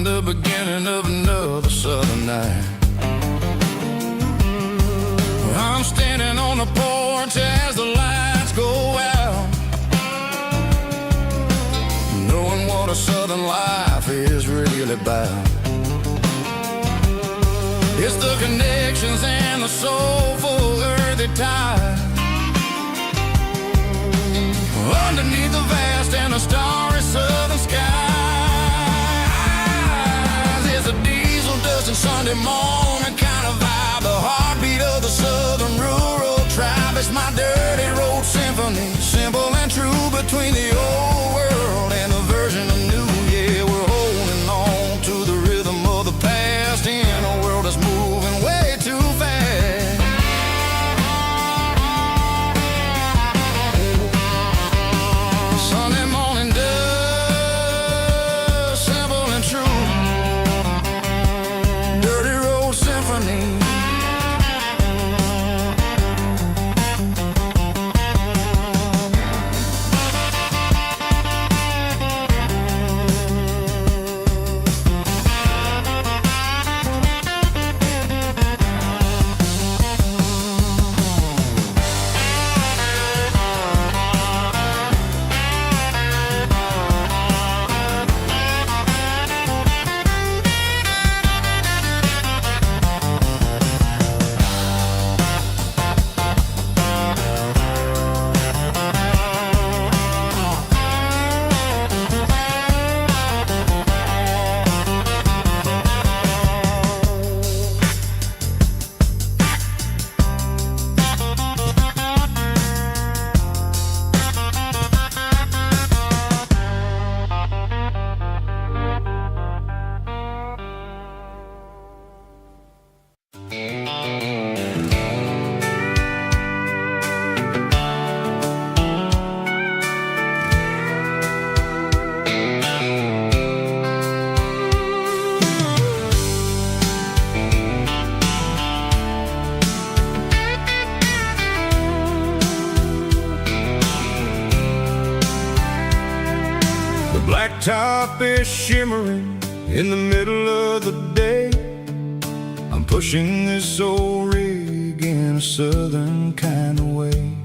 the beginning of another southern night. I'm standing on the porch as the lights go out, knowing what a southern life is really about. It's the connections and the soulful earthy tide underneath the vast and the starry southern skies. It's a diesel dusting Sunday morning kind of vibe, the heartbeat of the southern rural tribe. It's my dirty road symphony, simple and true, between the old world and the version of new. Yeah, we're holding on to the rhythm of the past in a world that's moving way too fast. Sunday morning dust, simple and true, dirty road symphony. Blacktop is shimmering in the middle of the day. I'm pushing this old rig in a southern kind of way.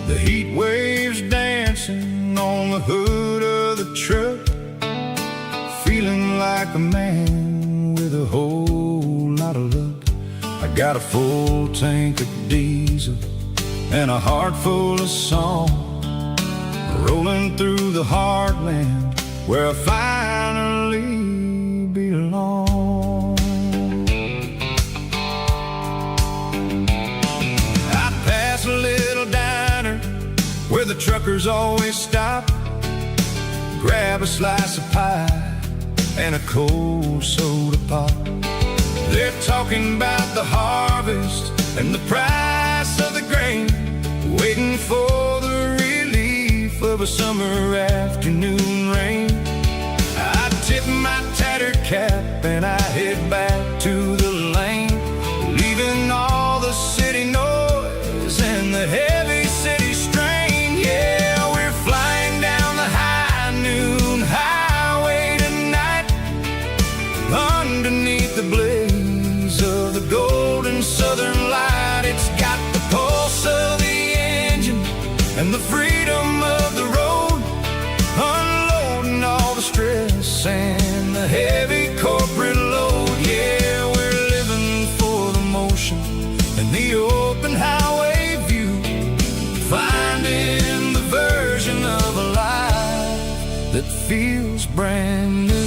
The heat waves dancing on the hood of the truck, feeling like a man with a whole lot of luck. I got a full tank of diesel and a heart full of song, rolling through the heartland where I finally belong. I pass a little diner where the truckers always stop, grab a slice of pie and a cold soda pop. They're talking about the harvest and the price of the grain, waiting for the relief of a summer afternoon rain. I tip my tattered cap and I head back to the lane, leaving all the city noise and the heavy city strain. Yeah, we're flying down the high noon highway tonight, underneath the blaze of the golden southern light. It's got the pulse of the engine and the freedom of the road, unloading all the stress and the heavy corporate load. Yeah, we're living for the motion and the open highway view, finding the version of a life that feels brand new.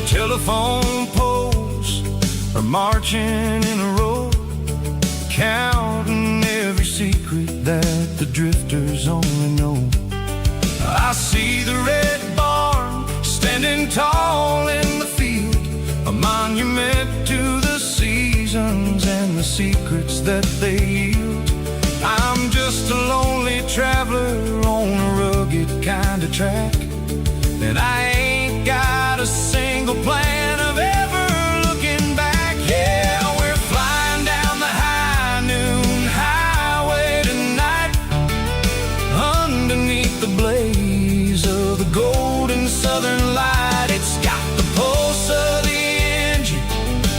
Telephone poles are marching in a row, counting every secret that the drifters only know. I see the red barn standing tall in the field, a monument to the seasons and the secrets that they yield. I'm just a lonely traveler track. And I ain't got a single plan of ever looking back. Yeah, we're flying down the high noon highway tonight, underneath the blaze of the golden southern light. It's got the pulse of the engine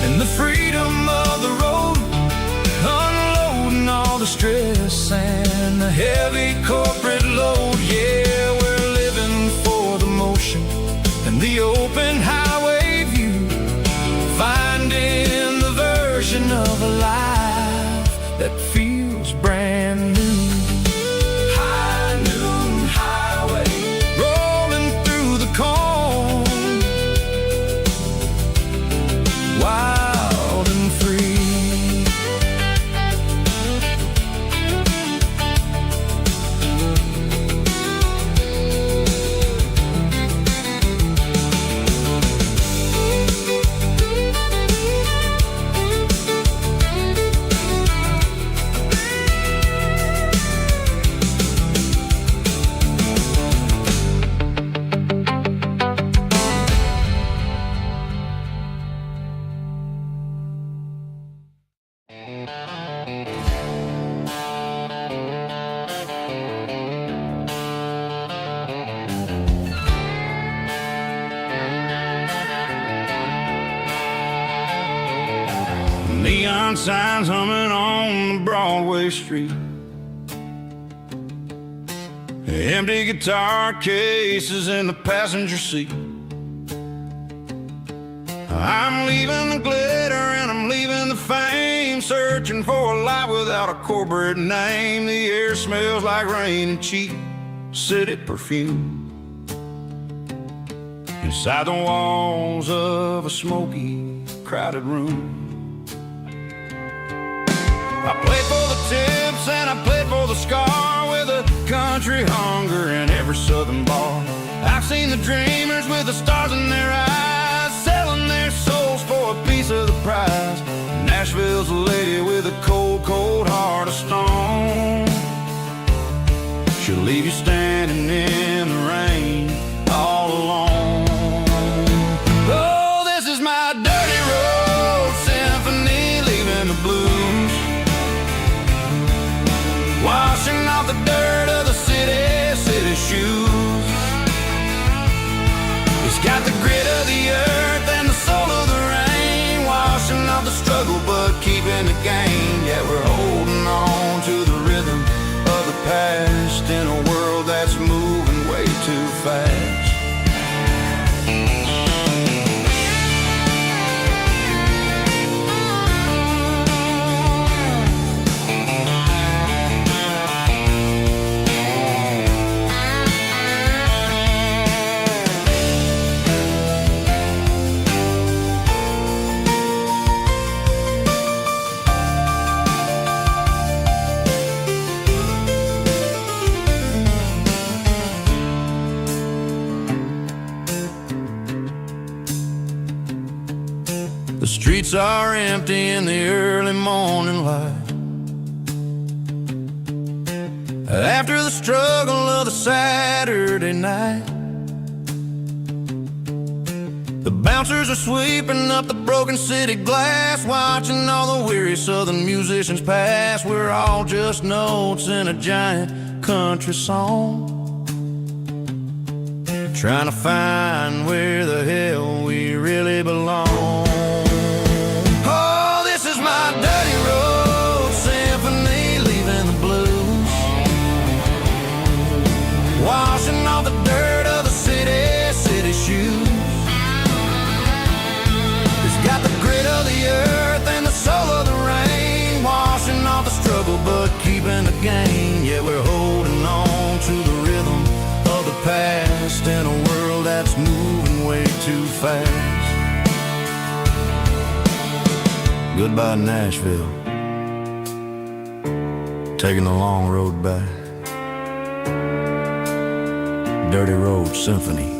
and the freedom of the road, unloading all the stress and the heavy corporate load. Yeah, we're living for the motion and the open highway view, finding the version of a life that feels brand new. High noon highway, rolling through the corn, wild and free. Neon signs humming on the Broadway street, empty guitar cases in the passenger seat. I'm leaving the glitter and I'm leaving the fame, searching for a life without a corporate name. The air smells like rain and cheap city perfume inside the walls of a smoky, crowded room. I played for the tips and I played for the scar, with a country hunger in every southern bar. I've seen the dreamers with the stars in their eyes, selling their souls for a piece of the prize. Nashville's a lady with a cold, cold heart of stone. She'll leave you standing in the rain all alone. Oh, this is my dirty road symphony, leaving the blues, washing off the dirt of the city shoes. It's got the grit of the earth and the soul of the rain, washing off the struggle but keeping the gain. Yeah, we're holding on to the rhythm of the past in a world that's moving way too fast. The streets are empty in the early morning light, after the struggle of the Saturday night. The bouncers are sweeping up the broken city glass, watching all the weary southern musicians pass. We're all just notes in a giant country song, trying to find where the hell we really belong. Oh, this is my dirty road symphony, leaving the blues, washing off the dirt of the city shoes. It's got the grit of the earth and the soul of the rain, washing off the struggle but keeping the gain. Yeah, we're holding on to the rhythm of the past in a world that's moving way too fast. Goodbye, Nashville, taking the long road back. Dirty Road Symphony.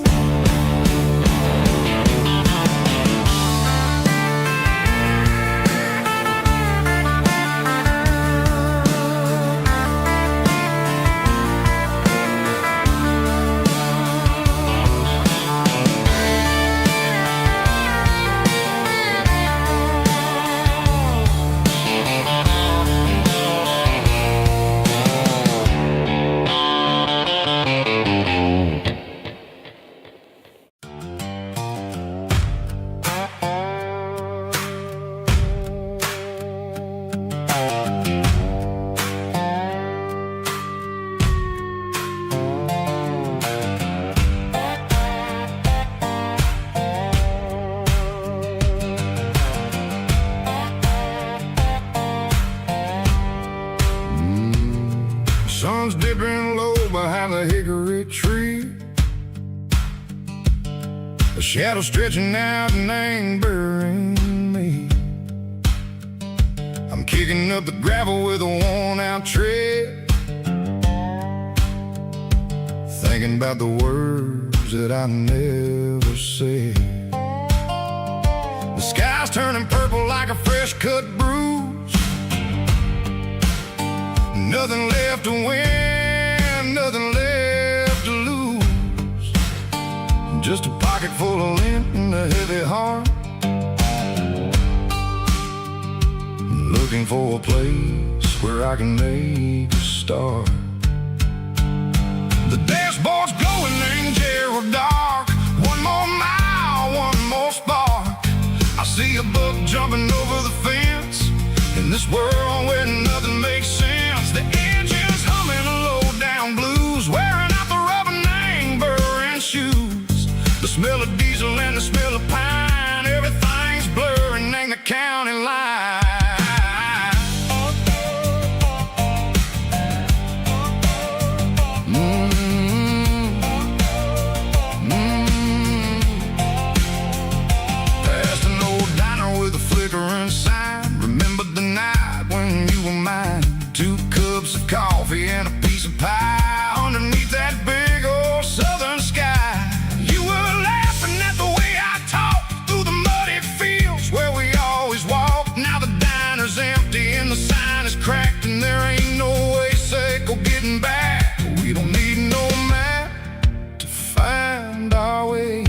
perfect tree. A shadow stretching out and angering me. I'm kicking up the gravel with a worn-out tread, thinking about the words that I never said. The sky's turning purple like a fresh-cut bruise. Nothing left to win, nothing left to lose. Just a pocket full of lint and a heavy heart, looking for a place where I can make a start. The dashboard's glowing in Gerald dark. One more mile, one more spark. I see a buck jumping over the fence in this world where nothing makes sense. The engine's humming a low-down blues, wearing out the rubber name burring shoes. The smell of diesel and the smell of pine, everything's blurring in the county line. Remembered the night when you were mine. 2 cups of coffee and a piece of pie underneath that big old southern sky. You were laughing at the way I talked through the muddy fields where we always walked. Now the diner's empty and the sign is cracked, and there ain't no way safe or getting back. We don't need no map to find our way.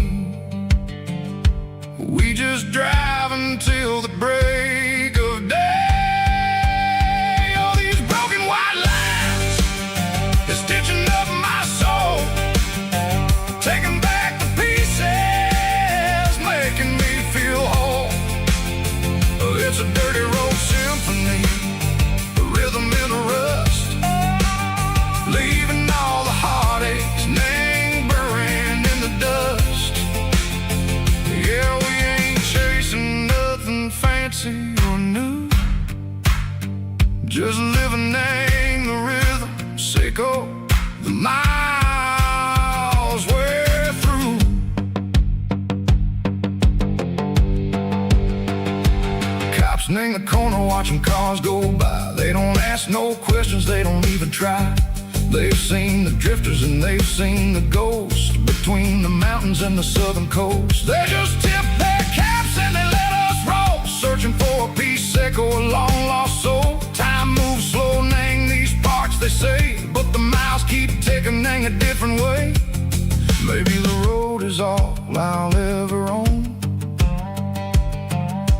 We just drive until the break of day. All these broken white lines is stitching up my soul, taking back the pieces, making me feel whole. It's a dirty road symphony, a rhythm in a rust, leaving all the heartaches, name burning in the dust. Yeah, we ain't chasing nothing fancy or new, just living in the rhythm, sicko, the miles we're through. Cops in the corner watching cars go by. They don't ask no questions, they don't even try. They've seen the drifters and they've seen the ghosts between the mountains and the southern coast. They just tip their caps and they let us roll, searching for a piece or a long-lost soul. Time moves slow in these parts, they say, but the miles keep ticking in a different way. Maybe the road is all I'll ever own,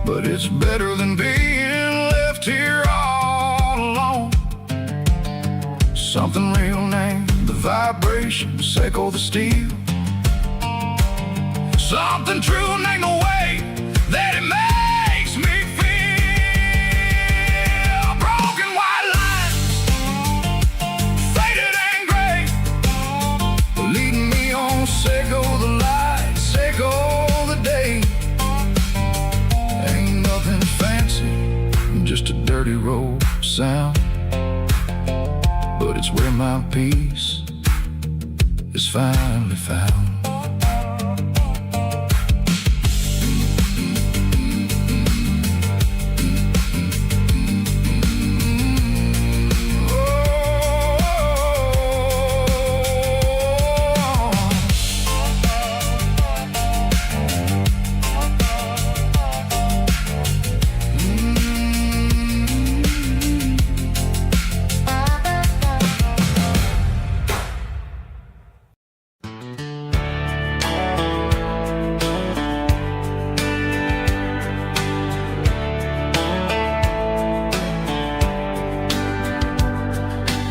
but it's better than being left here all alone. Something real named the vibrations echo the steel. Something true named the way that it makes me feel. Broken white lines, faded and gray, leading me on, say go the light, say go the day. Ain't nothing fancy, just a dirty road sound, but it's where my peace is finally found.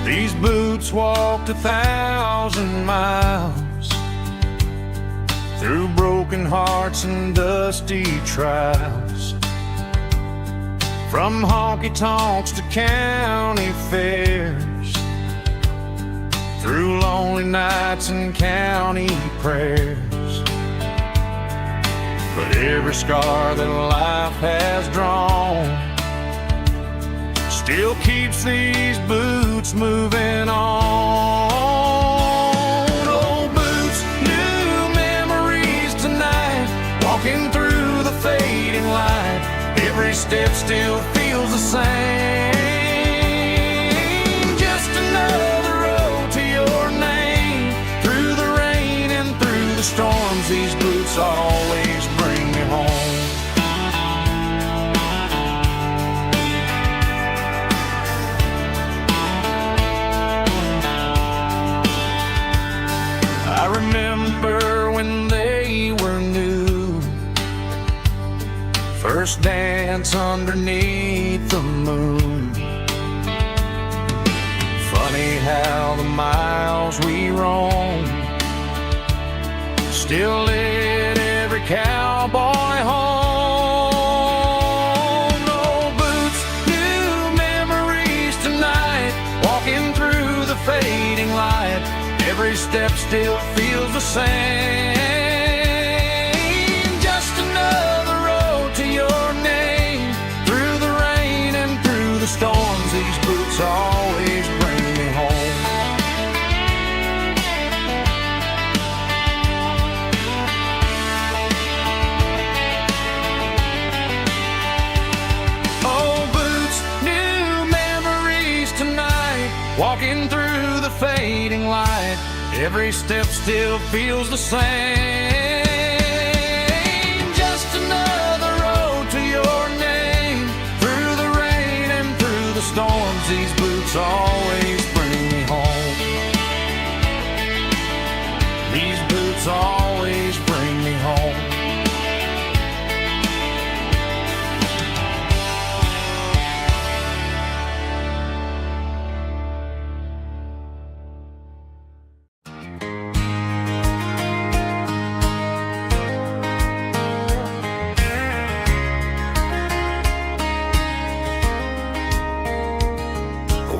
These boots walked 1,000 miles through broken hearts and dusty trials, from honky-tonks to county fairs, through lonely nights and county prayers. But every scar that life has drawn still keeps these boots moving on. step still feels the same. Just another road to your name. Through the rain and through the storms, these boots always bring me home. I remember when they were new, first dance underneath the moon. Funny how the miles we roam still lit every cowboy home. Old boots, new memories tonight, walking through the fading light. Every step still feels the same. Just another road to your name. Through the rain and through the storms, these boots always bring me home. Old boots, new memories tonight, walking through the fading light. Every step still feels the same. Just another road to your name. Through the rain and through the storms, these boots always bring me home. These boots always bring me home.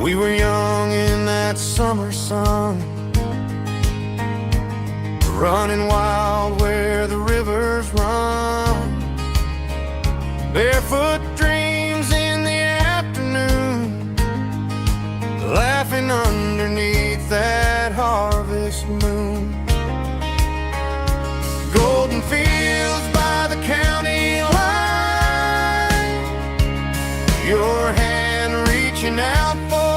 We were young in that summer sun, running wild where the rivers run. Barefoot dreams in the afternoon, laughing underneath that harvest moon. Golden fields by the county line, your hand reaching out for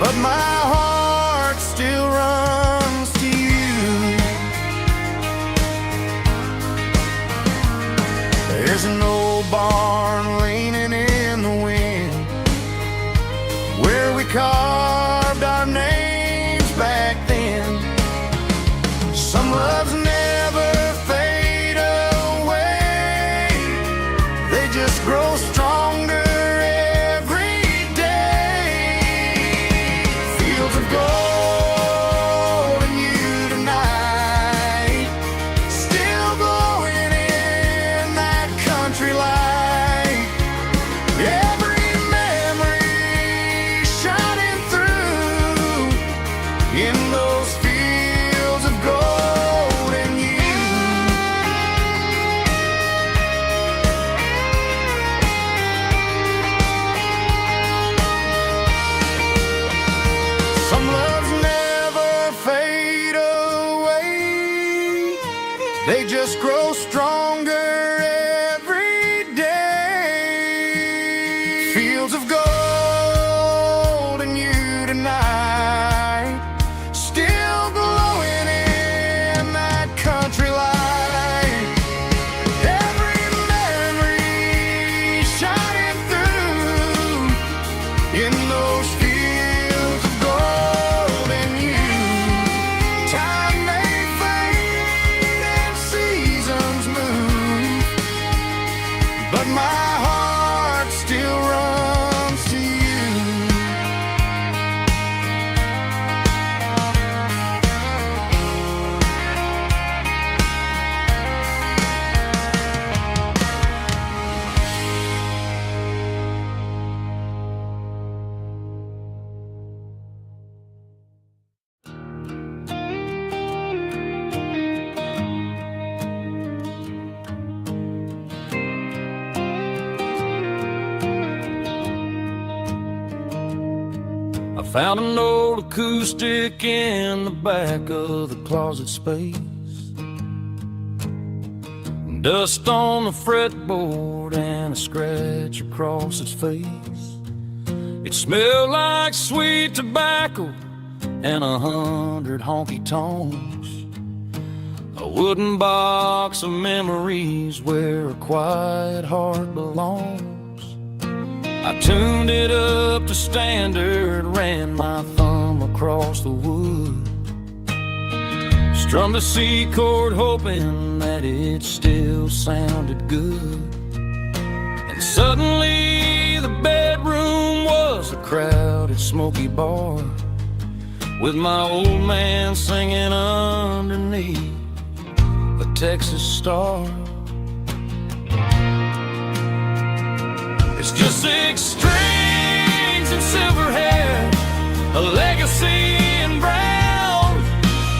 but my heart still runs to you. There's an old barn leaning in the wind, where we carved our names back then. Some loves never fade away, they just grow stronger. They just grow stronger every day. Fields of gold and you tonight, still glowing in that country light. Every memory shining through in those fields of gold and you. Time may fade and seasons move, Found an old acoustic in the back of the closet space. Dust on the fretboard and a scratch across its face. It smelled like sweet tobacco and 100 honky-tonks. A wooden box of memories where a quiet heart belongs. I tuned it up to standard, ran my thumb across the wood, strummed a C chord hoping that it still sounded good. And suddenly the bedroom was a crowded smoky bar, with my old man singing underneath a Texas star. It's just 6 strings and silver hair, a legacy in brown,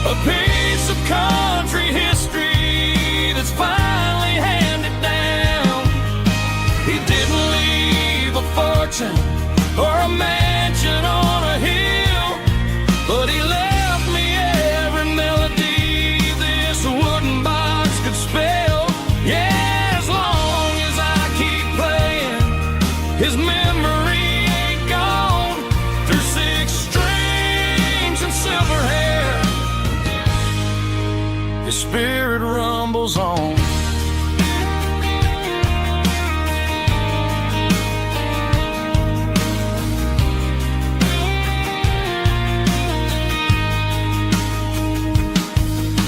a piece of country history that's finally handed down. He didn't leave a fortune or a mansion on a hill, but he left me every melody this wooden box could spell. Yeah, as long as I keep playing, his memory ain't gone. Through 6 strings and silver hair, his spirit rumbles on.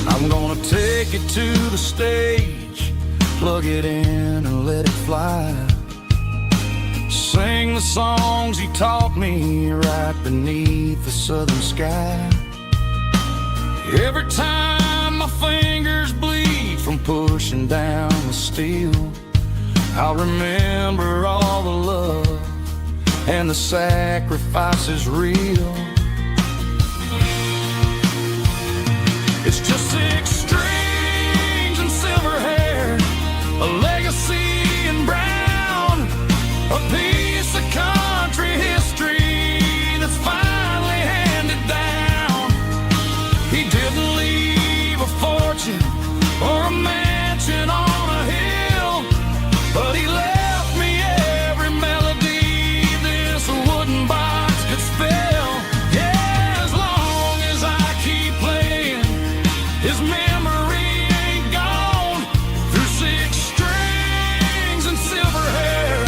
I'm gonna take it to the stage, plug it in and let it fly. Sing the songs he taught me right beneath the southern sky. Every time my fingers bleed from pushing down the steel, I'll remember all the love and the sacrifices real. It's just 6 strings and silver hair, a legacy in brown, a piece of country history that's finally handed down. He didn't leave a fortune or a mansion on a hill, but he left me every melody this wooden box could spell. Yeah, as long as I keep playing, his memory ain't gone. Through 6 strings and silver hair,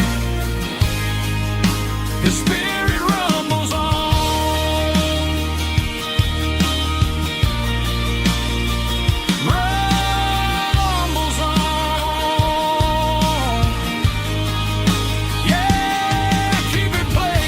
his spirit rumbles on. Rumbles on. Yeah, keep it playing.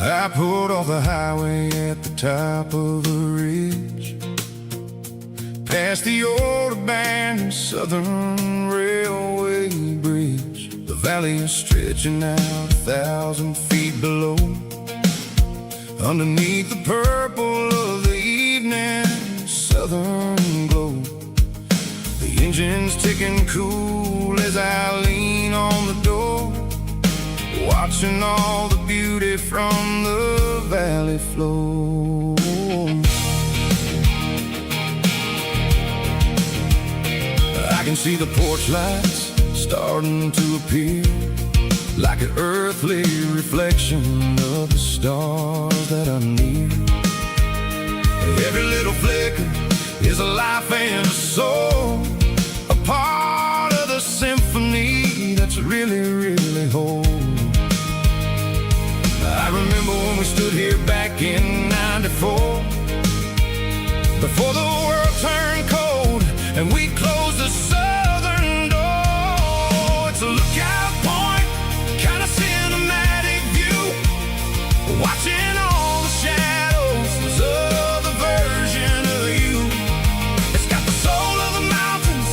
I pulled off the highway at the top of a ridge, past the old abandoned Southern Railway bridge. The valley is stretching out 1,000 feet below, underneath the purple of the evening southern glow. The engine's ticking cool as I lean on the door, watching all the beauty from the valley flow. I can see the porch lights starting to appear, like an earthly reflection of the stars that are near. Every little flicker is a life and a soul, a part of the symphony that's really, really whole. I remember when we stood here back in '94, before the world turned cold and we closed the southern door. It's a lookout point, kind of cinematic view, watching all the shadows of the version of you. It's got the soul of the mountains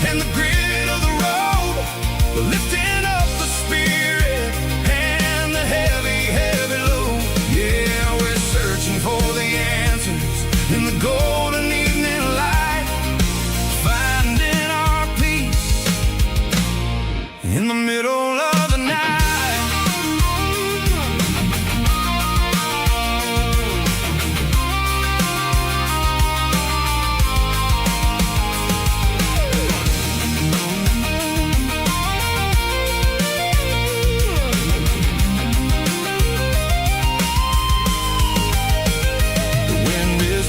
and the grit of the road, lifting up the spirit and the heavy, heavy load. Yeah, we're searching for the answers in the golden evening light, finding our peace in the middle of the night.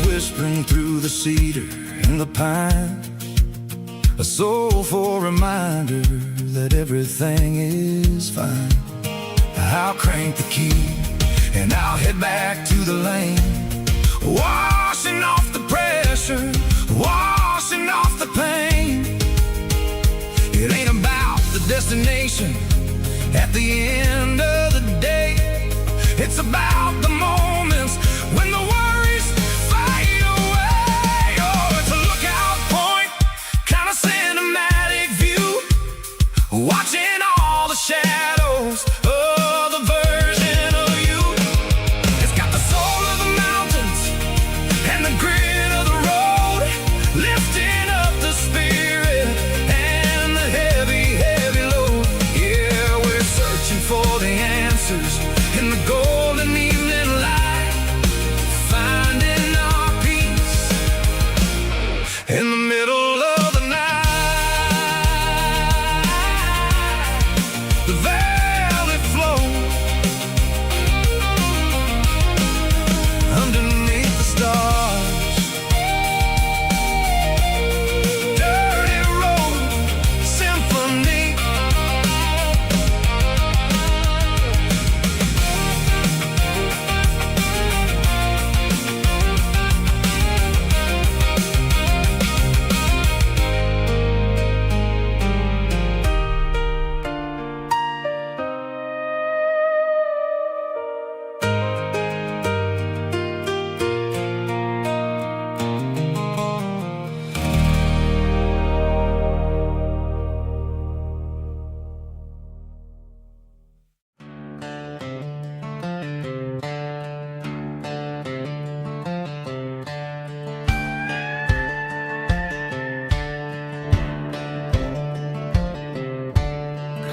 Whispering through the cedar and the pine, a soulful reminder that everything is fine. I'll crank the key and I'll head back to the lane, washing off the pressure, washing off the pain. It ain't about the destination at the end of the day. It's about the moments when the worries fade away. Oh, it's a lookout point, kind of cinematic view, watching all the shadows of the version of you. It's got the soul of the mountains and the grit of the road, lifting up the spirit and the heavy, heavy load. Yeah, we're searching for the answers in the golden evening light, finding our peace in the middle of the night. The valley flows underneath the stars. Dirty road symphony.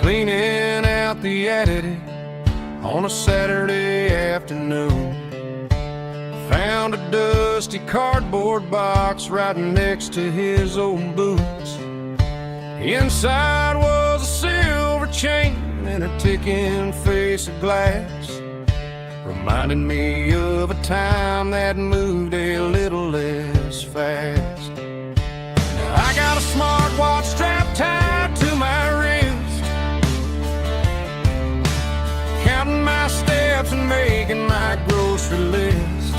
Cleaning out the attic on a Saturday afternoon, found a dusty cardboard box right next to his old boots. Inside was a silver chain and a ticking face of glass, reminding me of a time that moved a little less fast. Now I got a smartwatch strapped tied to my wrist, counting my steps and making my grocery list.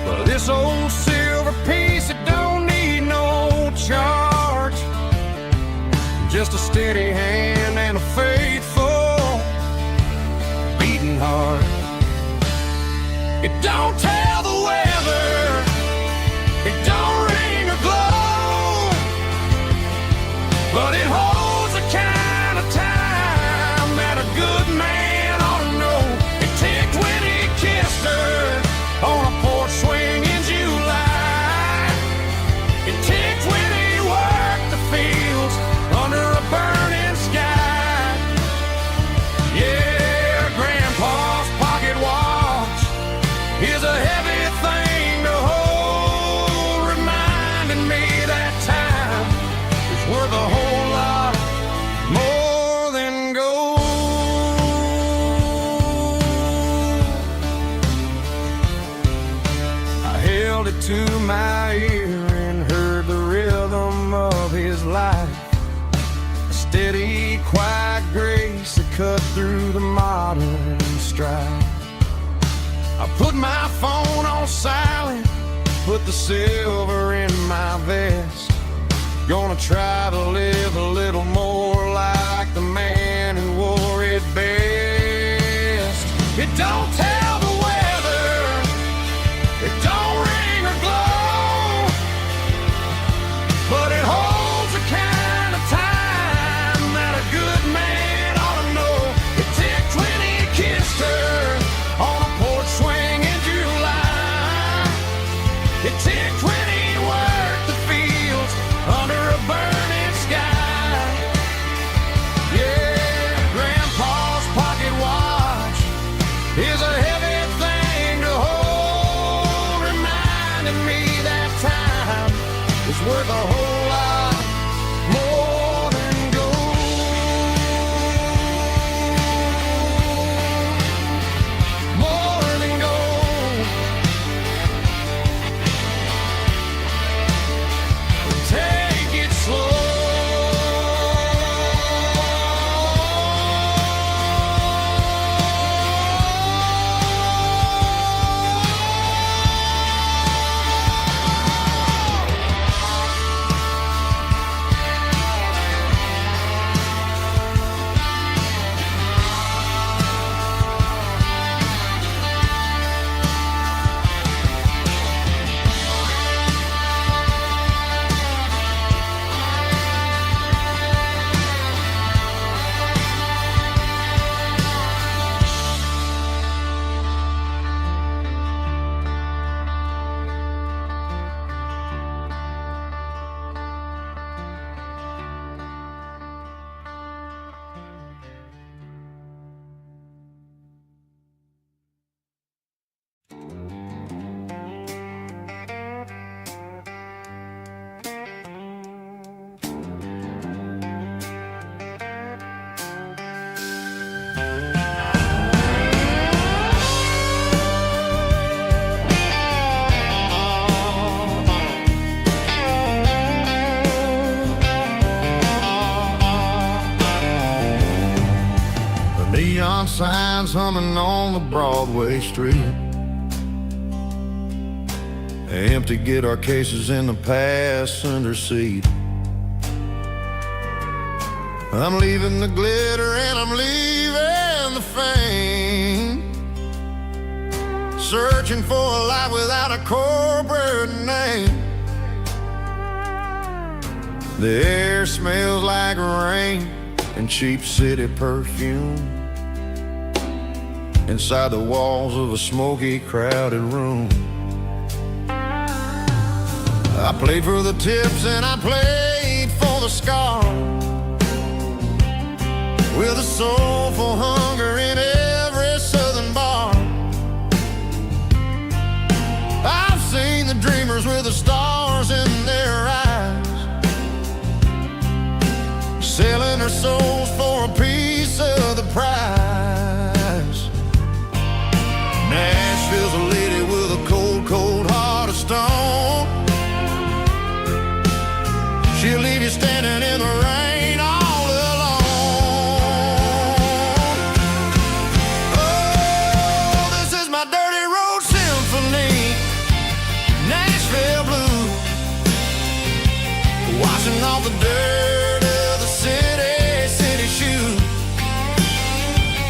But this old silver piece, it don't need no charge, just a steady hand and a faithful beating heart. It don't tell the weather, it don't ring or glow, but it holds the kind of time that a good man ought to know. It ticked when he kissed her on a porch swing in July. It ticked when he worked the fields under a burning sky. Yeah, Grandpa's pocket watch is a heavy thing to hold, reminding me that time is worth a whole lot more than gold. I held it to my ear and heard the rhythm of his life, a steady, quiet grace that cut through the modern strife. I put my phone on silent, put the silver in my vest. Gonna try to live a little more like the man who wore it best. It don't tell the weather, it don't ring or glow, but it holds the kind of time that a good man ought to know. It ticked when he kissed her on a porch swing in July. It ticked when he worked the fields under a burning sky. Yeah, Grandpa's pocket watch is a heavy thing to hold, reminding me that time is worth a whole lot more than gold. More than gold. Take it slow. Neon signs humming on the Broadway street. Empty guitar cases in the passenger seat. I'm leaving the glitter and I'm leaving the fame, searching for a life without a corporate name. The air smells like rain and cheap city perfume inside the walls of a smoky, crowded room. I played for the tips and I played for the scars, with a soulful hunger in every southern bar. I've seen the dreamers with the stars in their eyes, selling their souls for a piece of the prize. Nashville's a lady with a cold, cold heart of stone. She'll leave you standing in the rain all alone. Oh, this is my dirty road symphony, Nashville blues, washing off the dirt of the city shoes.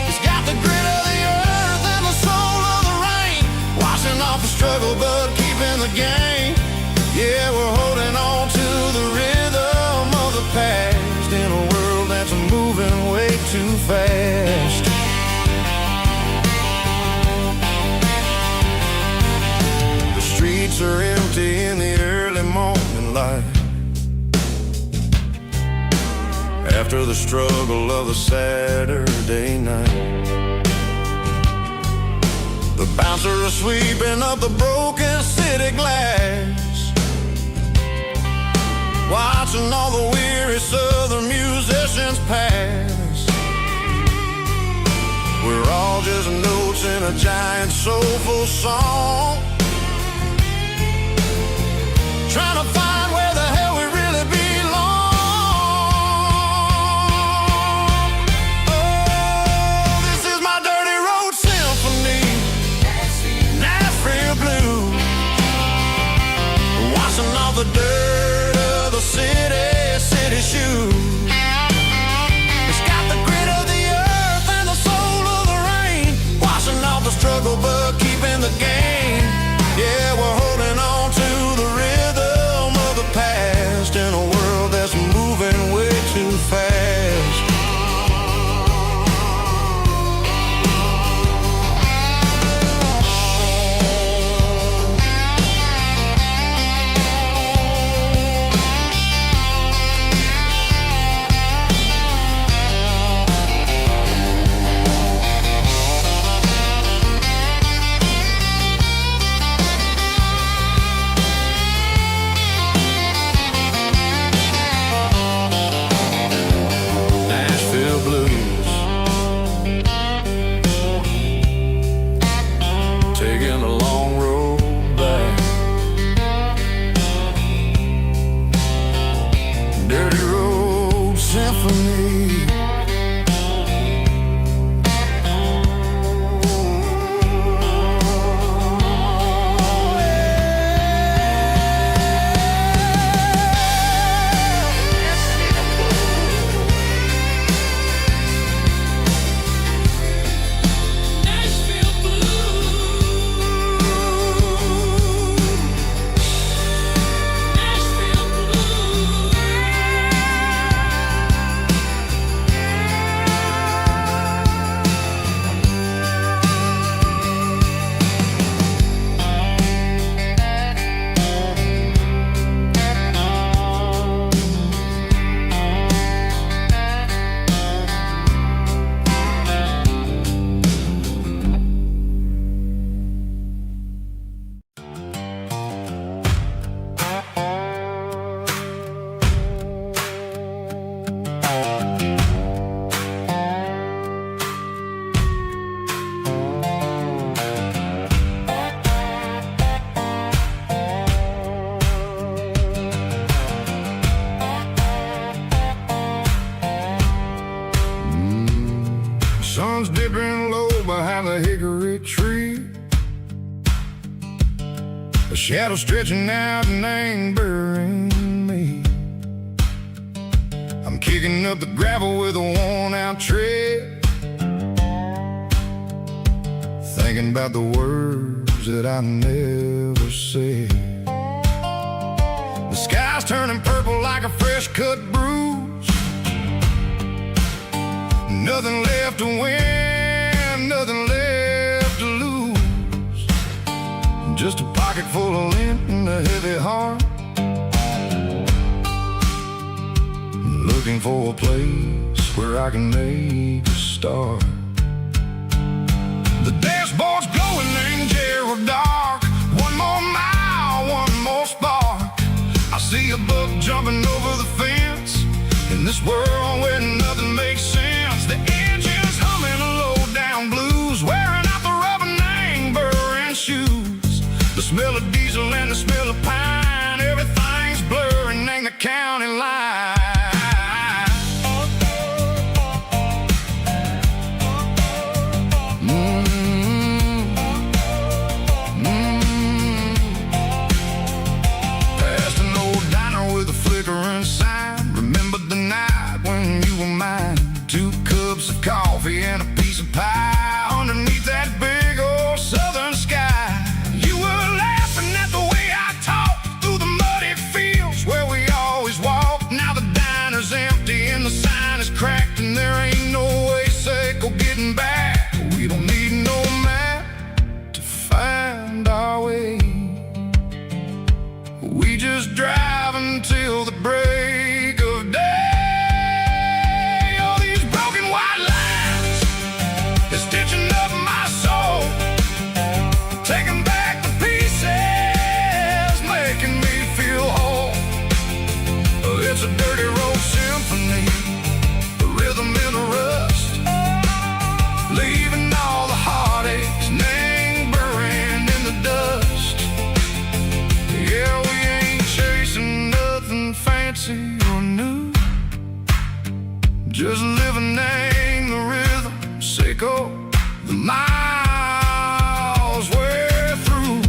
It's got the grit of the earth and the soul of the rain, washing off the struggle but keeping the game. Yeah, we're holding on to the rhythm of the past in a world that's moving way too fast. The streets are empty in the early morning light, after the struggle of the Saturday night. The bouncer is sweeping up the broken city glass, watching all the weary southern musicians pass. We're all just notes in a giant soulful song, trying to find where the hell we really belong. Oh, this is my dirty road symphony, sun's dipping low behind the hickory tree. A shadow stretching out and ain't burying me. I'm kicking up the gravel with a worn-out tread, thinking about the words that I never said. The sky's turning purple like a fresh-cut bruise. Nothing left to win, nothing left to lose. Just a pocket full of lint and a heavy heart, looking for a place where I can make a start. The dashboard's glowing, ain't Gerald dark. One more mile, one more spark. I see a buck jumping over the fence in this world where nothing makes sense. The engine's humming a low-down blues, wearing out the rubber name burring shoes. The smell of diesel and the smell of pine, everything's blurring, ain't the county line. Coffee and a piece of pie underneath that big old southern sky. You were laughing at the way I talked through the muddy fields where we always walked. Now the diner's empty and the sign is cracked, and there ain't no way safe or getting back. We don't need no map to find our way. We just drive until the break of day. It's a dirty road symphony, a rhythm in the rust, leaving all the heartaches, name burning in the dust. Yeah, we ain't chasing nothing fancy or new, just living in the rhythm, sicko, the miles we're through.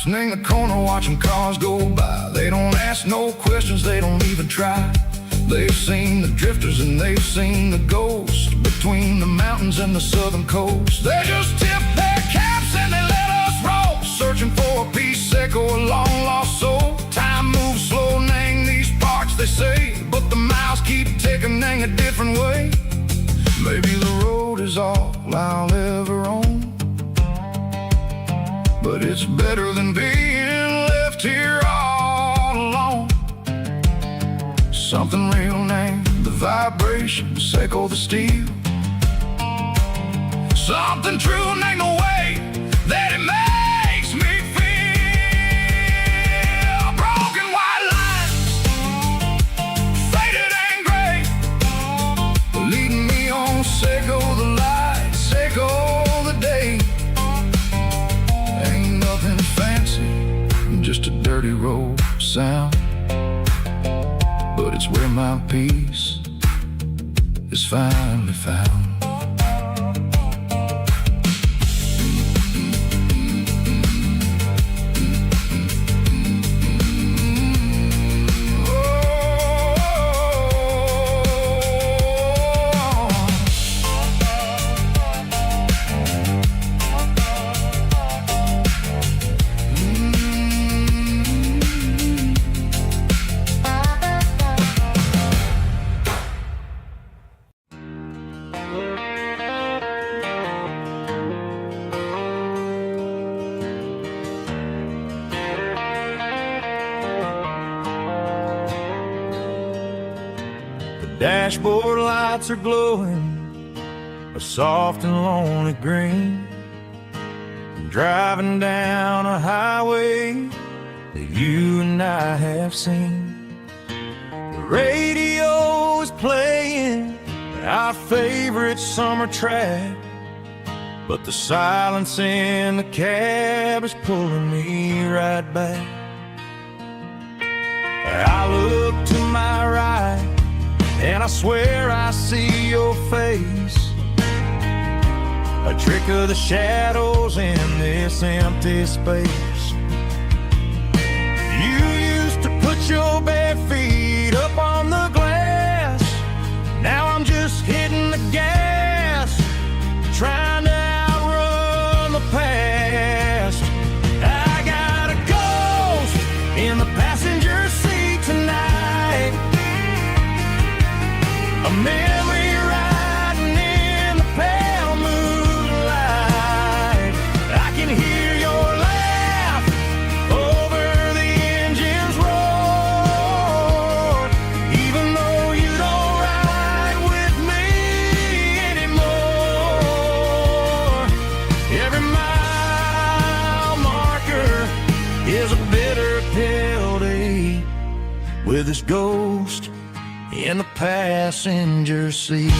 In the corner watching cars go by, they don't ask no questions, they don't even try. They've seen the drifters and they've seen the ghosts between the mountains and the southern coast. They just tip their caps and they let us roll, searching for a piece echo, a long lost soul. Time moves slow, nang these parts they say, but the miles keep ticking, nang a different way. Maybe the road is all I'll ever own, but it's better than being left here all alone. Something real named the vibrations echo the steel. Something true named the way that it makes me feel. Broken white lines, faded and gray, leading me on, Seco the light, Seco the day. Just a dirty road sound, but it's where my peace is finally found. Dashboard lights are glowing a soft and lonely green. I'm driving down a highway that you and I have seen. The radio is playing our favorite summer track, but the silence in the cab is pulling me right back. I look to my right and I swear I see your face. A trick of the shadows in this empty space. You used to put your bare feet up on the glass. Now I'm just hitting the gas, trying to outrun the past. I got a ghost in the passenger seat tonight, a memory riding in the pale moonlight. I can hear your laugh over the engine's roar, even though you don't ride with me anymore. Every mile marker is a bitter pill to eat, with this ghost in the passenger seat.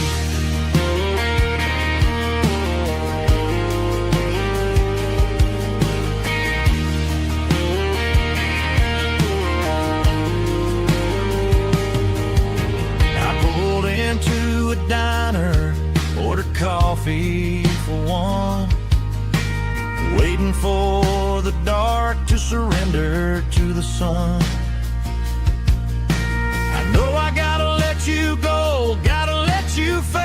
I pulled into a diner, ordered coffee for one, waiting for the dark to surrender to the sun. I know I gotta let you go, gotta let you fade,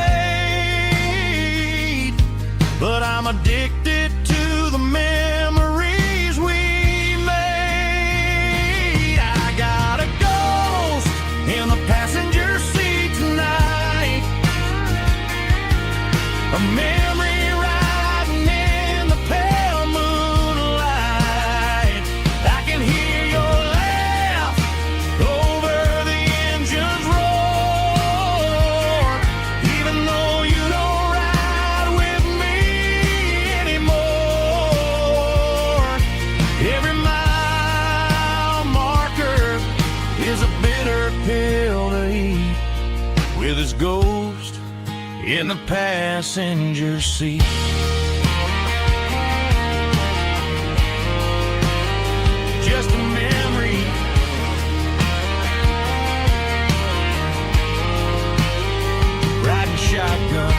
but I'm addicted to the memories we made. I got a ghost in the passenger seat tonight, a memory riding in the pale moonlight. I can hear your laugh over the engine's roar, even though you don't ride with me anymore. Every mile marker is a bitter pill to eat, with his ghost in the passenger seat. Just a memory, riding shotgun.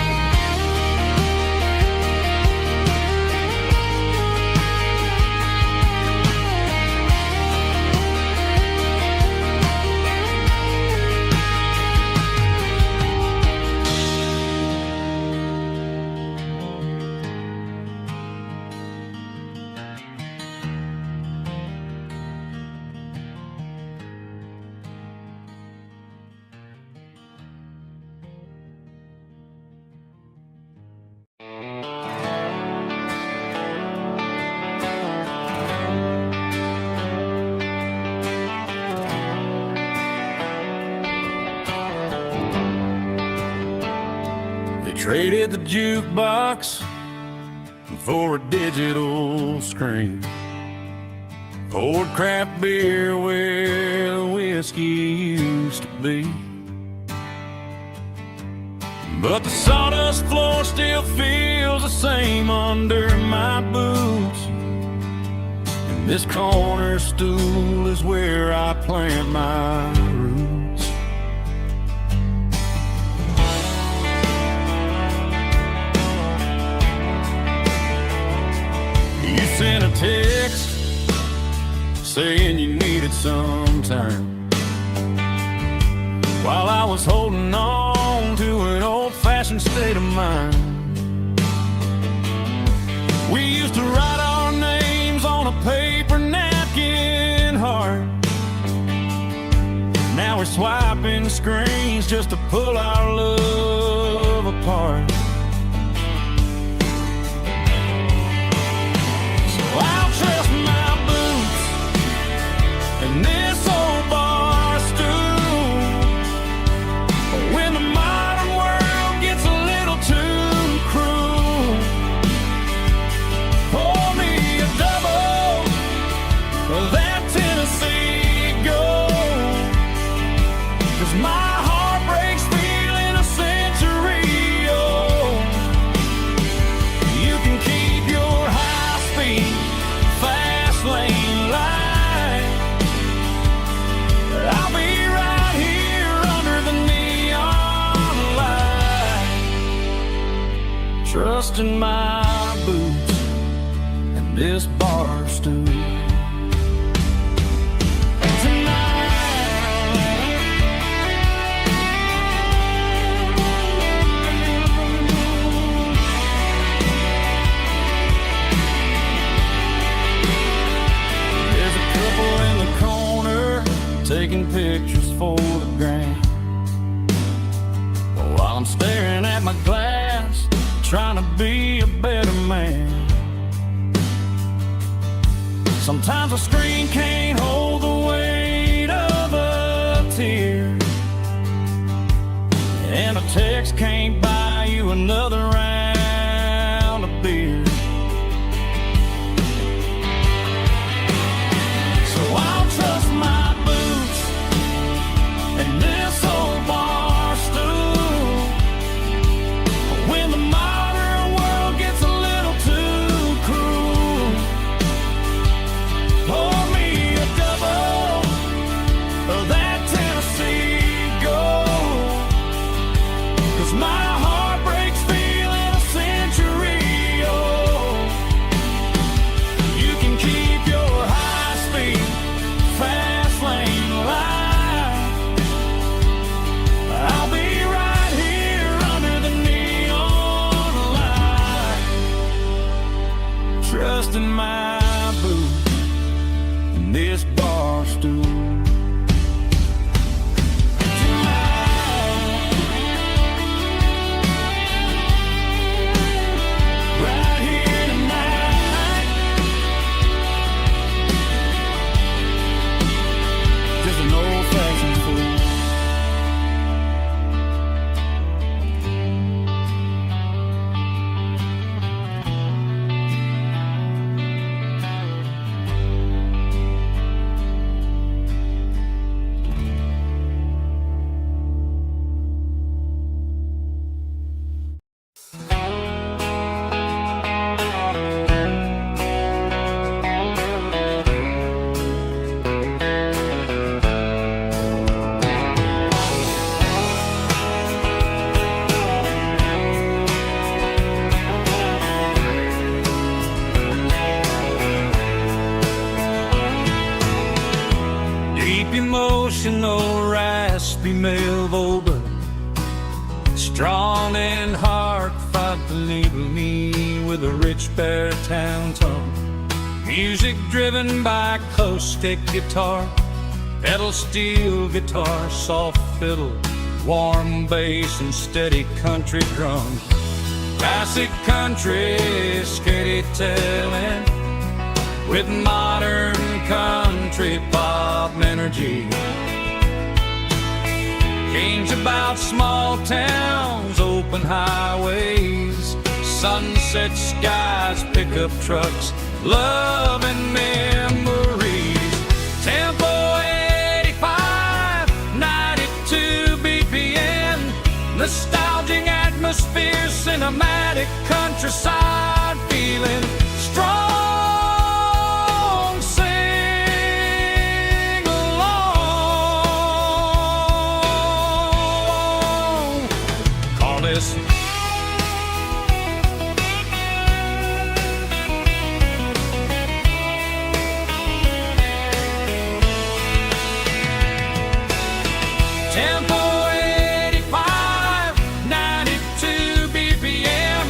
Traded the jukebox for a digital screen, poured craft beer where the whiskey used to be. But the sawdust floor still feels the same under my boots, and this corner stool is where I plant my roots. You sent a text saying you needed some time, while I was holding on to an old-fashioned state of mind. We used to write our names on a paper napkin heart. Now we're swiping screens just to pull our love apart. I'll trust my boots and this old bar stool when the modern world gets a little too cruel. Pour me a double of that Tennessee Gold, 'cause my heart breaks feeling a century old. You can keep your high-speed fast lane light, I'll be right here under the neon trusting my boots and this bar stool. Taking pictures for the gram, while I'm staring at my glass, trying to be a better man. Sometimes a screen can't hold the weight of a tear, and a text can't buy you another round of beer. So I'll trust my and this old bar stool when the modern world gets a little too cruel. Pour me a double of that Tennessee Gold, 'cause my heart breaks feeling a century old. You can keep your high-speed fast lane life. I'll be right here under the neon light, trusting my boots and this bar stool. Right here tonight, just an old-fashioned fool. Emotional, raspy male vulva, strong and heartfelt, believe me, with a rich baritone tone. Music driven by close stick guitar, pedal steel guitar, soft fiddle, warm bass and steady country drums. Classic country storytelling with modern country pop energy. Kane's about small towns, open highways, sunset skies, pickup trucks, love and memories. Tempo 85, 92 BPM, nostalgic atmosphere, cinematic countryside feeling strong. Tempo 85, 92 BPM,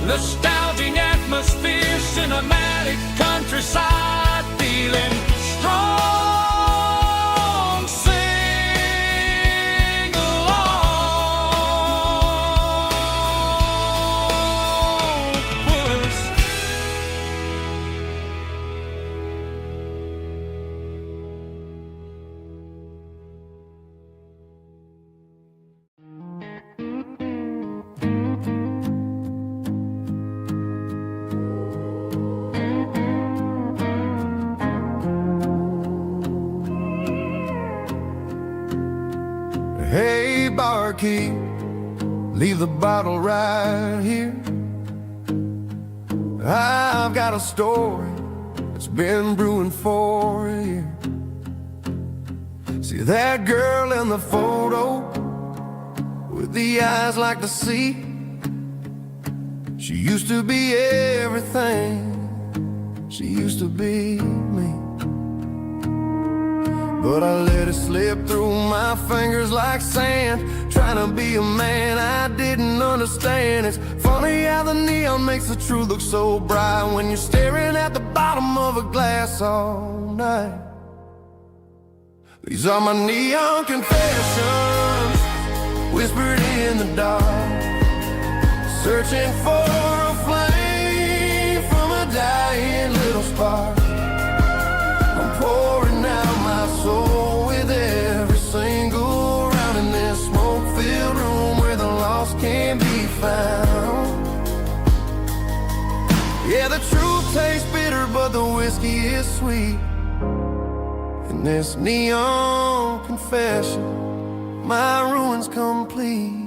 nostalgic atmosphere, cinematic countryside feeling strong. Sing along with us. Hey, barkeep, leave the bottle right here. I've got a story that's been brewing for a year. See that girl in the photo with the eyes like the sea? She used to be everything, she used to be me. But I let it slip through my fingers like sand, trying to be a man I didn't understand. It's funny how the neon makes the truth look so bright when you're staring at the bottom of a glass all night. These are my neon confessions, whispered in the dark, searching for a flame from a dying little spark. I'm pouring out my soul with every single round in this smoke-filled room where the lost can be found. Yeah, the truth tastes bitter, but the whiskey is sweet. In this neon confession, my ruin's complete.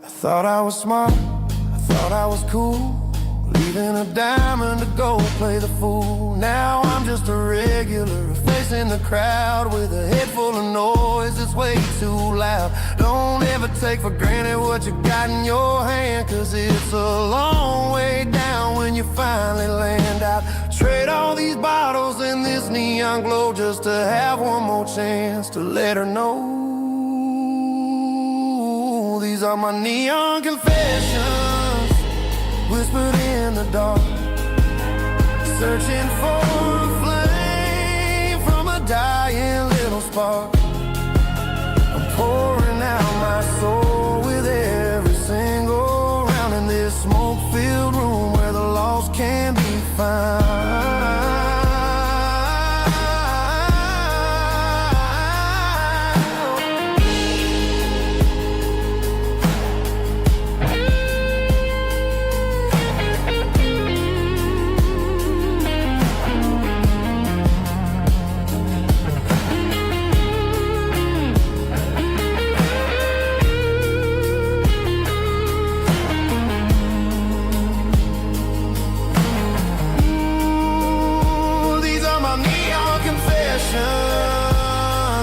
I thought I was smart, I thought I was cool, leaving a diamond to go play the fool. Now I'm just a regular, facing the crowd with a head full of noise that's way too loud. Don't ever take for granted what you got in your hand, cause it's a long way down when you finally land out. Trade all these bottles and this neon glow just to have one more chance to let her know. These are my neon confessions, whispered in the dark, searching for a flame from a dying little spark. I'm pouring out my soul with every single round in this smoke-filled room where the lost can be found.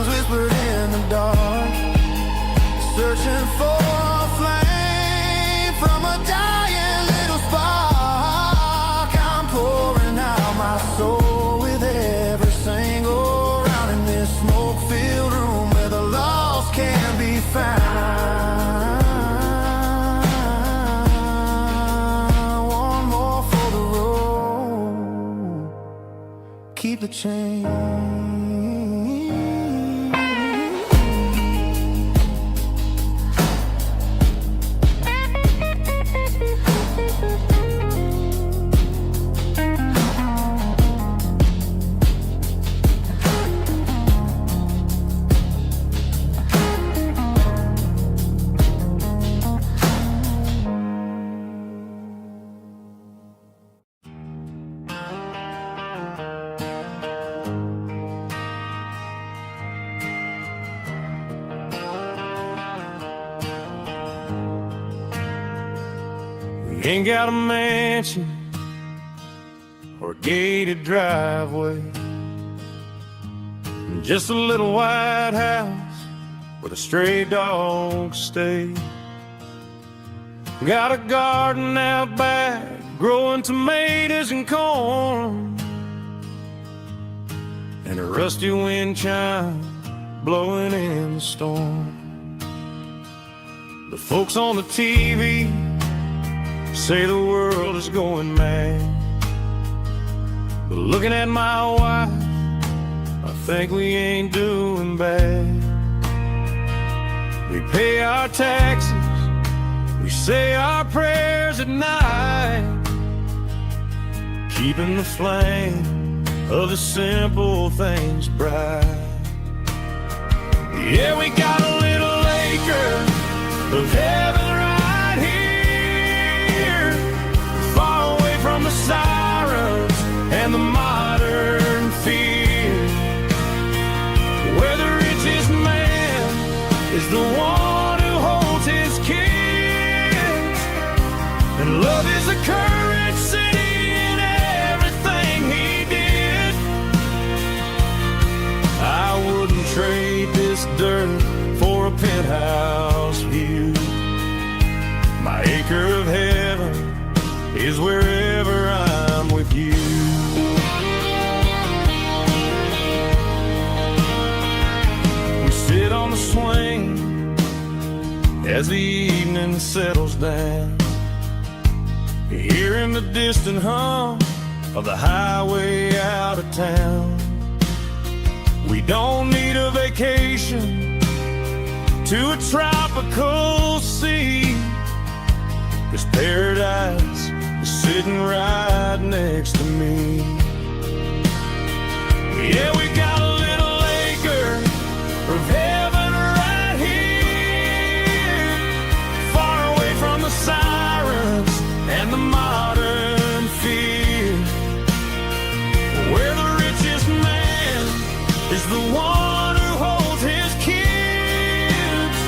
Whispered in the dark, searching for a flame from a dying little spark. I'm pouring out my soul with every single round in this smoke-filled room where the lost can be found. One more for the road, keep the change. Ain't got a mansion or a gated driveway, just a little white house where the stray dogs stay. Got a garden out back growing tomatoes and corn, and a rusty wind chime blowing in the storm. The folks on the TV say the world is going mad, but looking at my wife, I think we ain't doing bad. We pay our taxes, we say our prayers at night, keeping the flame of the simple things bright. Yeah, we got a little acre of heaven right here, far away from the sirens and the modern fear, where the richest man is the one who holds his kids, and love is the courage city in everything he did. I wouldn't trade this dirt for a penthouse view. My My acre of heaven is wherever I'm with you. We sit on the swing as the evening settles down, hearing the distant hum of the highway out of town. We don't need a vacation to a tropical sea, 'cause paradise is sitting right next to me. Yeah, we got a little acre of heaven right here, far away from the sirens and the modern fear, where the richest man is the one who holds his kids,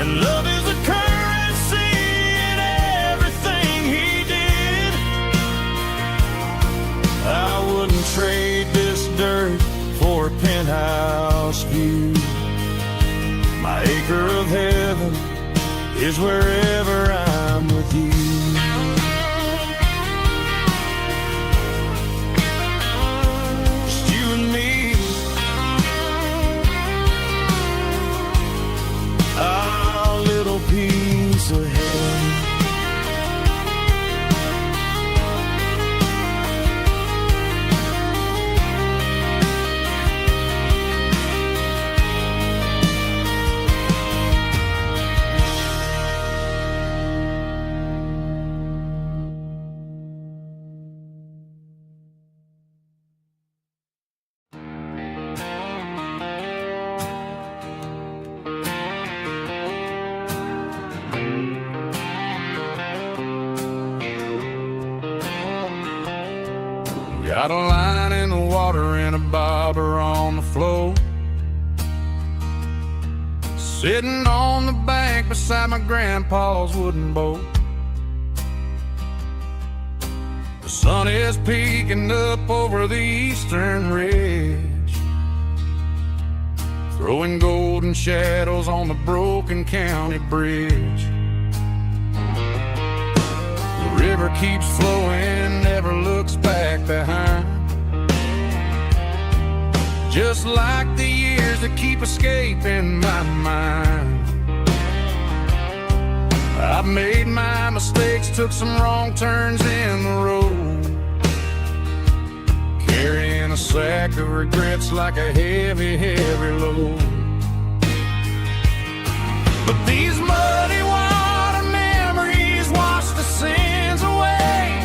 and love is a currency in everything he did. I wouldn't trade this dirt for a penthouse view. My acre of heaven is wherever I'm with you. Just you and me, our little piece of heaven. Got a line in the water and a bobber on the floor, sitting on the bank beside my grandpa's wooden boat. The sun is peeking up over the eastern ridge, throwing golden shadows on the broken county bridge. The river keeps flowing, never looks back behind, just like the years that keep escaping my mind. I've made my mistakes, took some wrong turns in the road, carrying a sack of regrets like a heavy, heavy load. But these muddy water memories wash the sins away,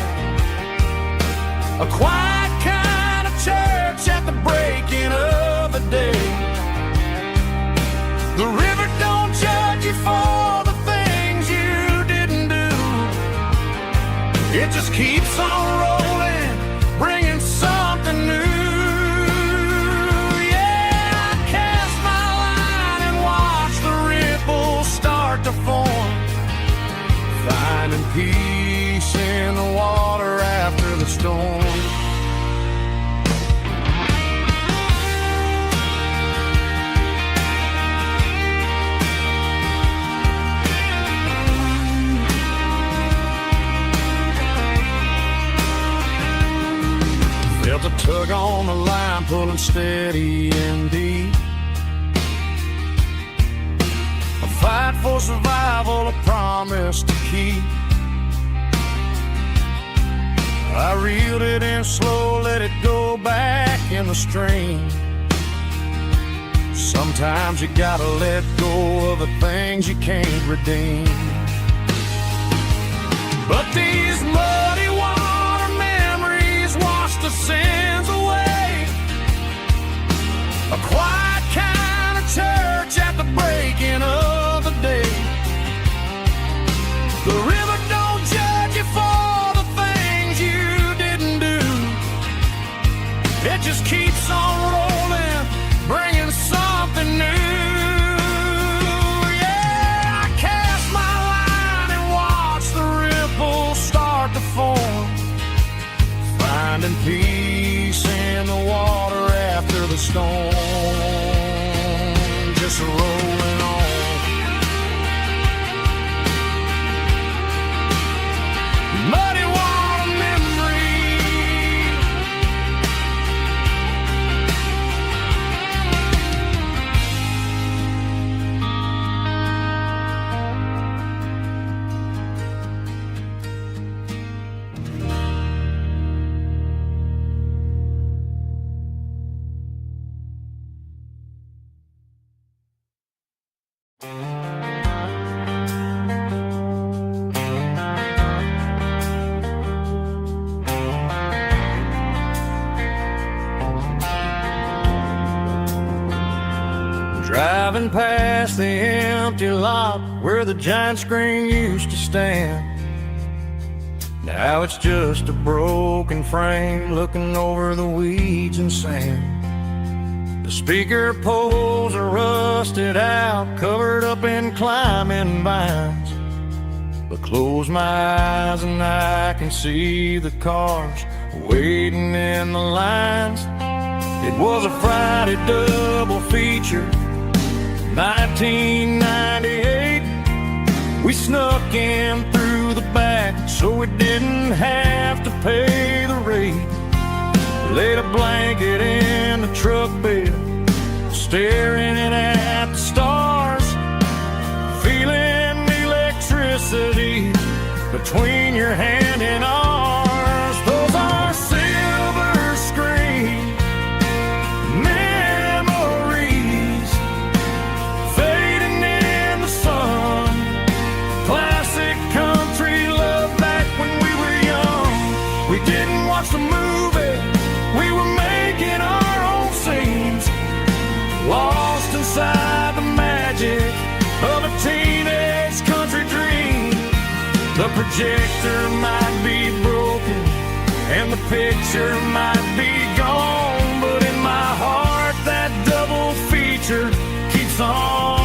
a quiet kind of church at the breaking of the day. The river don't judge you for the things you didn't do, it just keeps on rolling, bringing something new. Yeah, I cast my line and watch the ripples start to form, finding peace in the water after the storm. Felt a tug on the line, pulling steady and deep, a fight for survival, a promise to keep. I reeled it in slow, let it go back in the stream. Sometimes you gotta let go of the things you can't redeem. But these muddy water memories wash the sins away, a quiet kind of church at the breaking of the day. The river don't judge you for the things you didn't do, it just keeps on rolling, bringing something new. Yeah, I cast my line and watch the ripples start to form, finding peace in the water after the storm, just rolling on. Driving past the empty lot where the giant screen used to stand. Now it's just a broken frame looking over the weeds and sand. The speaker poles are rusted out, covered up in climbing vines. But close my eyes and I can see the cars waiting in the lines. It was a Friday double feature, 1998. We snuck in through the back so we didn't have to pay the rate. Laid a blanket in the truck bed, staring at the stars, feeling the electricity between your hand and ours. Those are silver screen memories fading in the sun. Classic country love back when we were young. We didn't watch the movie, we were making our own scenes, lost inside the magic of a teenage country dream. The projector might be broken and the picture might be gone, but in my heart that double feature keeps on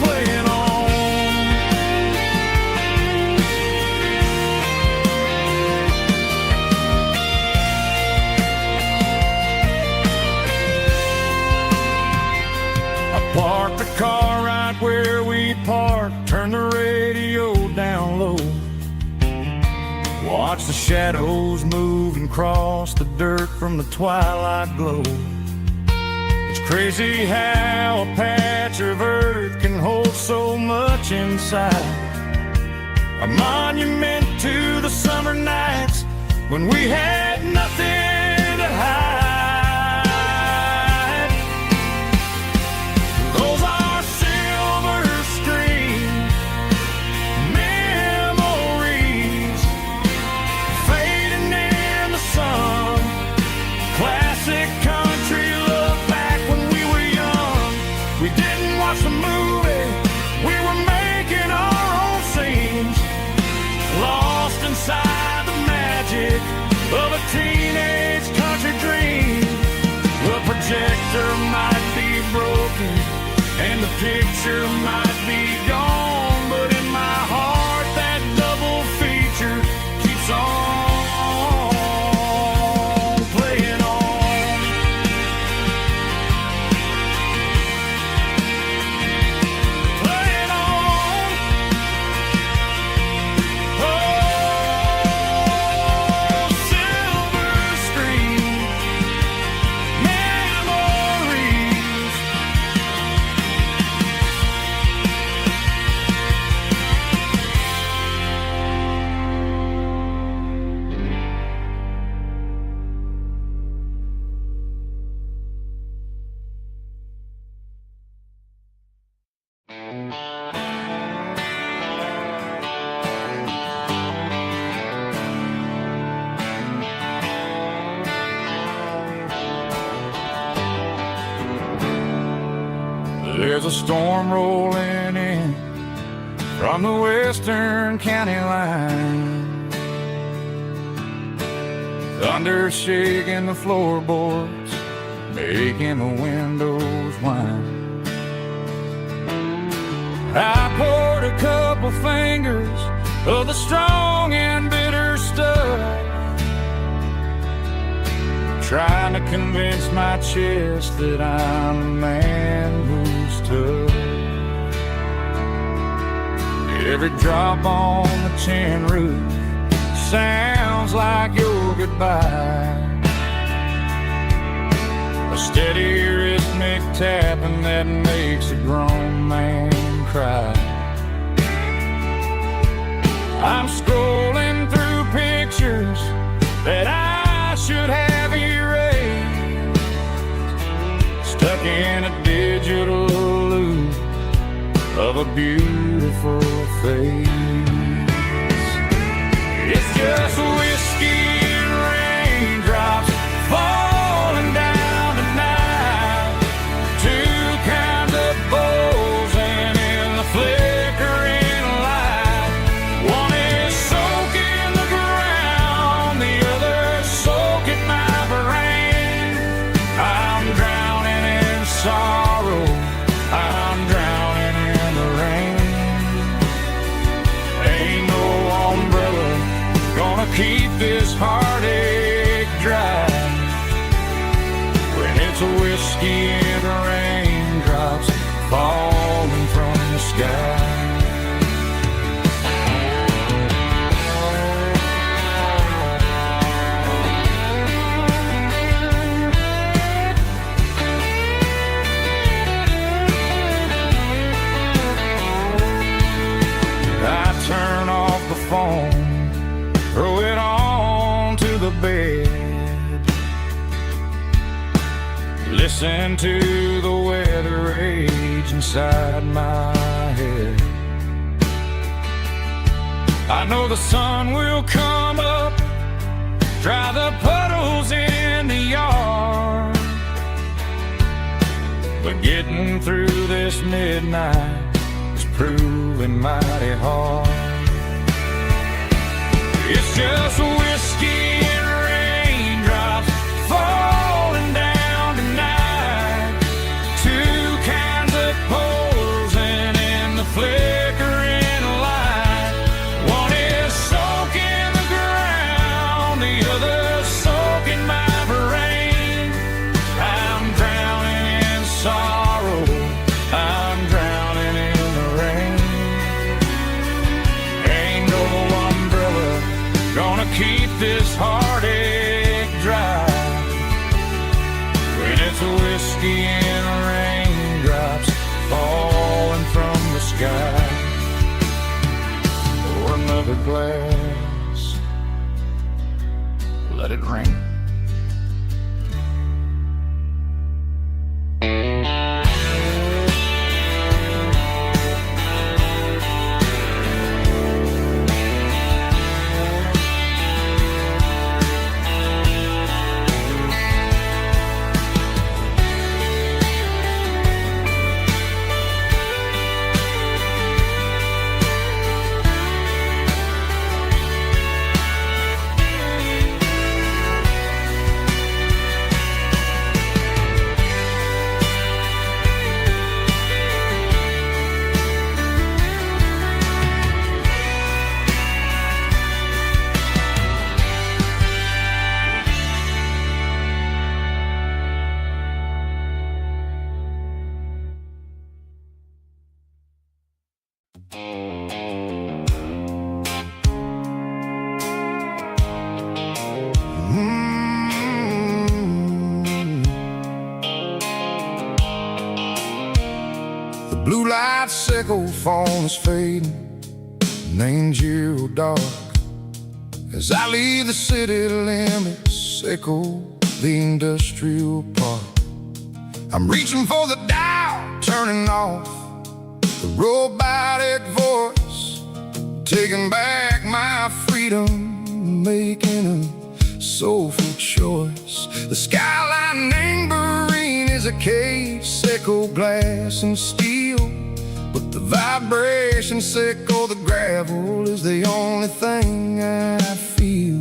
playing on. I parked the car right where we parked, turned the radio down low, watch the shadows move and cross the dirt from the twilight glow. It's crazy how a patch of earth can hold so much inside. A monument to the summer nights when we had nothing to hide. Those are silver screen memories fading in the sun. Classic country love back when we were young. We didn't watch the movie, we were making our own scenes, lost inside the magic of a teenage country dream. The projector might be broken and the picture might be gone, but in my heart that double feature keeps on playing on. Playing on. Oh, silver screen memories. There's a storm rolling in from the western county line. Thunder shaking the floorboards, making the windows whine. I poured a couple fingers of the strong and bitter stuff, trying to convince my chest that I'm a man who's tough. Every drop on the tin roof sounds like your goodbye, a steady rhythmic tapping that makes a grown man cry. I'm scrolling through pictures that I should have erased, stuck in a digital loop of a beautiful face. It's just whiskey and raindrops falling down tonight, a whiskey in the raindrops falling from the sky. Turn off the phone, throw it on to the bed, listen to the weather rage inside my head. I know the sun will come up, dry the puddles in the yard, but getting through this midnight is proving mighty hard. It's just whiskey and raindrops falling down tonight. Two kinds of posing in the flickering light. One is soaking the ground, the other soaking my brain. I'm drowning in sorrow, I'm drowning in the rain. Ain't no umbrella gonna keep this heartache dry when it's whiskey and raindrops falling from the sky. Pour another glass, let it rain. The blue light sickle phone is fading, named Giro dark. As I leave the city limits, sickle the industrial park. I'm reaching for the dial, turning off the robotic voice, taking back my freedom, making a soulful choice. The skyline named Marine is a cage, sickle glass and steel, but the vibration sickle, the gravel is the only thing I feel.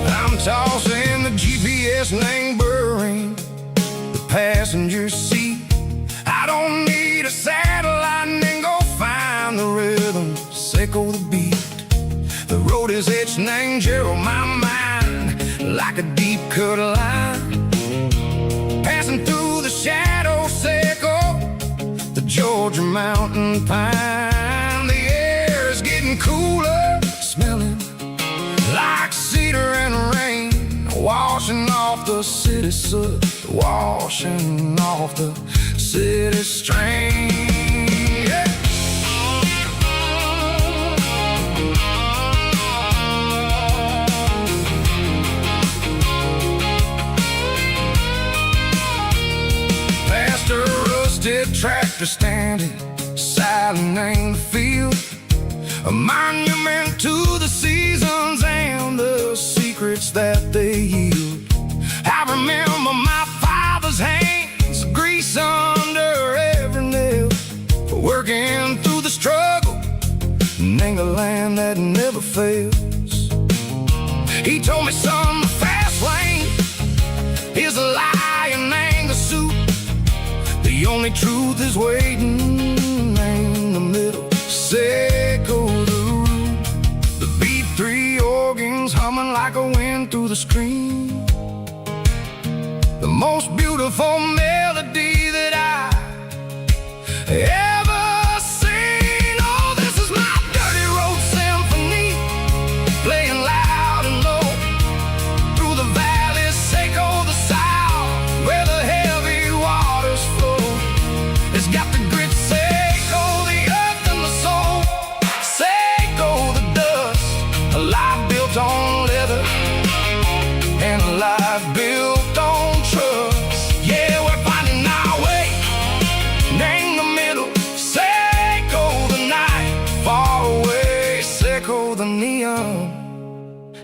I'm tossing the GPS named Burring, the passenger seat. I don't need a satellite and go find the rhythm, sickle the beat. The road is etched named Gerald, my mind, like a deep cut line. Passing through the shadow sickle, the Georgia mountain pine. The air is getting cooler, smelling like cedar and rain, washing off the city soot, washing off the city strain. Yeah. Past a rusted tractor standing silent in the field, a monument to the seasons and the secrets that they yield. I remember my father's hands, grease under every nail, working through the struggle, and the land that never fails. He told me, son, the fast lane is a lion and the suit. The The only truth is waiting in the middle. Seco the room, the beat 3 organs humming like a wind through the screen. The most beautiful melody that I ever seen. Oh, this is my dirty road symphony, playing loud and low through the valleys, Seco the south, where the heavy waters flow. It's got the grit, Seco the earth and the soul, Seco the dust, a life built on leather and a life built on trust. Yeah, we're finding our way in the middle. Seco the night, far away, Seco the neon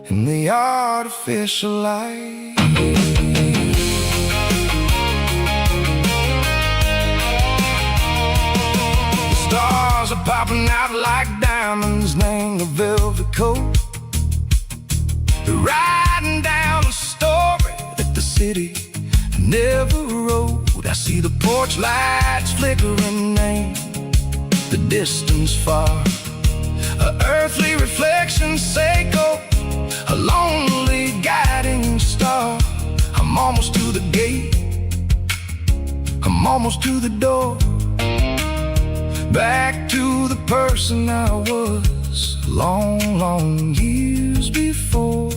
and the artificial light. The stars are popping out like diamonds, named the velvet coat. They're riding down a story that the city never wrote. I see the porch lights flickering, name the distance far. A earthly reflection, Seco, a lonely guiding star. I'm almost to the gate, I'm almost to the door, back to the person I was long, long years before.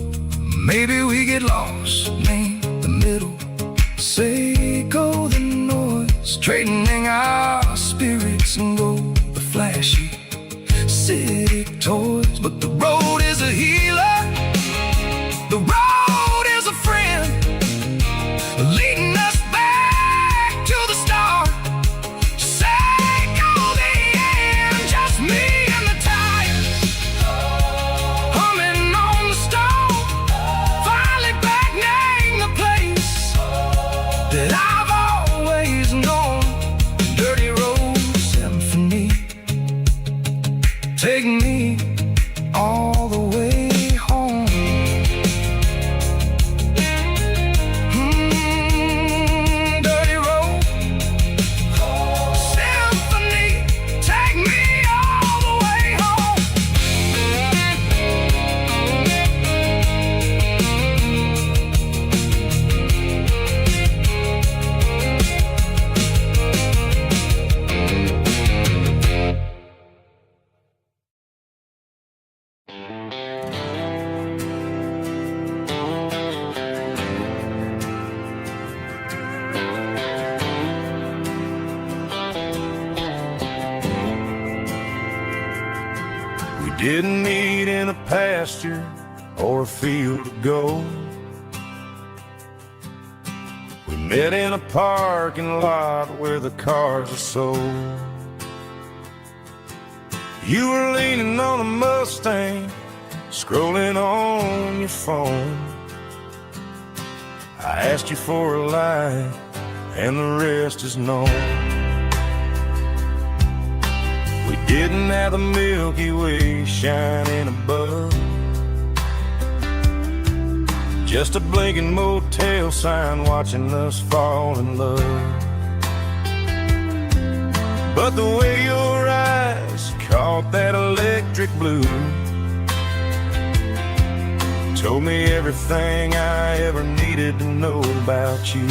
Maybe we get lost in the middle, Seco the noise, trading our spirits and go the flashy city toys. But the road is a healer, the road is a friend, leading us back to the start. Seco the end, just me and the tires, humming on the stove, finally back name the place that I've always known. Dirty road symphony, take me all the way home. Dirty road symphony, take me all the way home. We didn't meet in a pasture or a field of gold. We met in a parking lot where the cars are sold. You were leaning on a Mustang, scrolling on your phone. I asked you for a light, and the rest is known. We didn't have the Milky Way shining above, just a blinking motel sign watching us fall in love. But the way your eyes caught that electric blue told me everything I ever needed to know about you.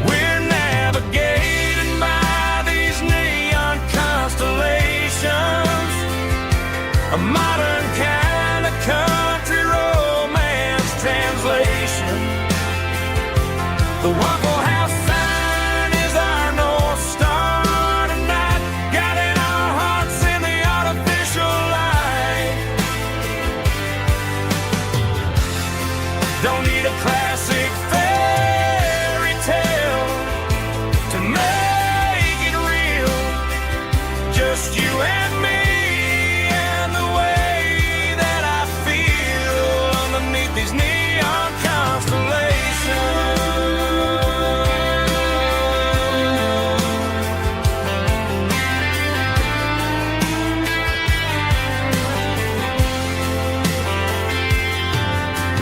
We're navigating by these neon constellations, a modern kind of country romance translation. The Waffle House sign is our North Star tonight, guiding our hearts in the artificial light. Don't need a classic fairy tale to make it real, just you and me and the way that I feel underneath these neon constellations.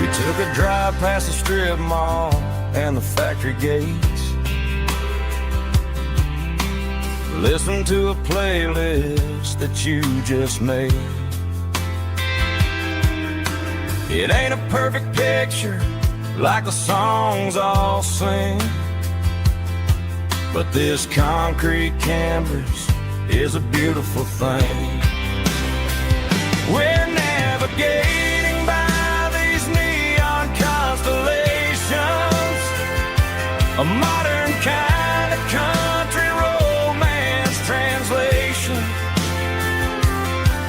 We took a drive past the strip mall and the factory gates, listen to a playlist that you just made. It ain't a perfect picture like the songs all sing, but this concrete canvas is a beautiful thing. We're navigating by these neon constellations, a modern kind of country romance translation.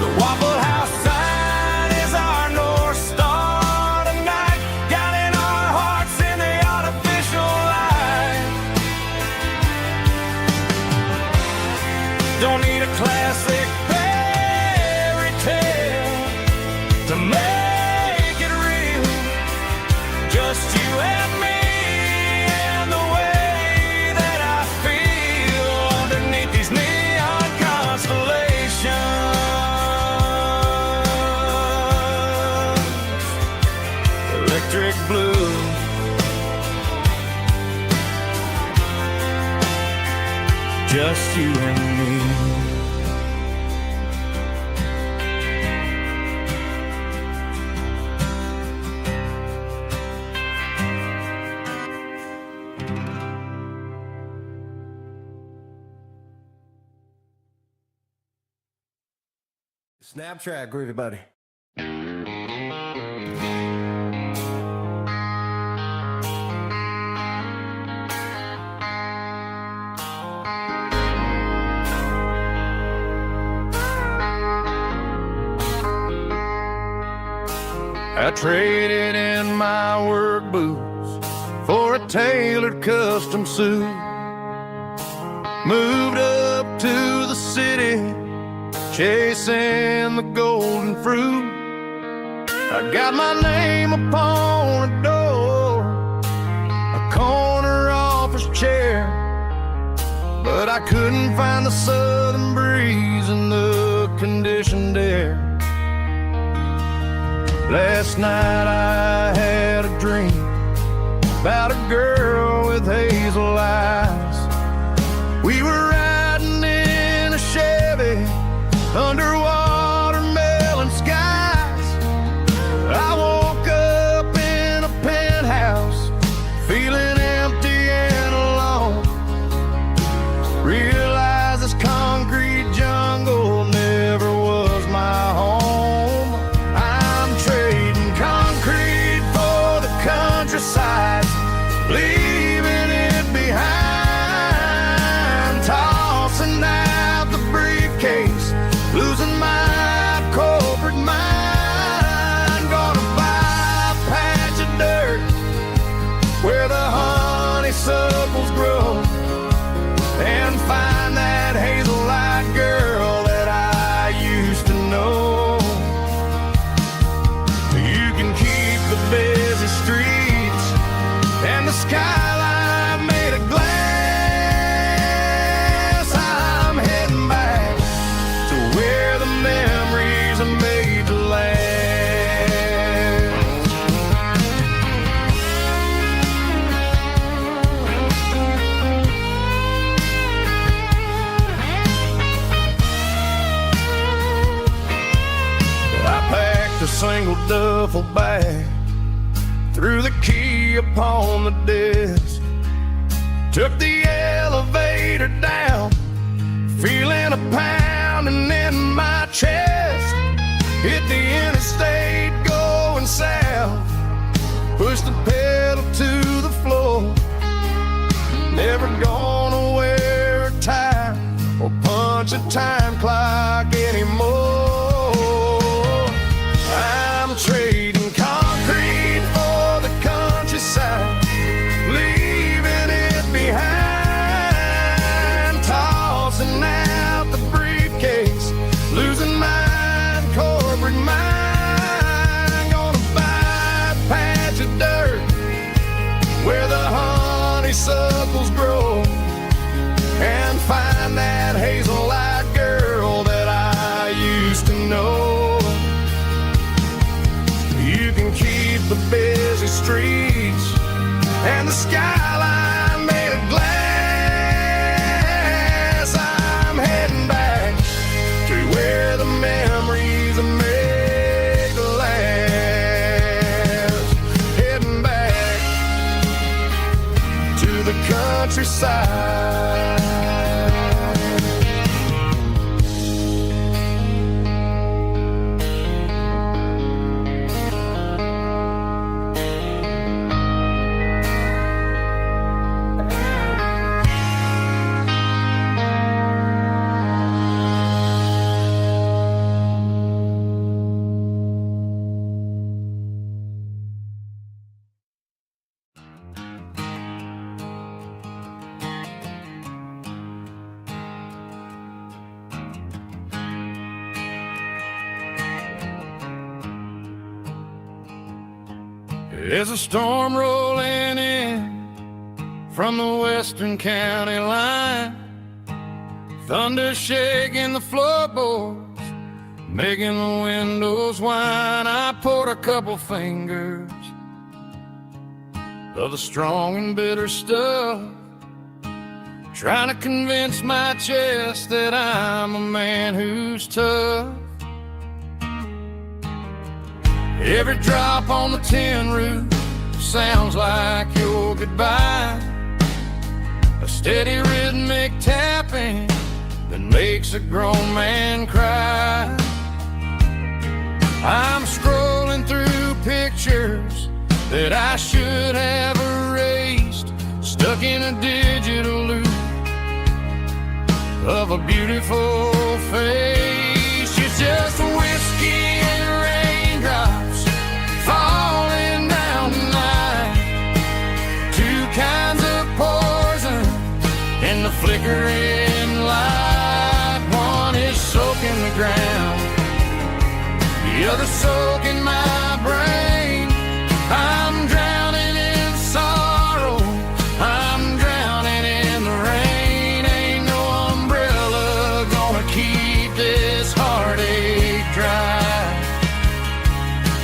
The Waffle House sign is our North Star tonight, guiding our hearts in the artificial light. Don't need a classic fairy tale to make it real, just you and me and the way that I feel underneath these neon constellations. Electric blue, just you and me. Snap track, groovy buddy. I traded in my work boots for a tailored custom suit. Moved up to the city, chasing the golden fruit. I got my name upon a door, a corner office chair, but I couldn't find the southern breeze in the conditioned air. Last night I had a dream about a girl with hazel eyes. We were riding in a Chevy under watermelon skies. I woke up in a penthouse, feeling empty and alone. Realized this concrete jungle never was my home. I'm trading concrete for the countryside, leaving it behind, tossing out the briefcase, losing my corporate mind. Gonna buy a patch of dirt where the honeysuckles grow, and find that hazel-eyed girl that I used to know. You can keep the busy streets and the skyline made of glass. I'm heading back to where the memories are made to last. I packed a single duffel bag, threw the key upon the desk, took the elevator down, feeling a pounding in my chest. Hit the interstate going south, pushed the pedal to the floor. Never gonna wear a tie or punch a time clock anymore. I'm trading concrete for the countryside, leaving it behind, tossing out the briefcase, losing my corporate mind. Gonna buy a patch of dirt where the honeysuckles grow, and find that hazel-eyed girl that I used to know. You can keep the busy streets and the skyline made of glass. I'm countryside. There's a storm rolling in from the western county line, thunder shaking the floorboards, making the windows whine. I poured a couple fingers of the strong and bitter stuff, trying to convince my chest that I'm a man who's tough. Every drop on the tin roof sounds like your goodbye, a steady rhythmic tapping that makes a grown man cry. I'm scrolling through pictures that I should have erased, stuck in a digital loop of a beautiful face. It's just whiskey and raindrops falling down tonight, two kinds of poison in the flickering light. One is soaking the ground, the other soaking my brain. I'm drowning in sorrow, I'm drowning in the rain. Ain't no umbrella gonna keep this heartache dry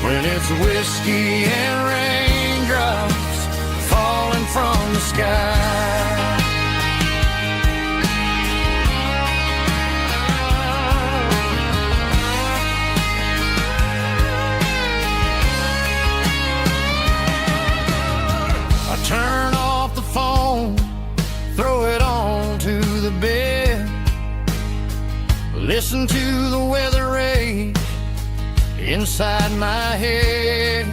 when it's whiskey and raindrops falling from the sky. I turn off the phone, throw it on to the bed, listen to the weather rage inside my head.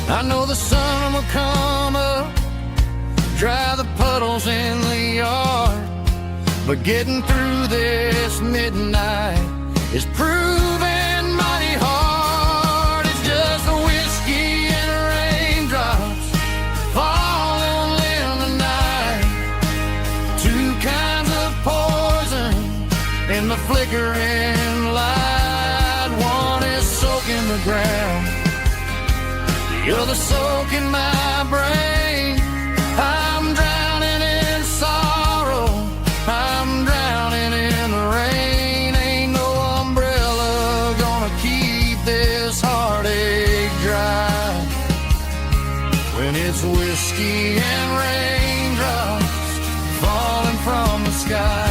I know the sun will come up, dry the puddles in the yard, but getting through this midnight is proving mighty hard. It's just a whiskey and raindrops falling in the night, two kinds of poison in the flickering light. One is soaking the ground, the other soaking my brain. I'm drowning in sorrow, I'm drowning in the rain. Ain't no umbrella gonna keep this heartache dry when it's whiskey and raindrops falling from the sky.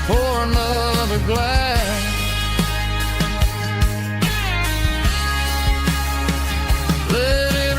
Pour another glass, let it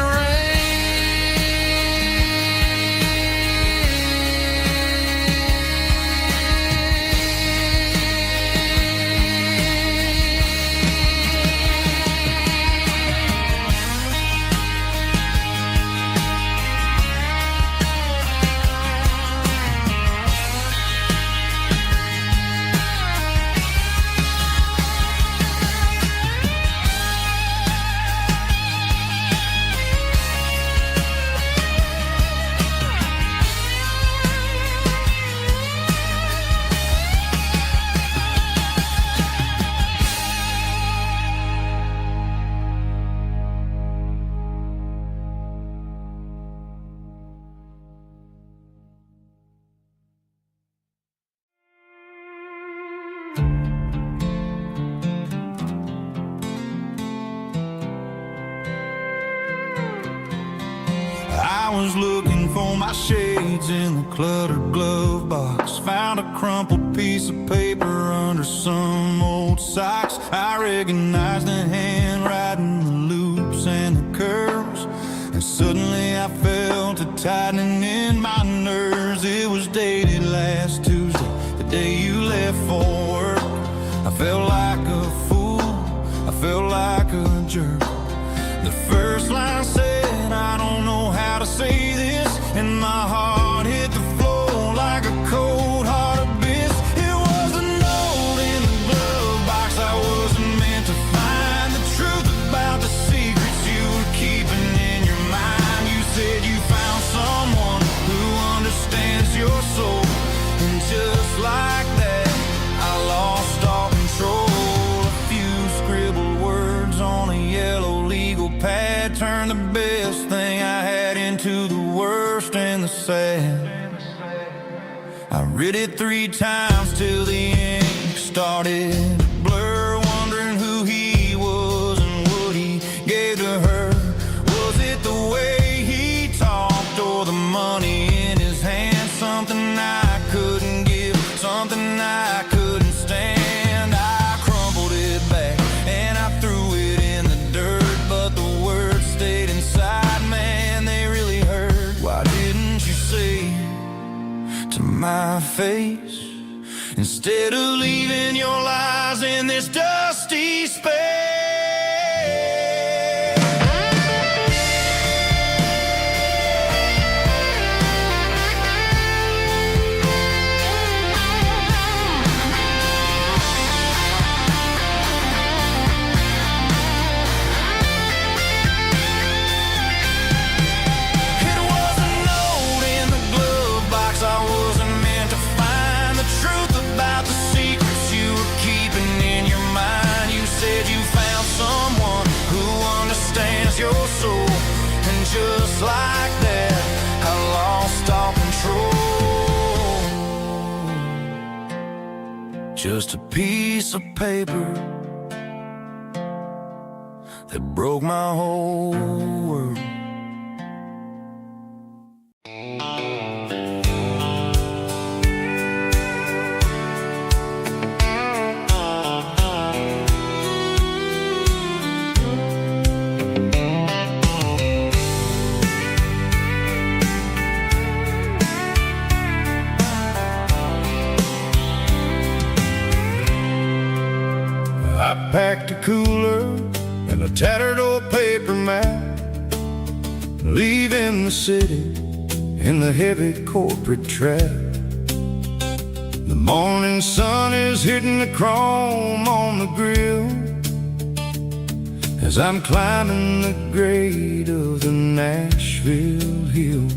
I was looking for my shades in the cluttered glove box, found a crumpled piece of paper under some old socks. I recognized the handwriting, the loops and the And suddenly I felt a tightening in my nerves. It was dated last Tuesday, the day you left for work. I felt like a fool, I felt like a jerk. The first line said, I don't know how to say this, and my heart hit the floor like a cold heart abyss. It was a note in the glove box I wasn't meant to find. The truth about the secrets you were keeping in your mind. You said you found someone who understands your soul, and just like that I lost all control. A few scribbled words on a yellow legal pad turned the best thing I had into the worst and the sad. I read it 3 times till the ink started to blur, wondering who he was and what he gave to her. Was it the way he talked or the money in his hand? Something I couldn't give, something I couldn't stand. I crumpled it back and I threw it in the dirt, but the words stayed inside, man, they really hurt. Why didn't you say to my face, instead of leaving your lies in this dusty space? It was a note in the glove box I wasn't meant to find. The truth about the secrets you were keeping in your mind. You said you found someone who understands your soul, and just like that I lost all control. Just a piece of paper that broke my whole world. I packed a cooler and a tattered old paper map, leaving the city in the heavy corporate trap. The morning sun is hitting the chrome on the grill as I'm climbing the grade of the Nashville hill.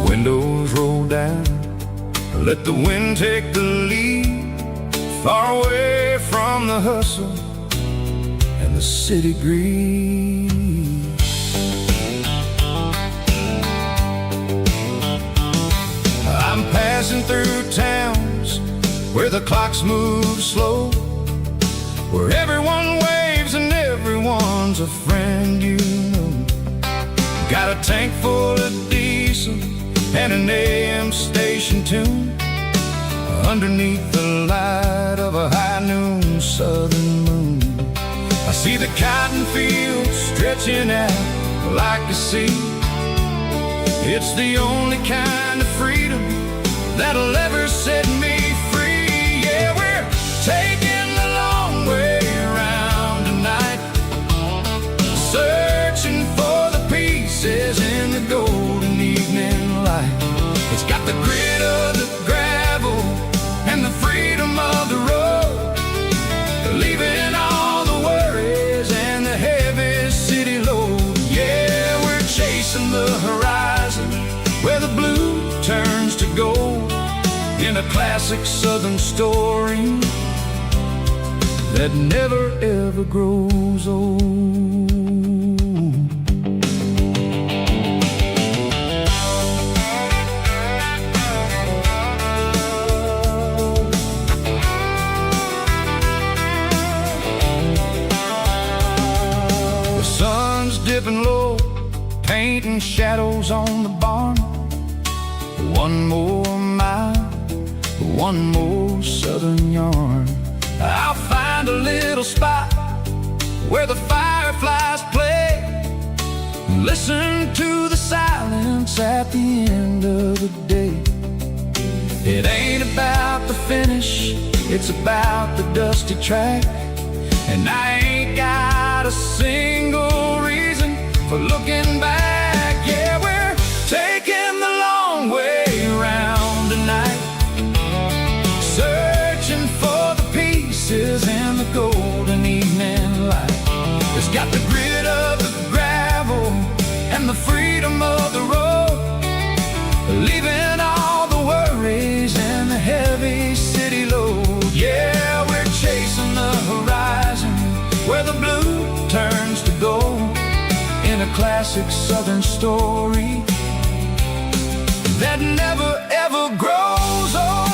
Windows roll down, let the wind take the lead, far away from the hustle and the city greed. I'm passing through towns where the clocks move slow, where everyone waves and everyone's a friend you know. Got a tank full of diesel and an AM station tune underneath the light of a high noon southern moon. I see the cotton fields stretching out like a sea. It's the only kind of freedom that'll ever set me free. Yeah, we're taking the long way around tonight, searching for the pieces in the golden evening light. It's got the grit of the gravel and the freedom of the road, leaving all the worries and the heavy city load. Yeah, we're chasing the horizon where the blue turns to gold, in a classic southern story that never ever grows old. Dipping low, painting shadows on the barn. One more mile, one more southern yarn. I'll find a little spot where the fireflies play, Listen to the silence at the end of the day. It ain't about the finish, it's about the dusty track. And I ain't got a single reason for looking back. Yeah, we're taking the long way around tonight, searching for the pieces in the golden evening light. It's got the grit of the gravel and the freedom of the road, leaving all the worries and the heavy city load. Yeah, we're chasing the horizon where the blue turns to gold, in a classic southern story that never ever grows old.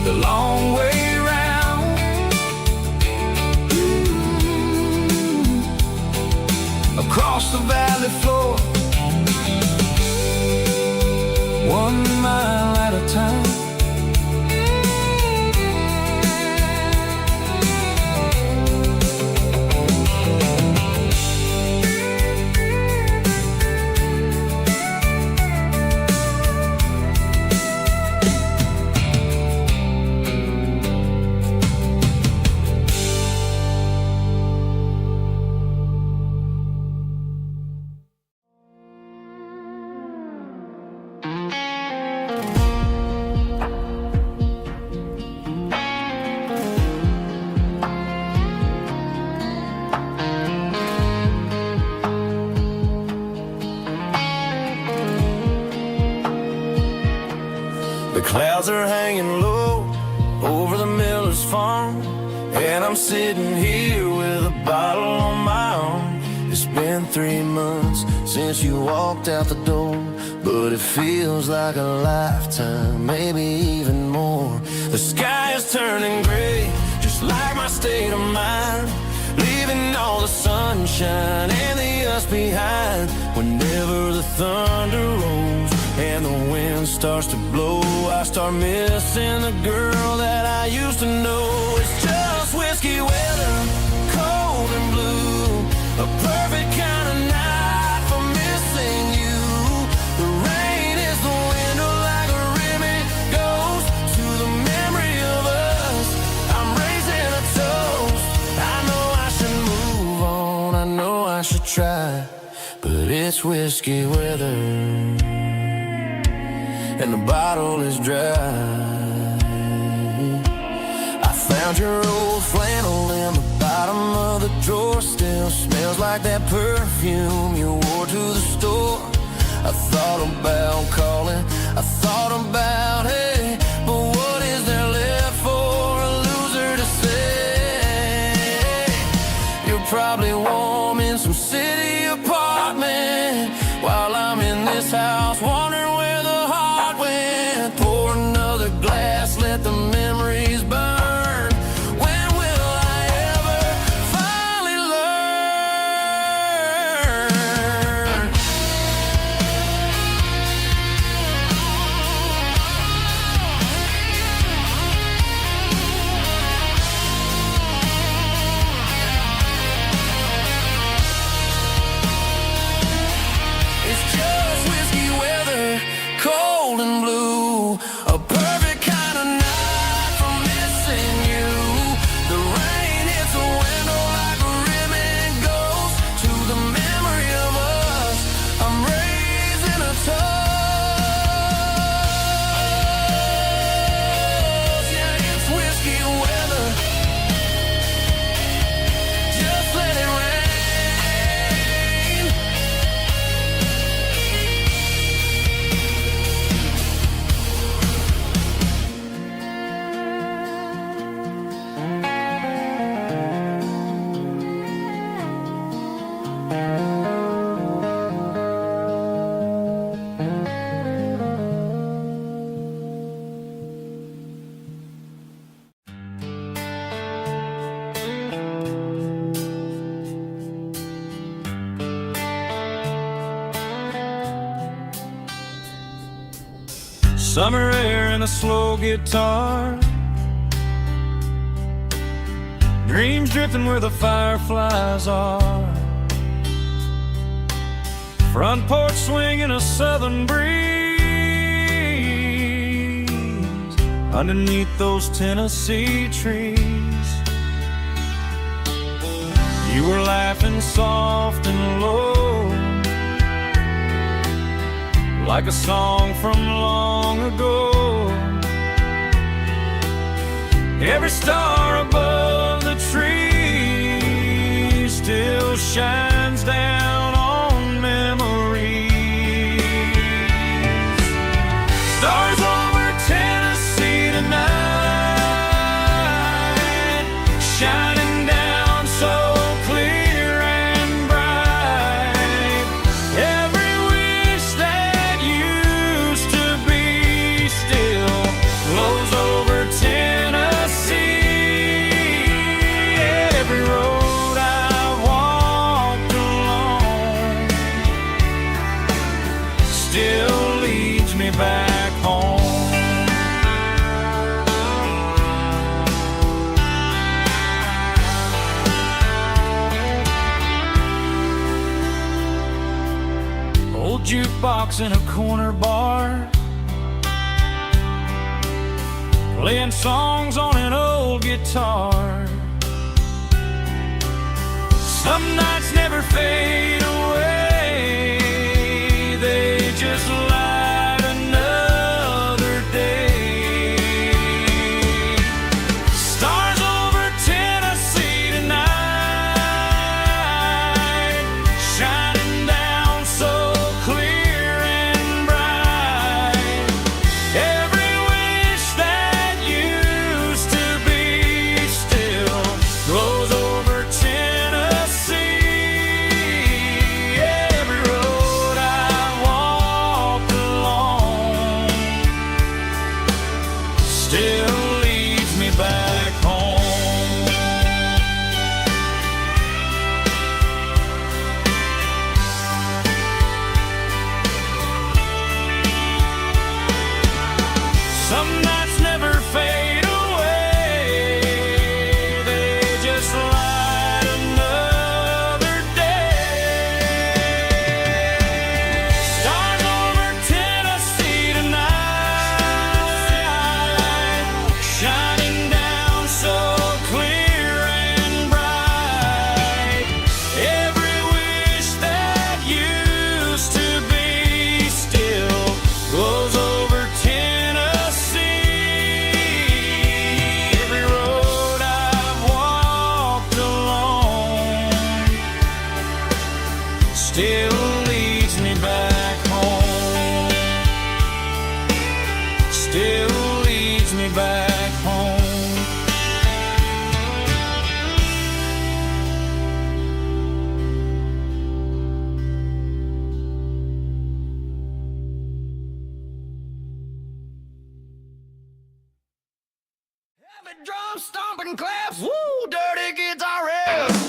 The long way round, across the valley floor, 1 mile at a time. The clouds are hanging low over the miller's farm, and I'm sitting here with a bottle on my arm. It's been 3 months since you walked out the door, but it feels like a lifetime, maybe even more. The sky is turning gray, just like my state of mind, leaving all the sunshine and the us behind. Whenever the thunder rolls and the wind starts to blow, I start missing the girl that I used to know. It's just whiskey weather, cold and blue, a perfect kind of night for missing you. The rain is the window like a rimming ghost to the memory of us. I'm raising a toast. I know I should move on, I know I should try, but it's whiskey weather and the bottle is dry. I found your old flannel in the bottom of the drawer, still smells like that perfume you wore to the store. I thought about calling, I thought about, hey, but what is there left for a loser to say? You're probably warm in some city apartment while I'm in this house wondering where the heart went. Pour another glass, let the memories burn. When will I ever finally learn? Summer air and a slow guitar, dreams drifting where the fireflies are. Front porch swinging a southern breeze underneath those Tennessee trees. You were laughing soft and low, like a song from long ago. Every star above the tree still shines down on memories. Stars over Tennessee tonight, shining down so clear and bright. Every wish that used to be still glows over Tennessee. Every road I've walked along still leads me back home. Old jukebox in a corner bar, playing songs on an old guitar. Some nights never fade away, they just light another day. Stars over Tennessee tonight, shining down so clear and bright. Every wish that used to be still glows over Tennessee. Every road I walked along still leads me back home. Some nights never fade away, they just light another day. Stars over Tennessee tonight, shining down so clear and bright. Every wish that used to be still glows over Tennessee. Every road I've walked along still leads me back home. Still leads me back home. Heavy drum stomping claps, woo, dirty guitar riffs.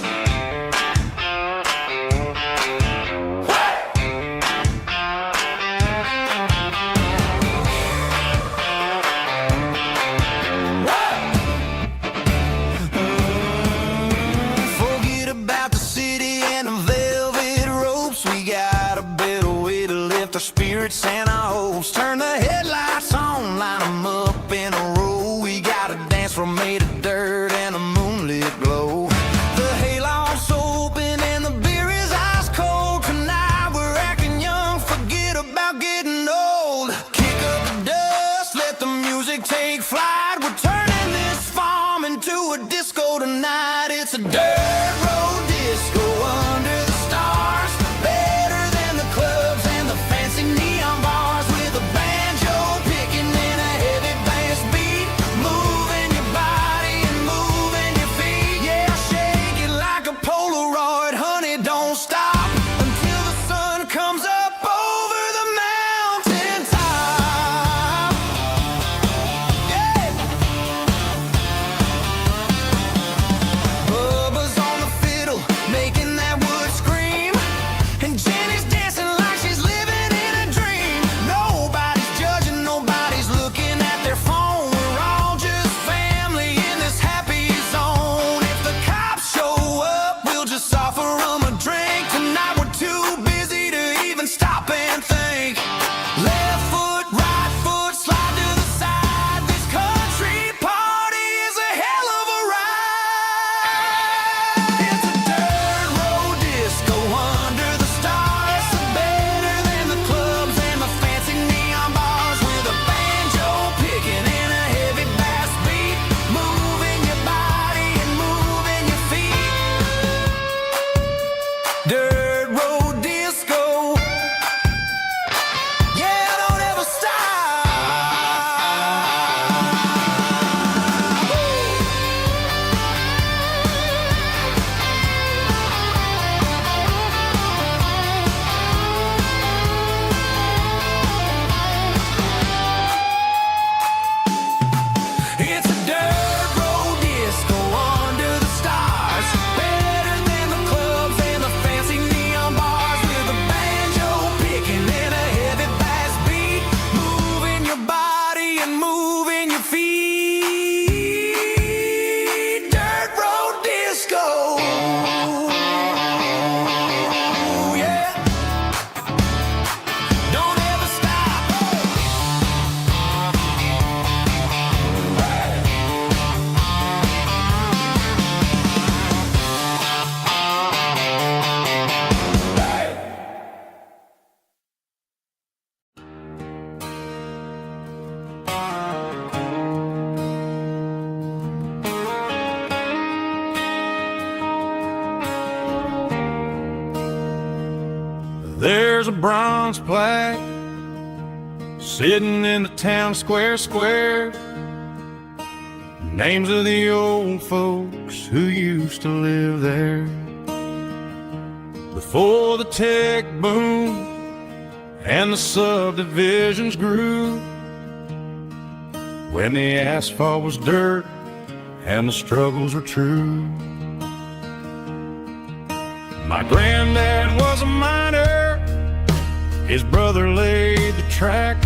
Forget about the city and the velvet ropes. We got a better way to lift our spirits and our hopes. Turn the headlights on, line 'em up in a row. We got a dance floor made of dirt and a moonlit glow. The hayloft's open and the beer is ice cold. Tonight we're acting young, forget about getting old. Kick up the dust, let the music take flight. We're turning this farm into a disco tonight. It's a dirt road disco under the stars. Better than the clubs and the fancy neon bars. With a banjo picking in a heavy bass beat. Moving your body and moving your feet. Yeah, shake it like a Polaroid, honey, don't stop until the sun comes up over the mountain top. Yeah. bronze plaque sitting in the town square. Names of the old folks who used to live there before the tech boom and the subdivisions grew, when the asphalt was dirt and the struggles were true. My granddad was a miner, his brother laid the track.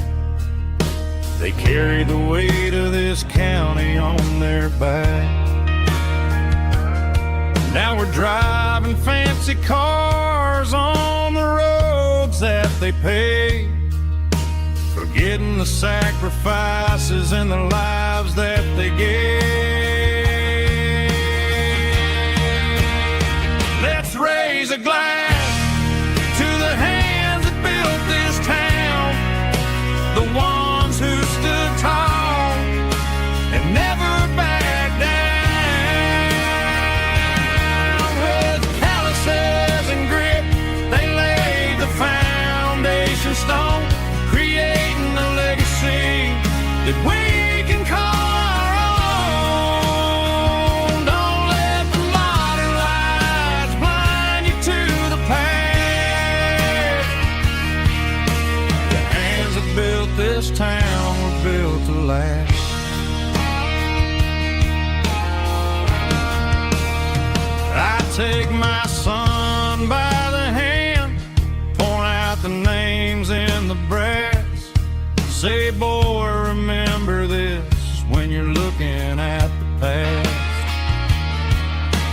They carried the weight of this county on their back. Now we're driving fancy cars on the roads that they paved, forgetting the sacrifices and the lives that they gave. Let's raise a glass to the hands that built this town, the ones who stood tall and never backed down. With calluses and grit, they laid the foundation stone, creating a legacy that we can call our own. Don't let the modern lights blind you to the past. The hands that built this town were built to last. I take my son by the hand, point out the names in the brass. Say, boy, remember this when you're looking at the past.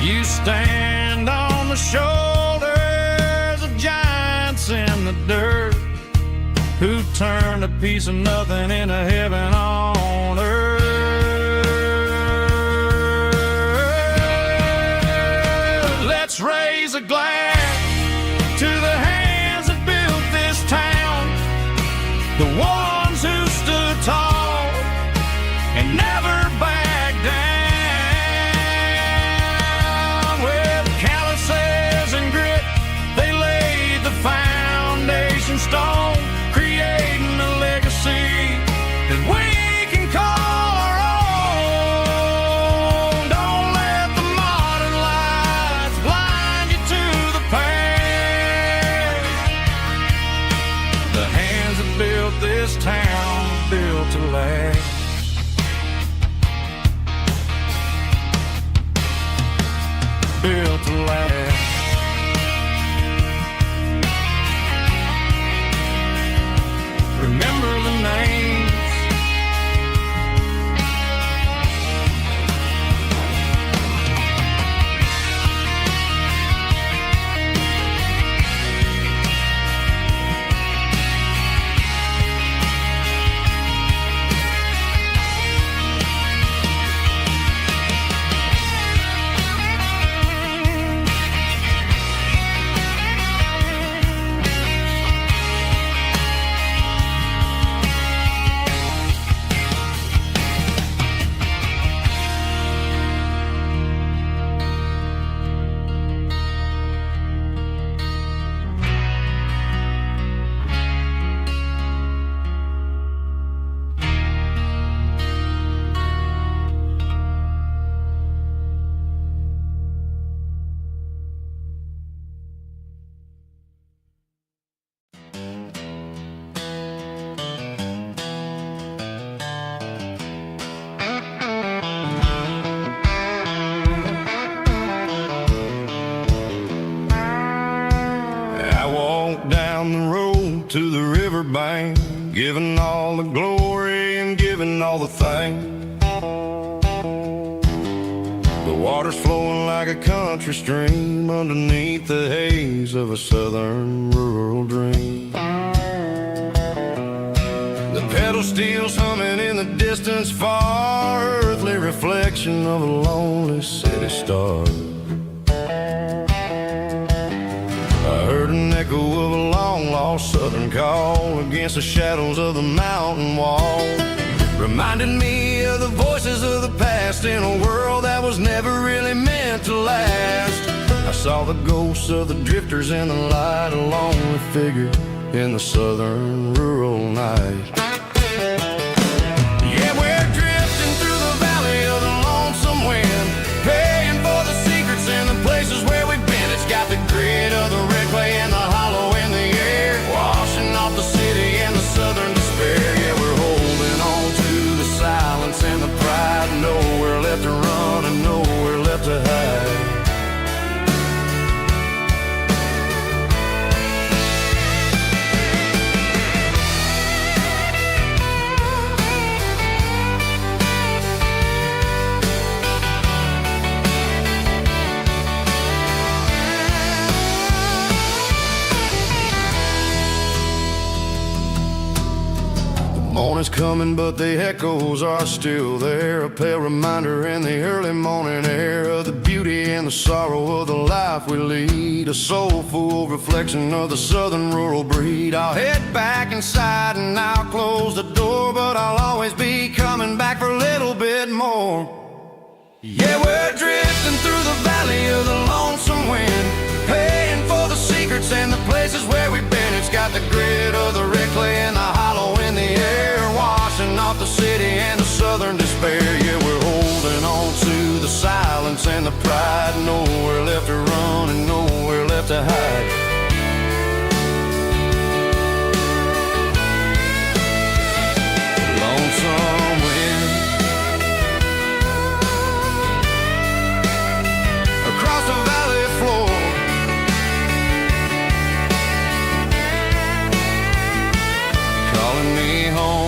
You stand on the shoulders of giants in the dirt, who turned a piece of nothing into heaven on earth. Let's raise a glass to the hands that built this town, the ones who stood tall and never backed down. With calluses and grit, they laid the foundation stone, creating a legacy that we can call our own. Don't let the modern lights blind you to the past. The hands that built this town built to last. Built to last. Remember the names. Down the road to the riverbank, giving all the glory and giving all the thanks. The water's flowing like a country stream underneath the haze of a southern rural dream. The pedal steel's humming in the distance far, earthly reflection of a lonely city star. I heard an echo of a long-lost southern call against the shadows of the mountain wall, reminding me of the voices of the past in a world that was never really meant to last. I saw the ghosts of the drifters in the light, a lonely figure in the southern rural night. Yeah, we're drifting through the valley of the lonesome wind, paying for the secrets and the places where we've been. It's got the grit of the red clay and the hollow in the air, washing off the city and the southern despair. Yeah, we're holding on to the silence and the pride, nowhere left to run and nowhere left to hide. Morning's coming, but the echoes are still there, a pale reminder in the early morning air of the beauty and the sorrow of the life we lead, a soulful reflection of the southern rural breed. I'll head back inside and I'll close the door, but I'll always be coming back for a little bit more. Yeah, we're drifting through the valley of the lonesome wind, paying for the secrets and the places where we've been. It's got the grit of the red clay and the hollow in the air, washing off the city and the southern despair. Yeah, we're holding on to the silence and the pride, nowhere left to run and nowhere left to hide. Lonesome wind across the valley floor, calling me home.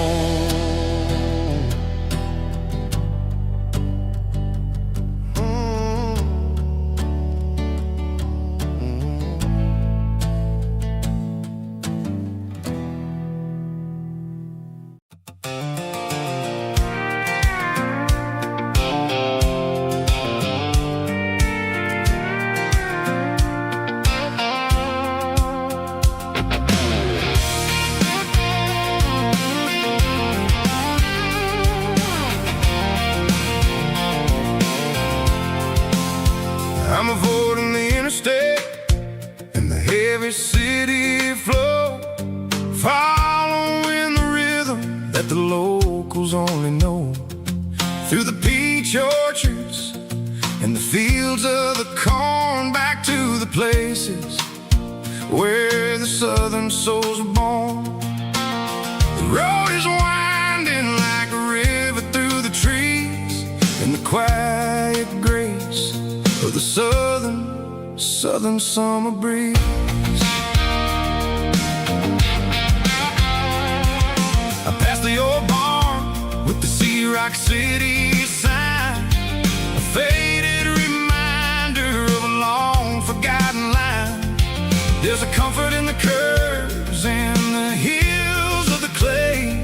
I'm avoiding the interstate and the heavy city flow, following the rhythm that the locals only know, through the peach orchards and the fields of the corn, back to the places where the southern souls were born. The road is winding like a river through the trees, and the quiet grace of the southern summer breeze. I passed the old barn with the Sea Rock City sign, a faded reminder of a long forgotten line. There's a comfort in the curves and the hills of the clay,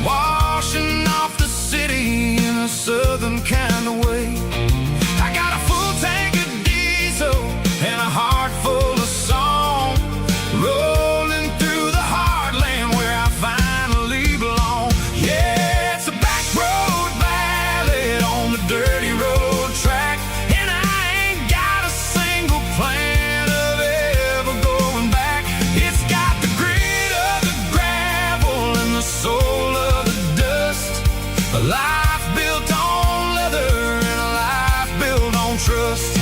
washing off the city in a southern kind of way. I got a full tank of diesel and a heart full of song, rolling through the heartland where I finally belong. Yeah, it's a back road ballad on the dirty road track, and I ain't got a single plan of ever going back. It's got the grit of the gravel and the soul of the dust, a life built on leather and a life built on trust.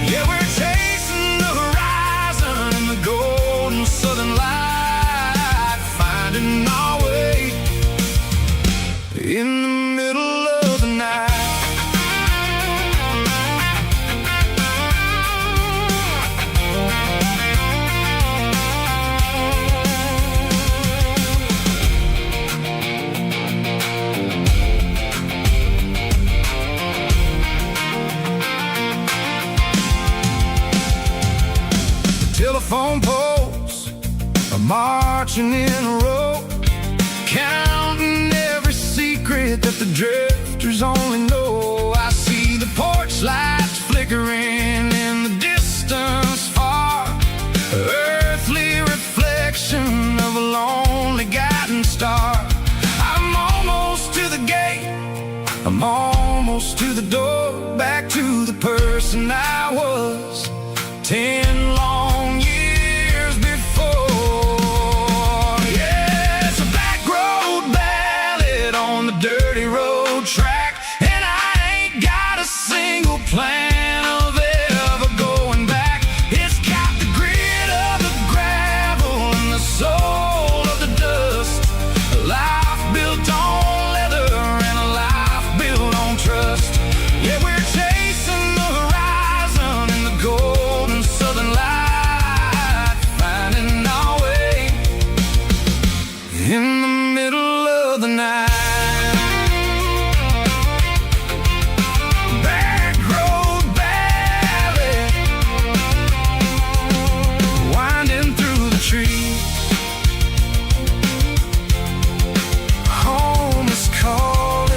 Yeah, we're chasing the horizon in the golden southern light, finding our way in the middle of the night. Telephone poles are marching in a row, counting every secret that the drifters only know. I see the porch lights flickering in the distance far, earthly reflection of a lonely guiding star. I'm almost to the gate, I'm almost to the door, back to the person I was 10 long years before. railroad track, and I ain't got a single plan of ever going back. It's got the grit of the gravel and the soul of the dust. A life built on leather and a life built on trust. Yeah, we're chasing the horizon in the golden southern light, finding our way in the middle of the night. Back road valley, winding through the trees. Home is calling.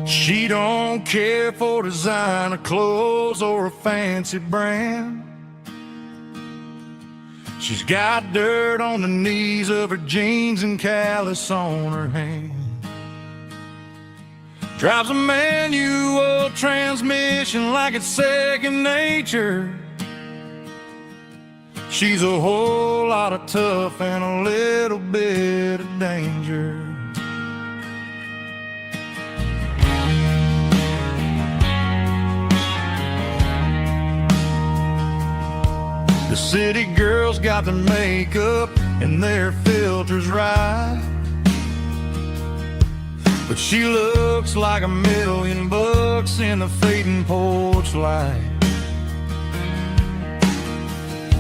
She don't care for designer clothes or a fancy brand. She's got dirt on the knees of her jeans and callus on her hand. Drives a manual transmission like it's second nature. She's a whole lot of tough and a little bit of danger. The city girls got their makeup and their filters right, but she looks like $1,000,000 in the fading porch light.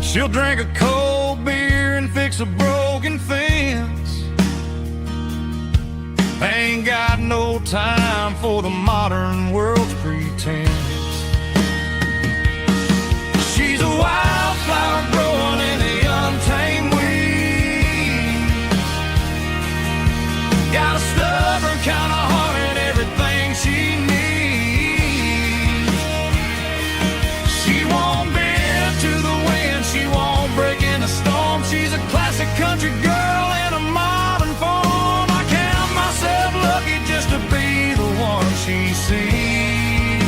She'll drink a cold beer and fix a broken fence. Ain't got no time for the modern world's pretense. She's a wildflower growing in the untamed weeds. Got a stubborn kind of heart and everything she needs. She won't bend to the wind, she won't break in a storm. She's a classic country girl in a modern form. I count myself lucky just to be the one she sees.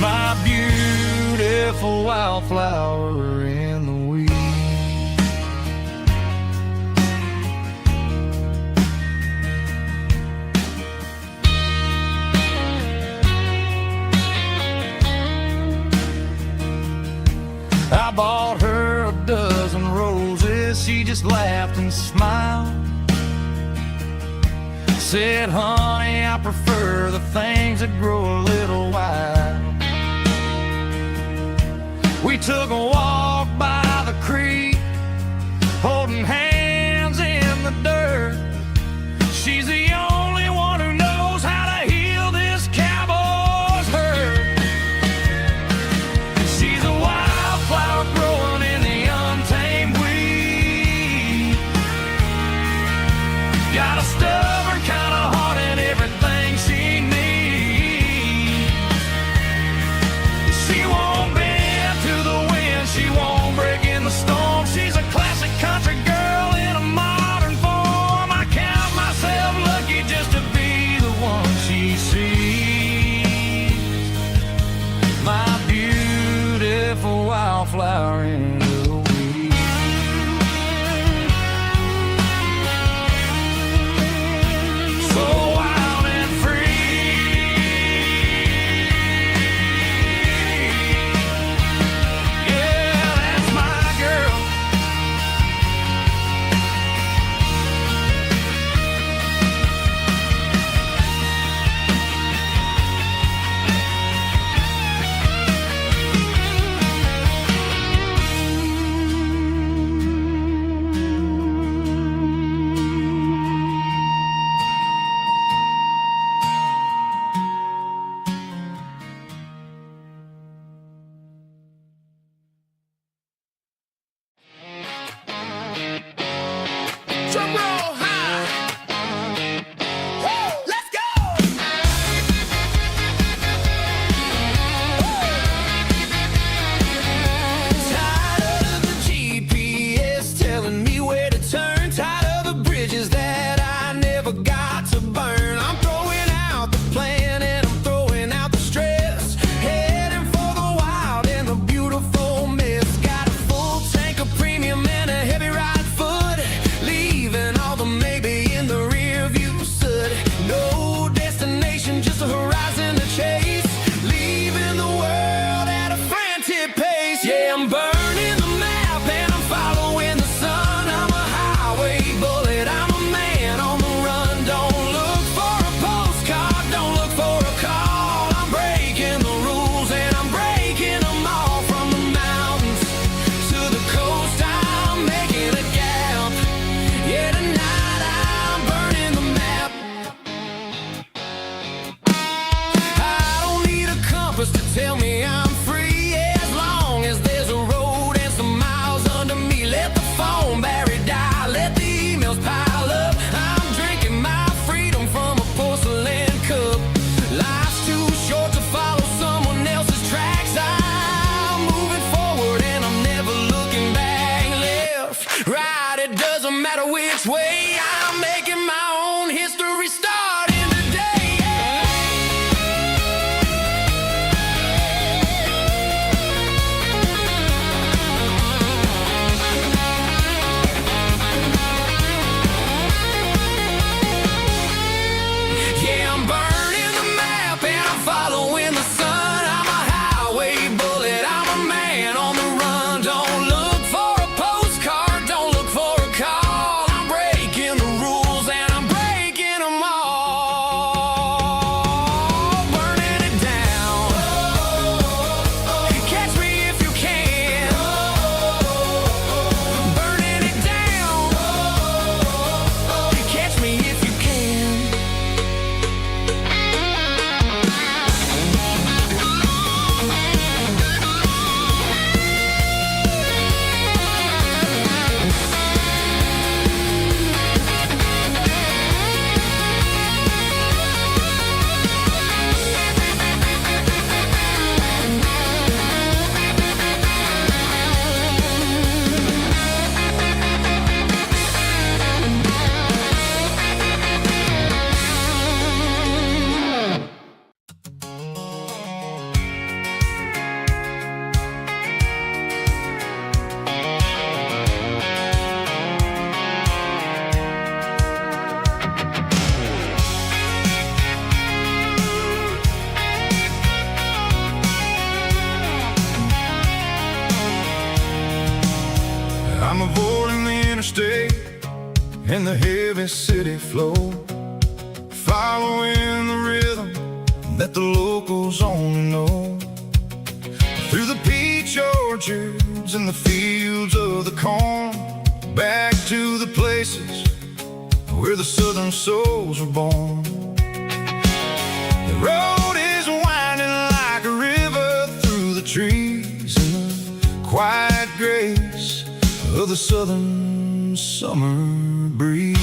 My beautiful wildflower in the weeds. I bought her a dozen roses, she just laughed and smiled. Said, honey, I prefer the things that grow a little wild. We took a walk by the creek, holding hands in the dirt. She's the only one who knows how to heal this cowboy's hurt. She's a wildflower growing in the untamed weed. Got a stubborn kind of heart and everything she needs. She won't bend to the wind, she won't break Drum roll high. Woo, let's go. Tired of the GPS telling me where to turn. Tired of the bridges that I never got to burn. I'm throwing out the plan and I'm throwing out the stress. Heading for the wild and the beautiful mess. Got a full tank of premium and a heavy right foot. Leaving all the maybe in the rear view soot. No destination, just a horizon to chase. Leaving the world at a frantic pace. Yeah, I'm burning the map and I'm following the sun. I'm a highway bullet, I'm a man on the run. Don't look for a postcard, don't look for a call. I'm breaking the rules and I'm breaking them all. From the mountains to the coast, I'm making a gap. Yeah, tonight I'm burning the map. I don't need a compass to tell me I'm free. As long as there's a road and some miles under me. Let the phone battery die, let the emails pile up. I'm drinking my freedom from a porcelain cup. Life's too short to follow someone else's tracks. I'm moving forward and I'm never looking back. Left, right, it doesn't matter which way. I'm making my own history starting today. Yeah, I'm burning the map and I'm following the sun. I'm a highway bullet, I'm a man on the run. Don't look for a postcard, don't look for a call. I'm breaking the rules and I'm breaking them all. Burning it down. Catch me if you can. Burning it down. Catch me if you can. I'm avoiding the interstate and the heavy city flow, following the rhythm that the locals only know. Through the peach orchards and the fields of the corn, back to the places where the southern souls were born. The road is winding like a river through the trees in the quiet grace of the southern summer breeze.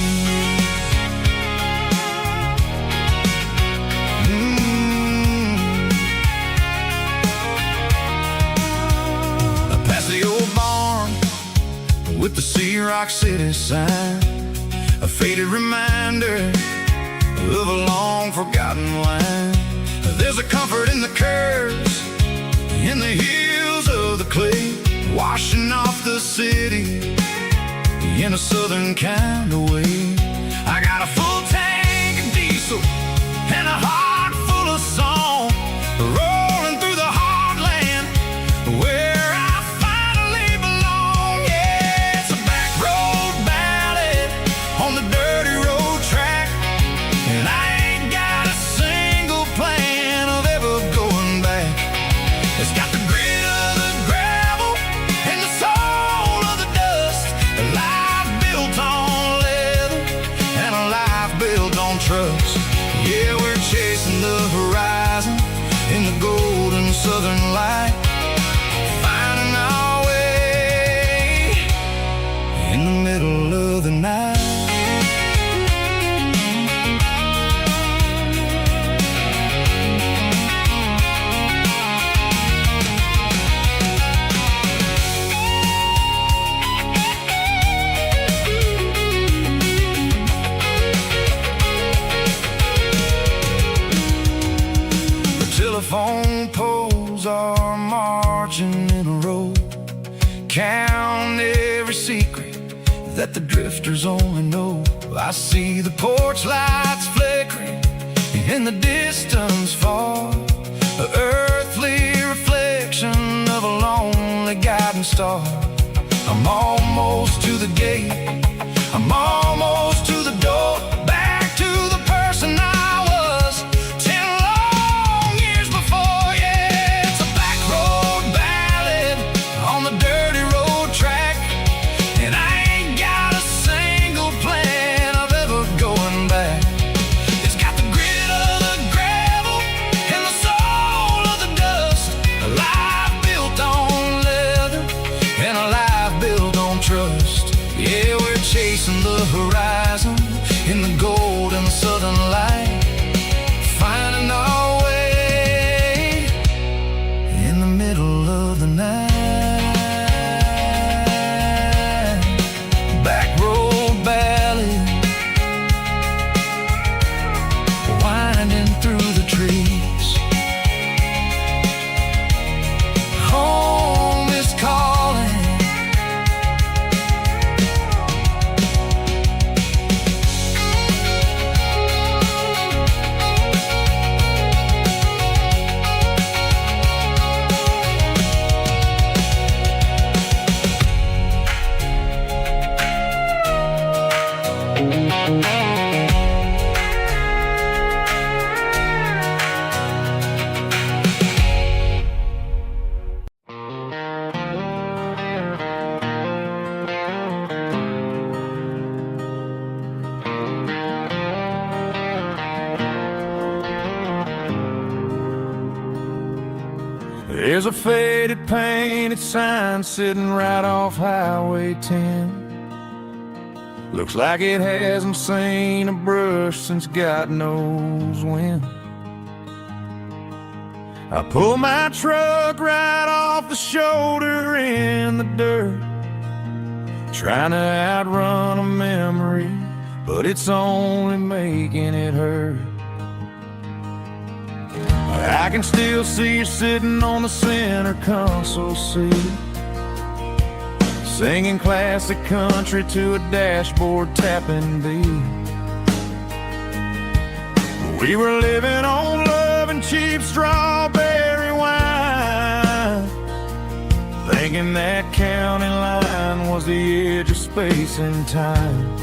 Past the old barn with the Sea Rock City sign, a faded reminder of a long forgotten line. There's a comfort in the curves, in the hills of the clay, washing off the city in a southern kind of way. I got a full tank of diesel and a heart full of song, rolling through the heartland where I finally belong. Yeah, it's a back road ballad on the dirty road track, and I ain't got a single plan of ever going back. It's got the grit of the gravel and the soul of the dust, a life built on leather and a life built on trust. Yeah, we're chasing the horizon in the gold that the drifters only know. I see the porch lights flickering in the distance far, an earthly reflection of a lonely guiding star. I'm almost to the gate, I'm almost to the door, back to the person I was 10 long years before. Yeah, it's a back road ballad on the dirty road track, and I ain't got a single plan of ever going back. It's got the grit of the gravel and the soul of the dust, a life built on leather and a life built on trust. Yeah, we're chasing the horizon in the golden southern light, finding our way in the middle of the night. Back road ballad, winding through the trees. Home is calling. There's a faded painted sign sitting right off Highway 10. Looks like it hasn't seen a brush since God knows when. I pull my truck right off the shoulder in the dirt, trying to outrun a memory, but it's only making it hurt. I can still see you sitting on the center console seat, singing classic country to a dashboard tapping beat. We were living on love and cheap strawberry wine, thinking that county line was the edge of space and time.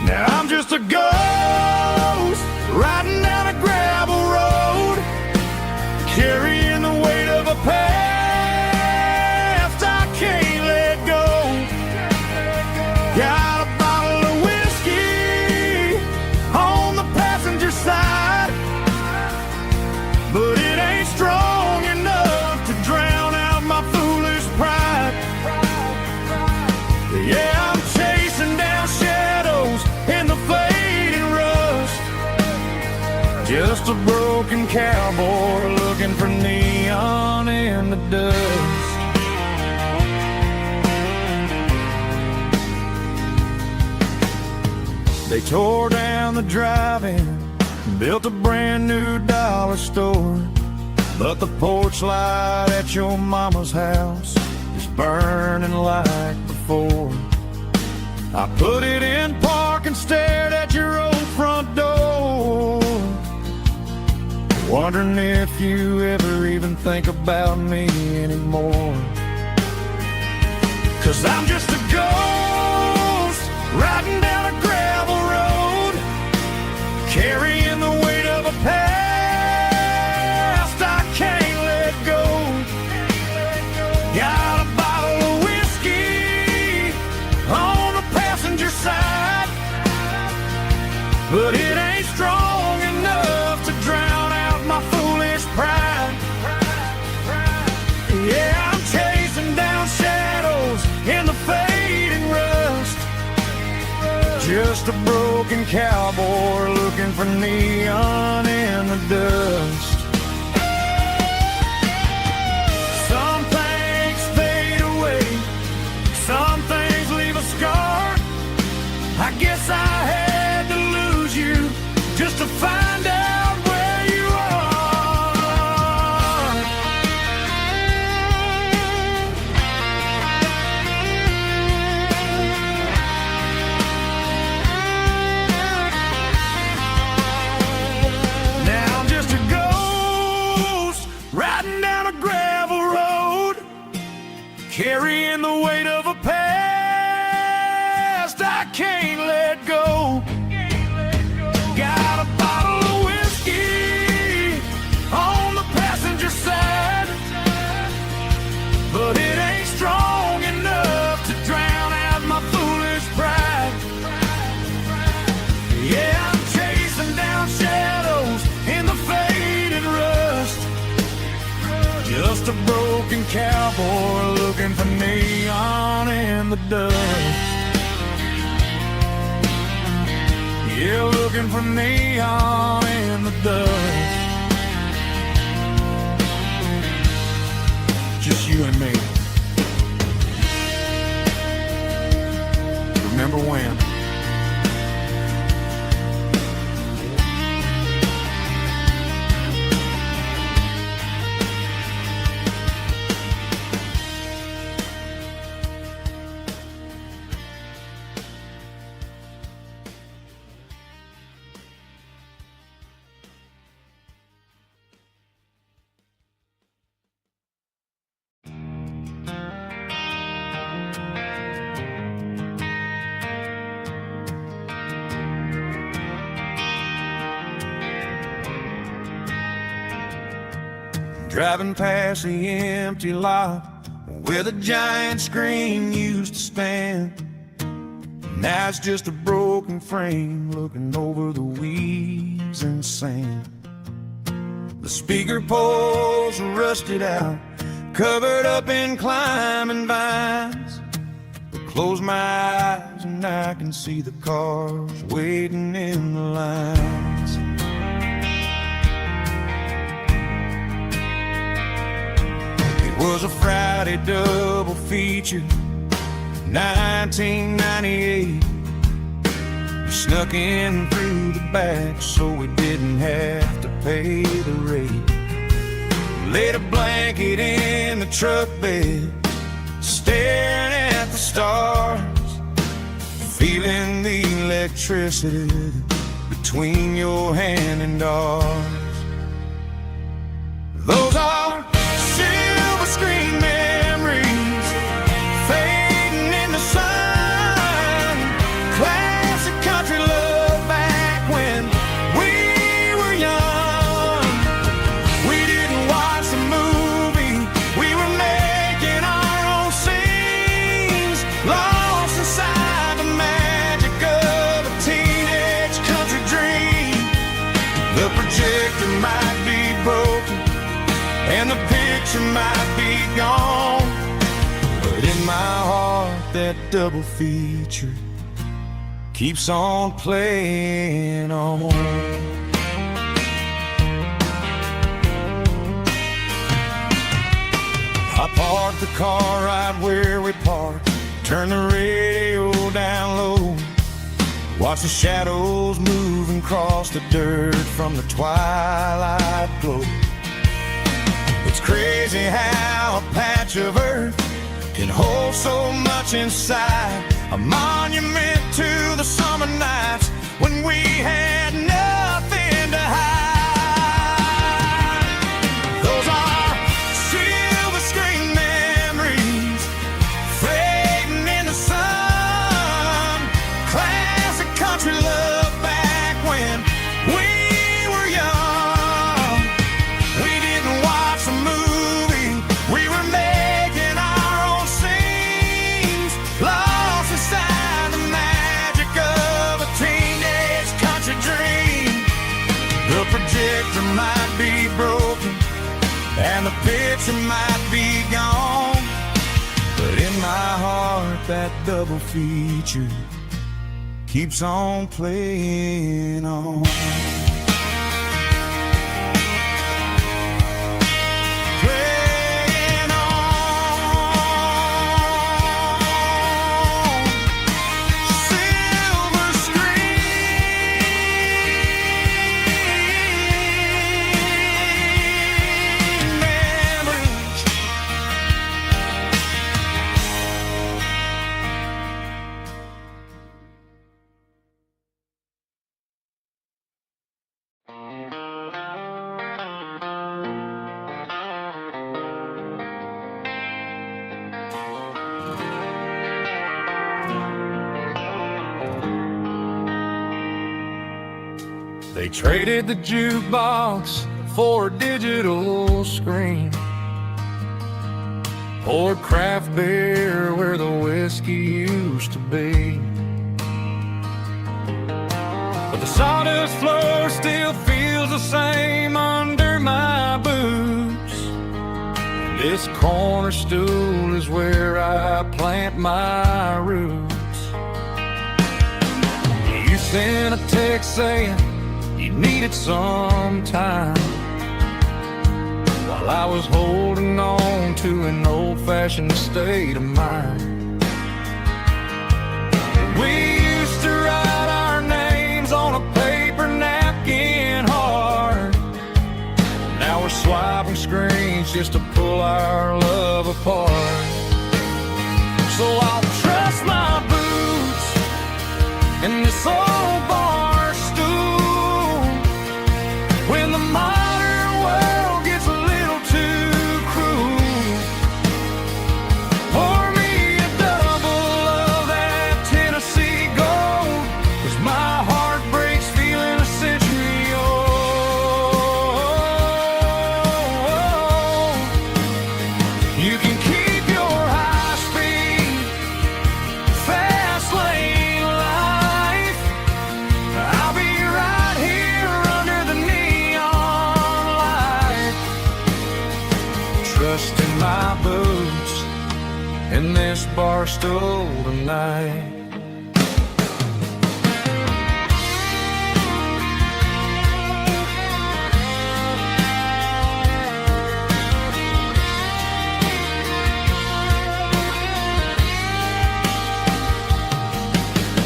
Now I'm just a ghost riding down a gravel road, carrying the weight of a past I can't let go. Got a bottle of whiskey on the passenger side, but it ain't strong enough to drown out my foolish pride. Yeah, I'm chasing down shadows in the fading rust, just a broken cowboy looking for neon in the dust. They tore down the drive-in, built a brand new dollar store, but the porch light at your mama's house is burning like before. I put it in park and stared at your old front door, wondering if you ever even think about me anymore. 'Cause I'm just a ghost riding down a gravel road, carrying the weight of a past I can't let go. Got a bottle of whiskey on the passenger side, but it ain't strong enough to drown out my foolish pride. Yeah, I'm chasing down shadows in the fading rust, just a broken cowboy looking for neon in the dust. Some things fade away, some things leave a scar. I guess I had to lose you just to find out where you are. just a broken cowboy looking for neon in the dust. Yeah, looking for neon in the dust. Just you and me. Remember when? Driving past the empty lot where the giant screen used to stand. Now it's just a broken frame looking over the weeds and sand. The speaker poles are rusted out, covered up in climbing vines. I close my eyes and I can see the cars waiting in the lines. It was a Friday double feature, 1998. We snuck in through the back so we didn't have to pay the rate. Laid a blanket in the truck bed, staring at the stars, feeling the electricity between your hand and ours. Those are silver screen memories fading in the sun. Classic country love back when we were young. We didn't watch the movie, we were making our own scenes, lost inside the magic of a teenage country dream. The projector might be broken and the picture might be gone, but in my heart that double feature keeps on playing on. I parked the car right where we parked, turned the radio down low, watch the shadows moving across the dirt from the twilight glow. It's crazy how a patch of earth can hold so much inside, a monument to the summer nights when we had nothing to hide. Those are silver screen memories fading in the sun. Classic country love back when we were young. We didn't watch the movie, we were making our own scenes, lost inside the magic of a teenage country dream. The projector might be broken and the picture might be gone, but in my heart that double feature keeps on playing on. Playing on. Silver screen memories. They traded the jukebox for a digital screen, poured craft beer where the whiskey used to be. But the sawdust floor still feels the same under my boots. And This corner stool is where I plant my roots. You sent a text saying you needed some time, while I was holding on to an old-fashioned state of mind. We used to write our names on a paper napkin hard. Now we're swiping screens just to pull our love apart. So I'll trust my boots in this old bar stool when the modern world gets a little too cruel. Pour me a double of that Tennessee Gold, 'cause my heart breaks feeling a century old. You can keep your high speed, fast lane life. I'll be right here under the neon light, trusting my boots in this bar stool tonight.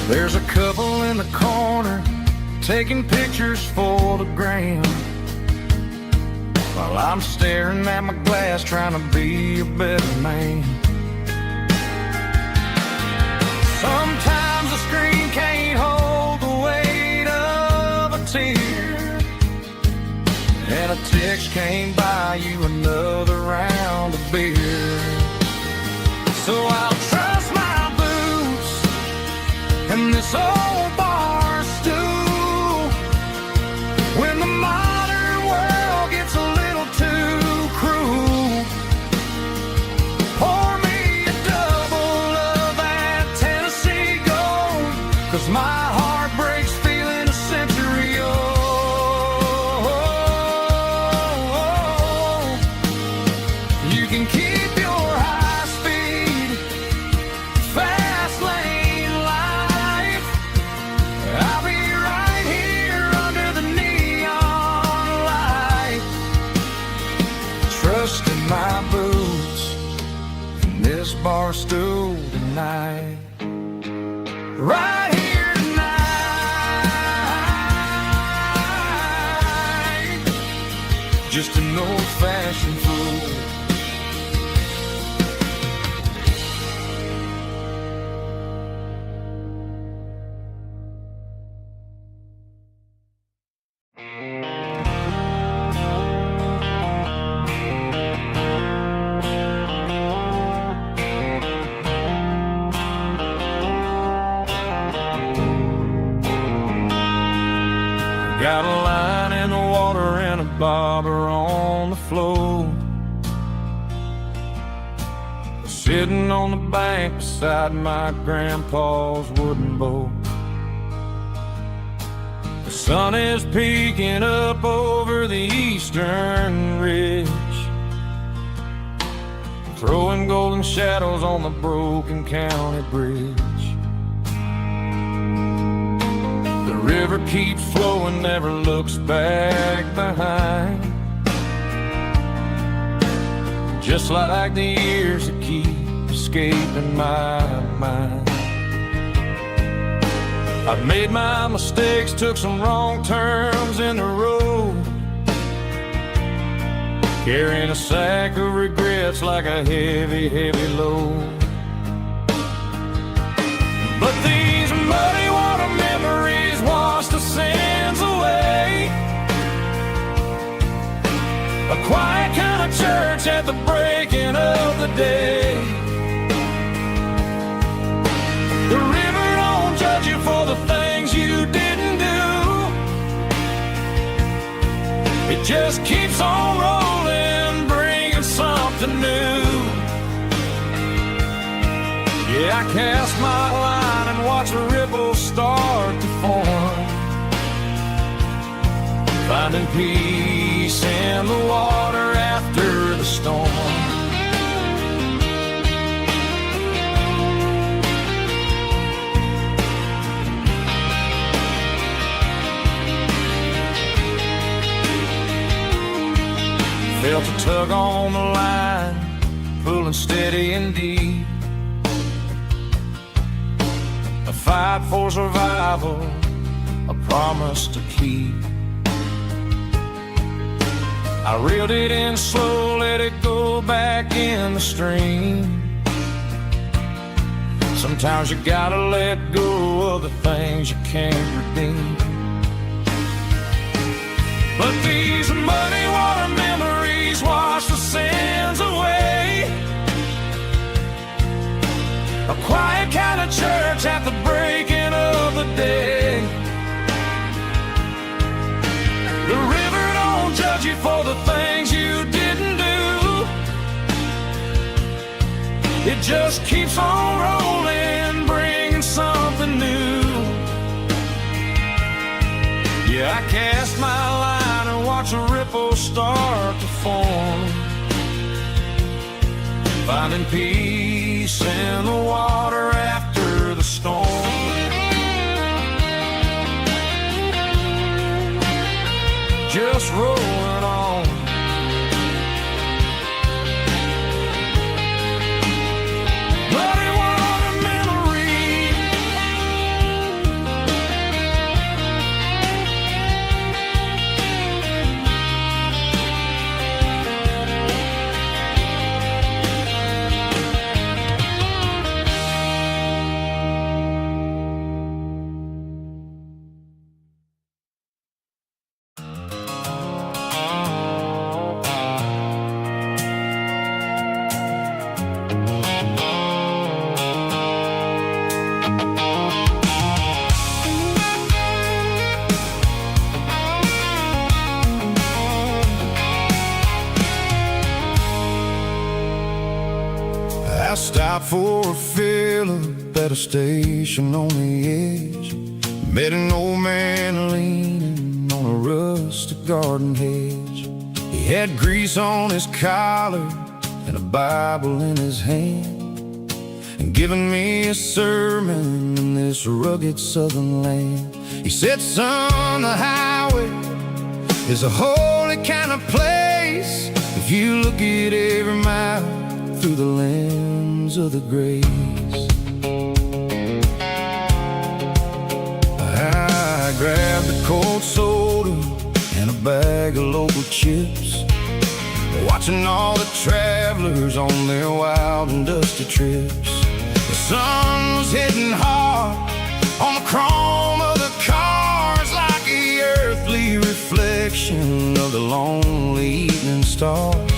There's a couple in the corner taking pictures for the gram, while I'm staring at my glass trying to be a better man. Sometimes the screen can't hold the weight of a tear, and a text can't buy you another round of beer. So I'll trust my boots in this old bar stool when the modern world gets a little too cruel. Pour me a double of that Tennessee Gold, 'cause my heart breaks feeling a century old. You can keep your high speed, fast lane life. I'll be right here under the neon light, trusting my boots in this bar stool tonight. Right here tonight, just an old-fashioned fool. Got a line in the water and a bobber on the floor, sitting on the bank beside my grandpa's wooden boat. The sun is peeking up over the eastern ridge, throwing golden shadows on the broken county bridge. The river keeps flowing, never looks back behind, just like the years that keep escaping my mind. I've made my mistakes, took some wrong turns in the road, carrying a sack of regrets like a heavy, heavy load. But these muddy water memories wash the sins away. A quiet kind of church at the breaking of the day. The river don't judge you for the things you didn't do. It just keeps on rolling, bringing something new. Yeah, I cast my line and watch a ripple start to form, finding peace in the water after the storm. Felt a tug on the line, pulling steady and deep. A fight for survival, a promise to keep. I reeled it in slow, let it go back in the stream. Sometimes you gotta let go of the things you can't redeem. But these muddy water memories wash the sins away. A quiet kind of church at the breaking of the day. The river don't judge you for the things you didn't do. It just keeps on rolling, bringing something new. Yeah, I cast my line and watch a ripple start to form, finding peace in the water after the storm. Just rolling on. Muddy water memory. I stopped for a fill-up at a station on the edge. Met an old man leaning on a rustic garden hedge. He had grease on his collar and a Bible in his hand, and giving me a sermon in this rugged southern land. He said, son, the highway is a holy kind of place if you look at every mile through the lens of the grace. I grabbed a cold soda and a bag of local chips, watching all the travelers on their wild and dusty trips. The sun was hitting hard on the chrome of the cars, like the earthly reflection of the lonely evening stars.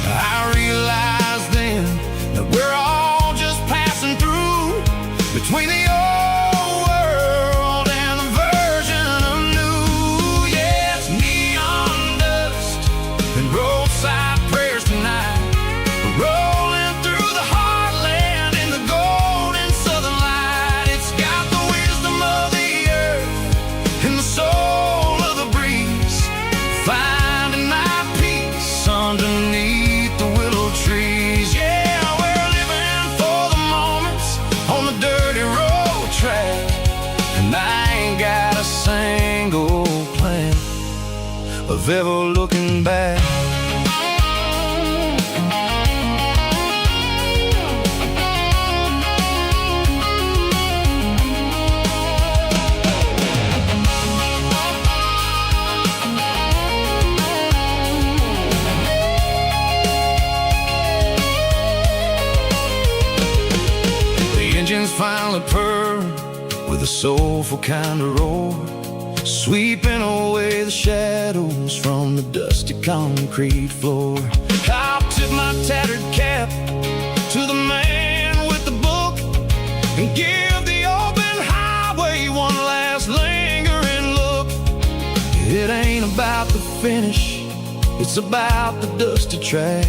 I realized then that we're all just passing through between the old world and the version of new. Yeah, it's neon dust and roadside prayers tonight. We're rolling through the heartland in the golden southern light. It's got the wisdom of the earth and the soul of the breeze, finding my peace underneath the willow trees. Yeah, we're living for the moments on the dirty road track, and I ain't got a single plan of ever looking back. Finally purr with a soulful kind of roar, sweeping away the shadows from the dusty concrete floor. I'll tip my tattered cap to the man with the book and give the open highway one last lingering look. It ain't about the finish, it's about the dusty track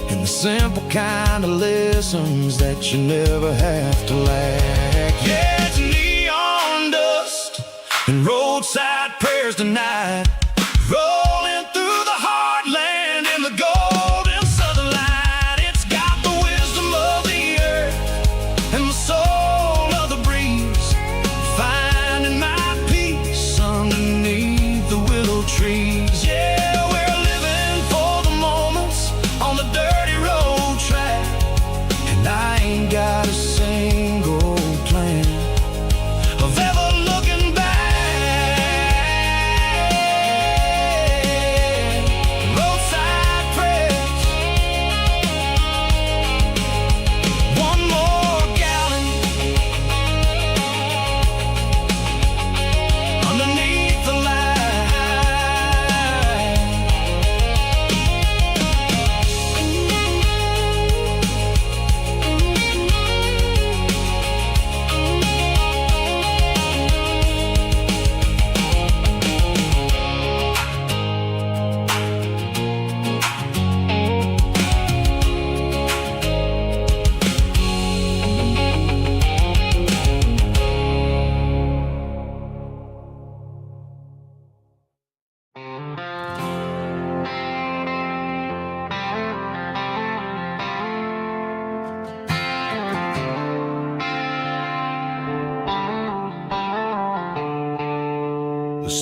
and the simple kind of lessons that you never have to lack. Yeah, it's neon dust and roadside prayers tonight, rolling through the heartland in the golden southern light. It's got the wisdom of the earth and the soul of the breeze, finding my peace underneath the willow trees. Yeah, we're living for the moment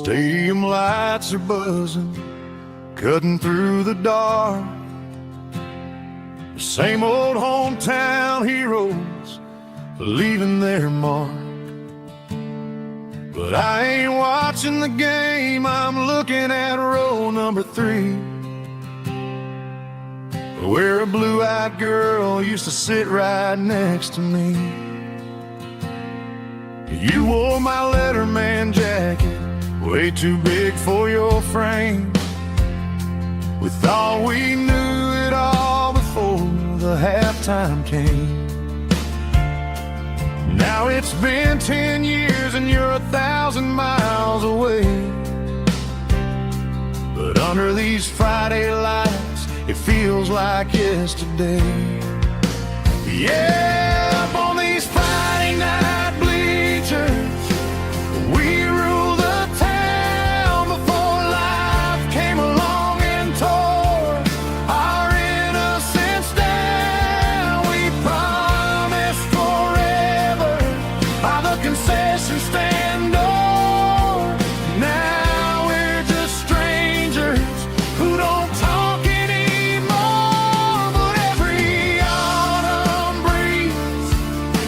Stadium lights are buzzing, cutting through the dark. The same old hometown heroes leaving their mark. But I ain't watching the game, I'm looking at row number 3, where a blue-eyed girl used to sit right next to me. You wore my Letterman jacket, way too big for your frame. We thought we knew it all before the halftime came. Now it's been 10 years and you're 1,000 miles away. But under these Friday lights, it feels like yesterday. Yeah, up on these Friday night bleachers, we ruled the town before life came along and tore our innocence down. We promised forever by the concession stand door. Now we're just strangers who don't talk anymore. But every autumn breeze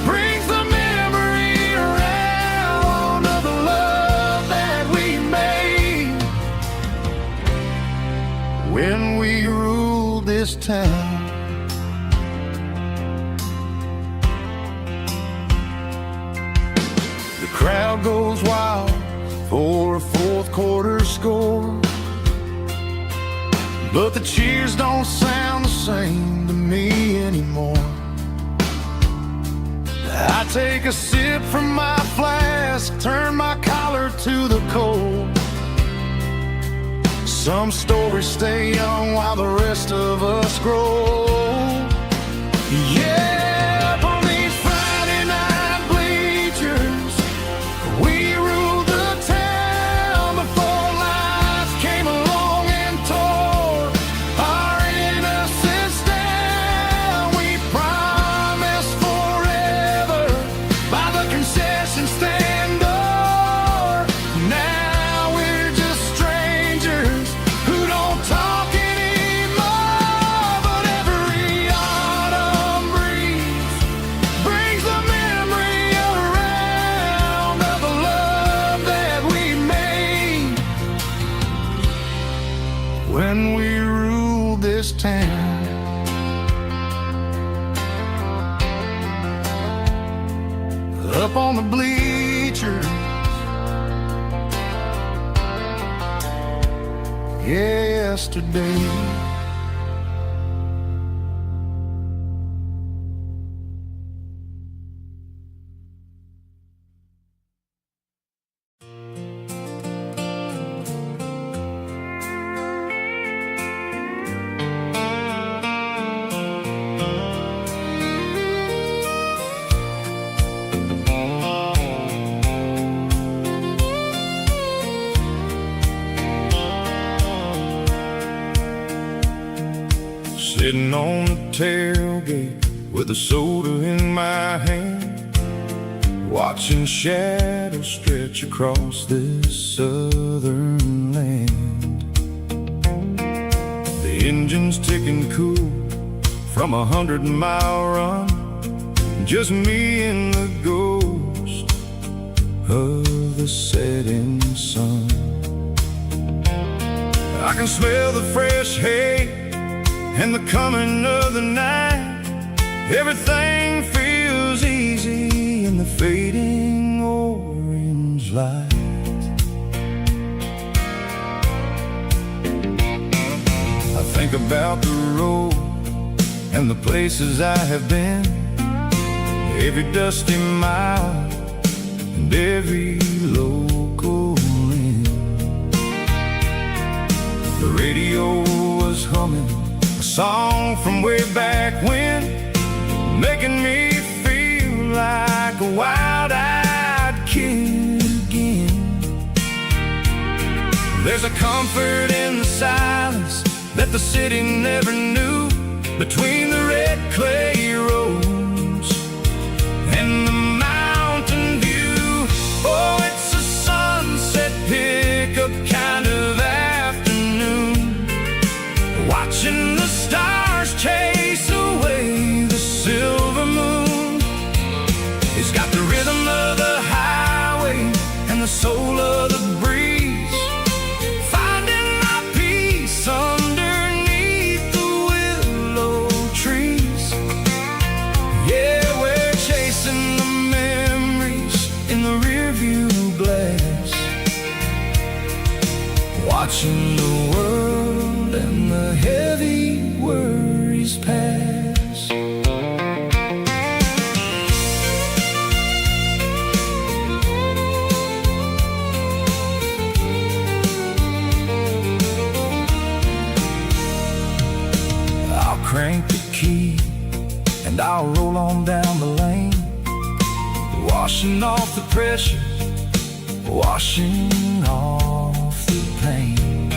brings the memory around of the love that we made when we ruled this town. The crowd goes wild for a fourth quarter score, but the cheers don't sound the same to me anymore. I take a sip from my flask, turn my collar to the cold. Some stories stay young while the rest of us grow. Yeah, up on these Friday night bleachers, we ruled the town before life came along and tore our innocence down. We promised forever by the concession stand door. Now we're just strangers who don't talk anymore. But every autumn breeze brings the memory around of the love that we made when we ruled this town. Up on the bleachers, yesterday. Sitting on the tailgate with a soda in my hand, watching shadows stretch across this southern land. The engine's ticking cool from 100-mile run, just me and the ghost of the setting sun. I can smell the fresh hay and the coming of the night. Everything feels easy in the fading orange light. I think about the road and the places I have been, every dusty mile and every local inn. The radio was humming a song from way back when, making me feel like a wild-eyed kid again. There's a comfort in the silence that the city never knew, between the red clay roads and the mountain view. Oh, it's a sunset pick watching the stars chase away the silver moon. It's got the rhythm of the highway and the soul of the breeze, finding my peace underneath the willow trees. Yeah, we're chasing the memories in the rearview glass, watching the world and the heavy worries pass. I'll crank the key and I'll roll on down the lane, washing off the pressure, washing off the pain.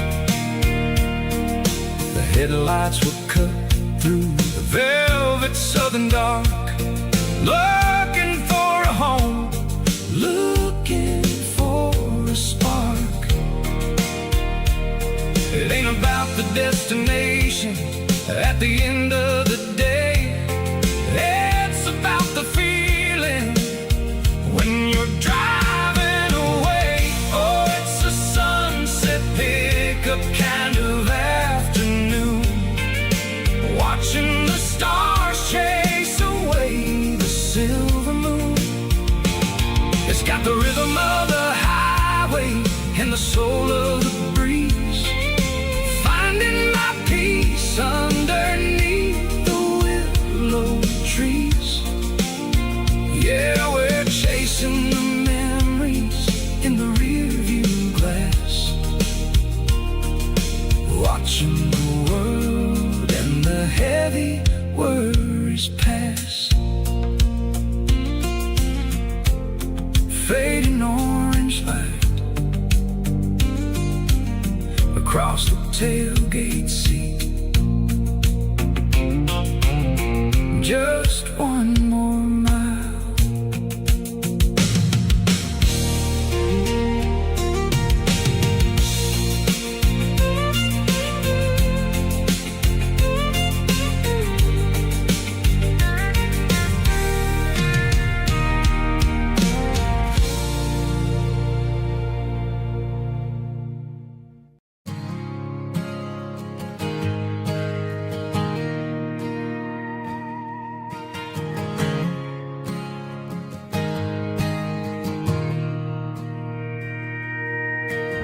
The headlights will cut through the velvet southern dark, looking for a home, looking for a spark. It ain't about the destination at the end of the day, it's about the feeling when you're driving away. Oh, it's a sunset pickup kind of afternoon, watching the stars chase away the silver moon. It's got the rhythm of the highway and the soul of the breeze, finding my peace underneath the willow trees. Yeah, we're chasing the memories in the rearview glass, watching the world and the heavy worries pass. Fading orange light across the tailgate seat, just one more mile.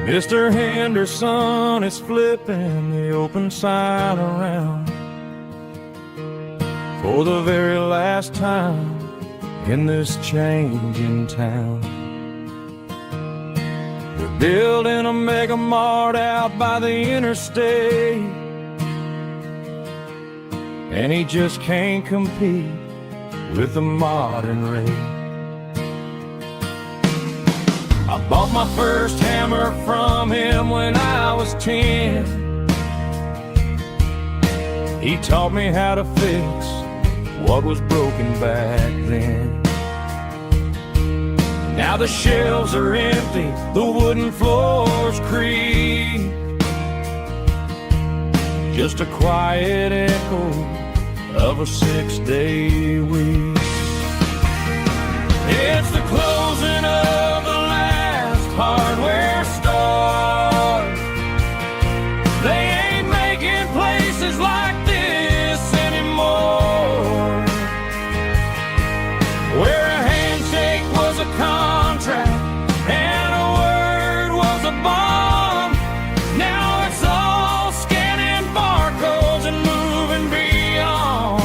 Mr. Henderson is flipping the open sign around for the very last time in this changing town. We're building a mega mart out by the interstate, and he just can't compete with the modern rate. I bought my first hammer from him when I was 10. He taught me how to fix what was broken back then. Now the shelves are empty, the wooden floors creak, just a quiet echo of a 6-day week. It's the closing of the last hardware store. They ain't making places like this anymore, where a handshake was a contract and a word was a bond. Now it's all scanning barcodes and moving beyond.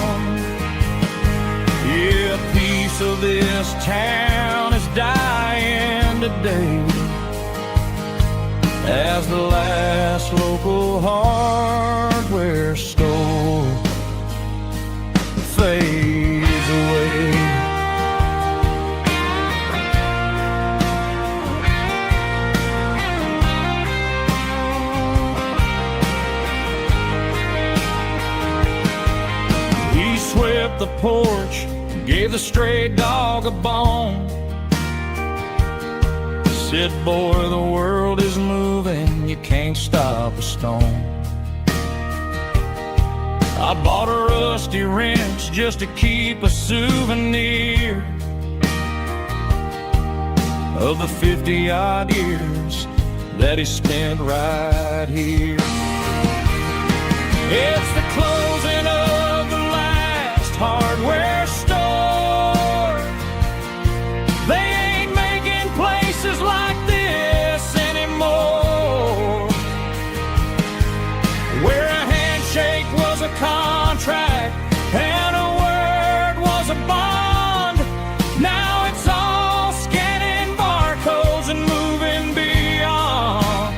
Yeah, a piece of this town is dying today as the last local hardware store fades away. He swept the porch, gave the stray dog a bone, said, boy, the world is moving, you can't stop a stone. I bought a rusty wrench just to keep a souvenir of the 50-odd years that he spent right here. It's the closing of the last hardware store. They ain't making places like this anymore, where a handshake was a contract and a word was a bond. Now it's all scanning barcodes and moving beyond.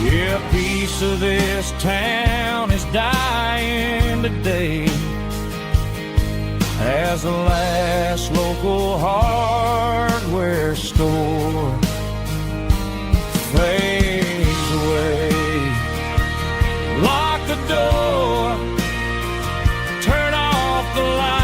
Yeah, a piece of this town is dying today as the last local hardware store fades away. Lock the door, turn off the light.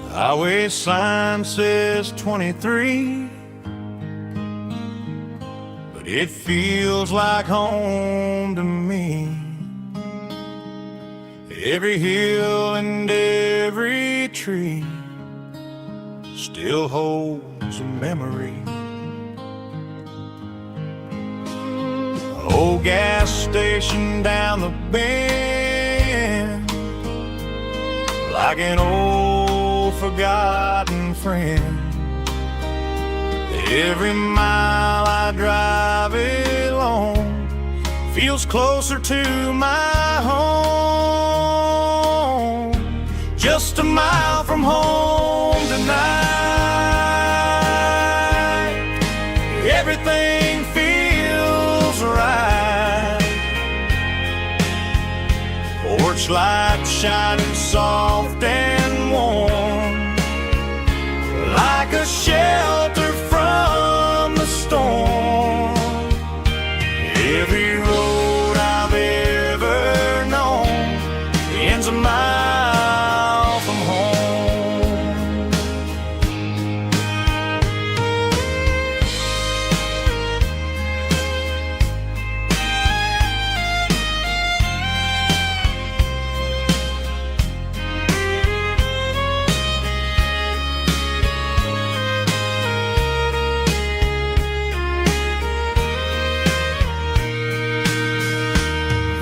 Highway sign says 23, but it feels like home to me. Every hill and every tree still holds a memory. Old gas station down the bend, like an old forgotten friend. Every mile I drive it along feels closer to my home. Just a mile from home tonight, everything feels right. Porch light shining soft and warm, like a shelter from the storm. Every road I've ever known ends a mile from home.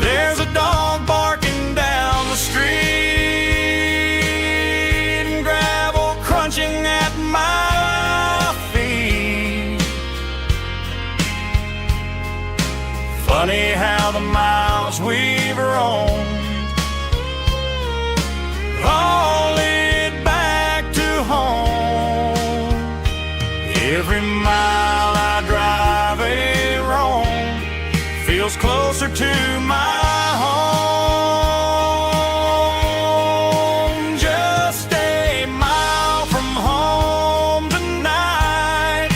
There's a dog barking down the street and gravel crunching at my feet. Funny how the miles we've roamed all lead back to home. Every mile I drive a roam feels closer to my home. Just a mile from home tonight,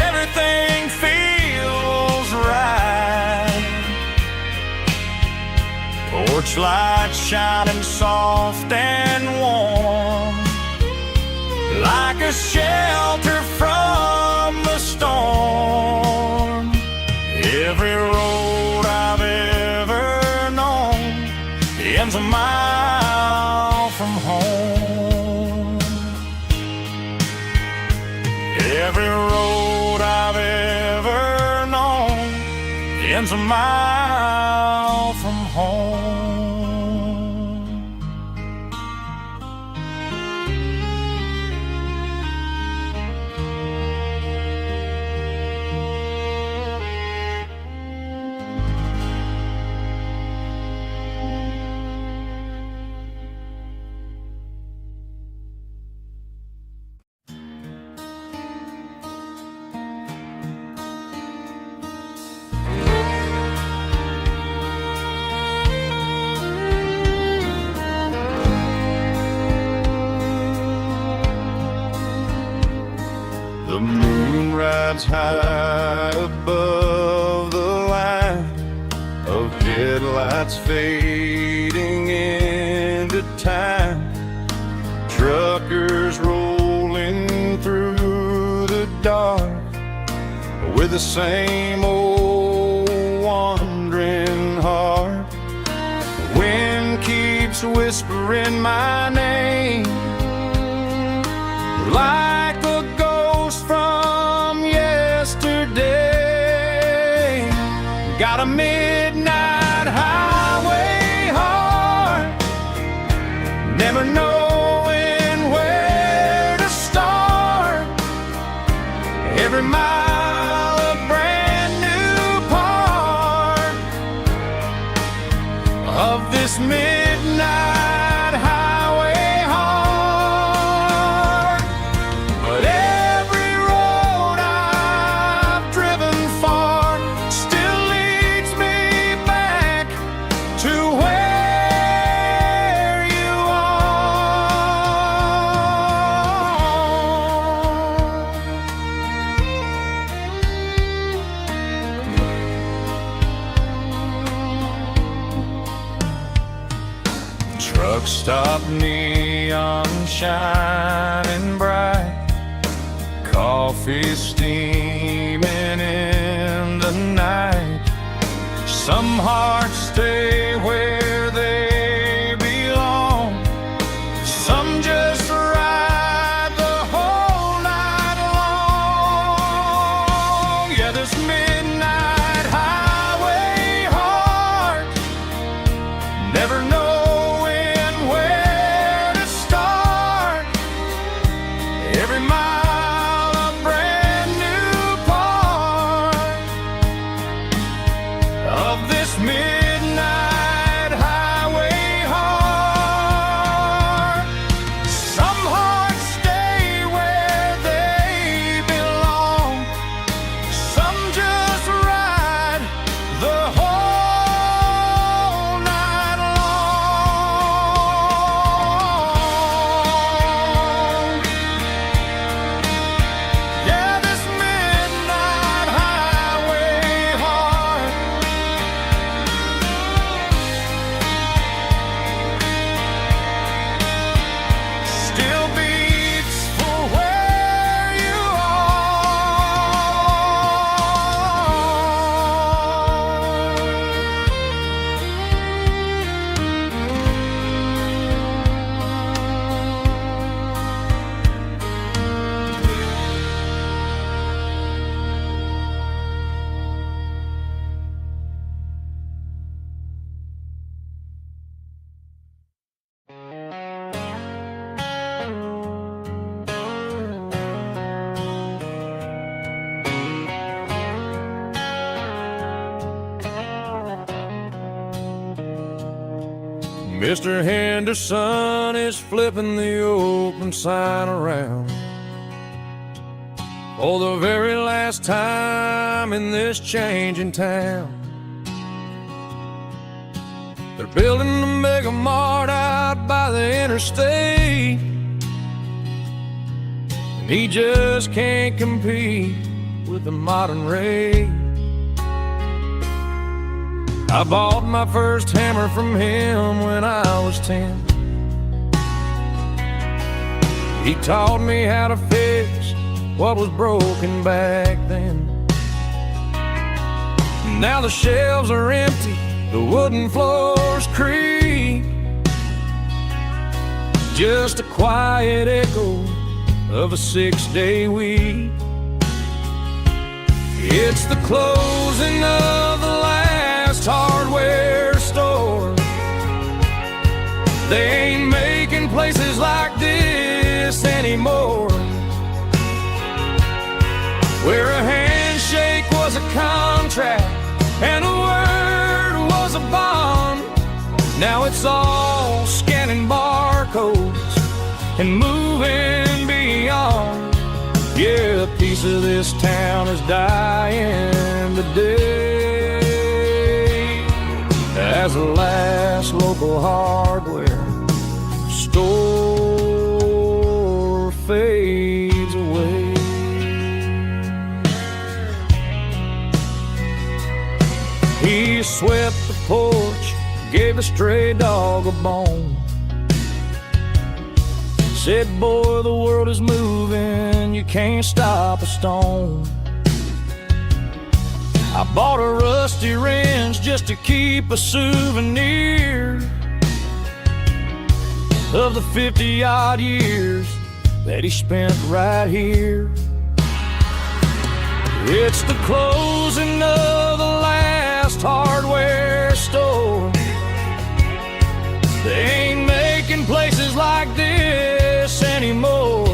everything feels right. Porch light shining soft and warm, like a shelter from the storm. Every road I've ever known ends a mile from home. Every road I've ever known ends a mile from home. headlights high above the line of headlights fading into time. Truckers rolling through the dark with the same old wandering heart. The wind keeps whispering my name like a ghost from yesterday. Got a midnight highway heart, never knowing where to start. Every mile a brand new part of this midnight highway heart. But every road I've driven far still leads me back to where you are. Truck stop, neon shining bright, coffee steaming in the night. Some hearts stay where they belong, some just ride the whole night long. Yeah, this midnight highway heart, never knowing where to start. Every mile a brand new part of this midnight highway heart. Some hearts stay where they belong, some just ride the whole night long. Yeah, this midnight highway heart still beats for where you Mr. Henderson is flipping the open sign around for the very last time in this changing town. They're building a mega mart out by the interstate, and he just can't compete with the modern rate. I bought my first hammer from him when I was 10. He taught me how to fix what was broken back then. Now the shelves are empty, the wooden floors creak, just a quiet echo of a 6-day week. It's the closing of the last hardware store. They ain't making places like this anymore, where a handshake was a contract and a word was a bond. Now it's all scanning barcodes and moving beyond. Yeah, a piece of this town is dying today as the last local hardware store fades away. swept the porch, gave the stray dog a bone. Said, boy, the world is moving, you can't stop a stone. I bought a rusty wrench just to keep a souvenir of the 50-odd years that he spent right here. It's the closing of the last hardware store. They ain't making places like this anymore,